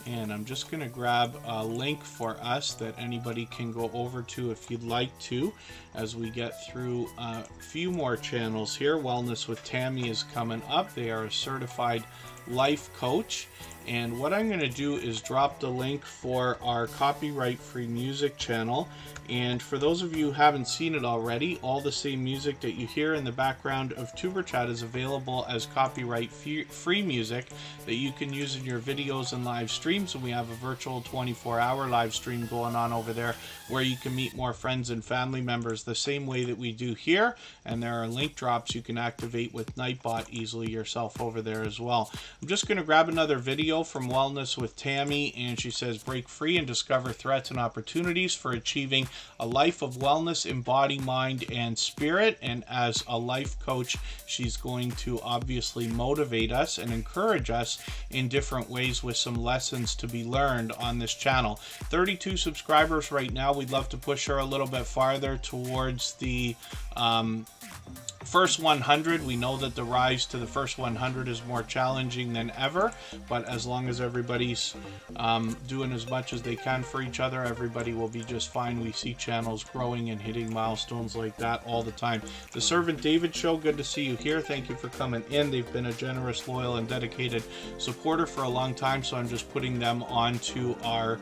Speaker 1: And I'm just going to grab a link for us that anybody can go over to if you'd like to, as we get through a few more channels here. Wellness with Tammy is coming up. They are a certified life coach. And what I'm going to do is drop the link for our copyright-free music channel. And for those of you who haven't seen it already, all the same music that you hear in the background of Tuberchat is available as copyright-free music that you can use in your videos and live streams. And we have a virtual 24-hour live stream going on over there where you can meet more friends and family members the same way that we do here. And there are link drops you can activate with Nightbot easily yourself over there as well. I'm just going to grab another video from Wellness with Tammy, and she says, break free and discover threats and opportunities for achieving a life of wellness in body, mind, and spirit. And as a life coach, she's going to obviously motivate us and encourage us in different ways with some lessons to be learned on this channel. 32 subscribers right now. We'd love to push her a little bit farther towards the first 100. We know that the rise to the first 100 is more challenging than ever, but as long as everybody's doing as much as they can for each other, everybody will be just fine. We see channels growing and hitting milestones like that all the time. The Servant David Show, good to see you here. Thank you for coming in. They've been a generous, loyal, and dedicated supporter for a long time, so I'm just putting them onto our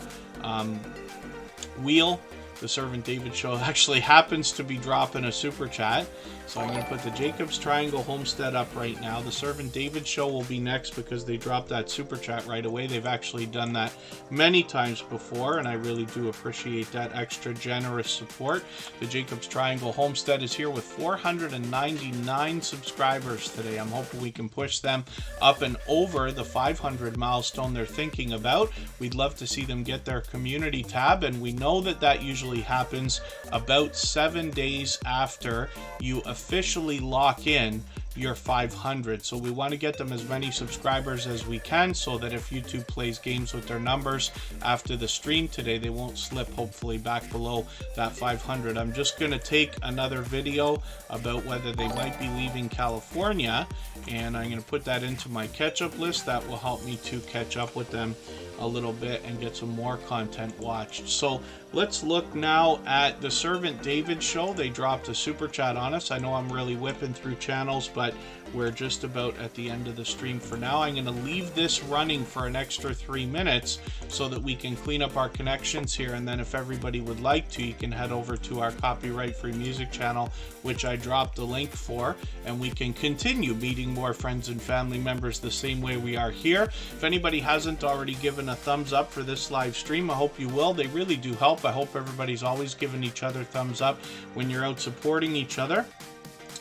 Speaker 1: wheel. The Servant David Show actually happens to be dropping a super chat. So I'm going to put the Jacob's Triangle Homestead up right now. The Servant David Show will be next because they dropped that super chat right away. They've actually done that many times before, and I really do appreciate that extra generous support. The Jacob's Triangle Homestead is here with 499 subscribers today. I'm hoping we can push them up and over the 500 milestone they're thinking about. We'd love to see them get their community tab, and we know that that usually happens about 7 days after you officially lock in your 500. So we want to get them as many subscribers as we can, so that if YouTube plays games with their numbers after the stream today, they won't slip hopefully back below that 500. I'm just going to take another video about whether they might be leaving California, and I'm going to put that into my catch-up list. That will help me to catch up with them a little bit and get some more content watched. So let's look now at the Servant David show. They dropped a super chat on us. I know I'm really whipping through channels, but we're just about at the end of the stream for now. I'm going to leave this running for an extra 3 minutes so that we can clean up our connections here, and then if everybody would like to, you can head over to our copyright-free music channel, which I dropped a link for, and we can continue meeting more friends and family members the same way we are here. If anybody hasn't already given a thumbs up for this live stream, I hope you will. They really do help. I hope everybody's always giving each other thumbs up when you're out supporting each other.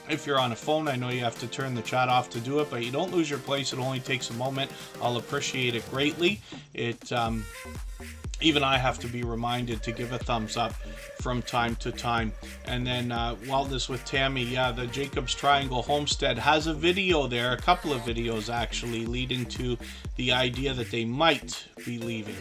Speaker 1: If you're on a phone, I know you have to turn the chat off to do it, but you don't lose your place. It only takes a moment. I'll appreciate it greatly. Even I have to be reminded to give a thumbs up from time to time. And then Wildness with Tammy, yeah, the Jacob's Triangle Homestead has a video there, a couple of videos actually, leading to the idea that they might be leaving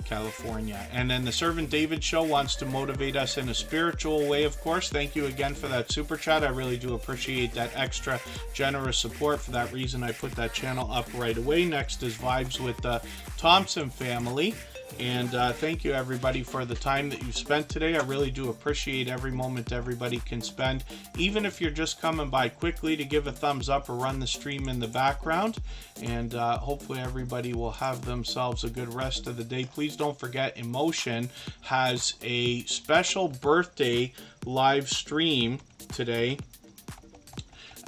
Speaker 1: California. And then the Servant David show wants to motivate us in a spiritual way, of course. Thank you again for that super chat. I really do appreciate that extra generous support. For that reason, I put that channel up right away. Next is Vibes with the Thompson Family. And thank you everybody for the time that you've spent today. I really do appreciate every moment everybody can spend, even if you're just coming by quickly to give a thumbs up or run the stream in the background. And hopefully everybody will have themselves a good rest of the day. Please don't forget, Emotion has a special birthday live stream today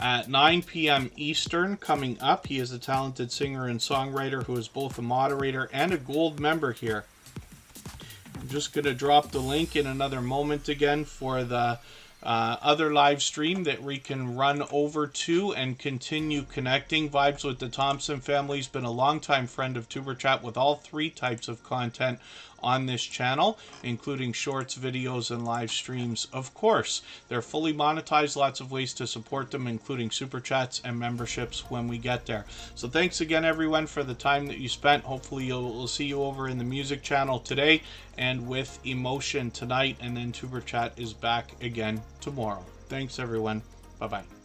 Speaker 1: at 9 p.m. Eastern coming up. He is a talented singer and songwriter who is both a moderator and a gold member here. I'm just going to drop the link in another moment again for the other live stream that we can run over to and continue connecting. Vibes with the Thompson Family has been a longtime friend of Tuberchat with all 3 types of content on this channel, including shorts, videos, and live streams. Of course, they're fully monetized, lots of ways to support them, including super chats and memberships when we get there. So thanks again everyone for the time that you spent. Hopefully we'll see you over in the music channel today and with Emotion tonight, and then Tuberchat is back again tomorrow. Thanks everyone. Bye bye.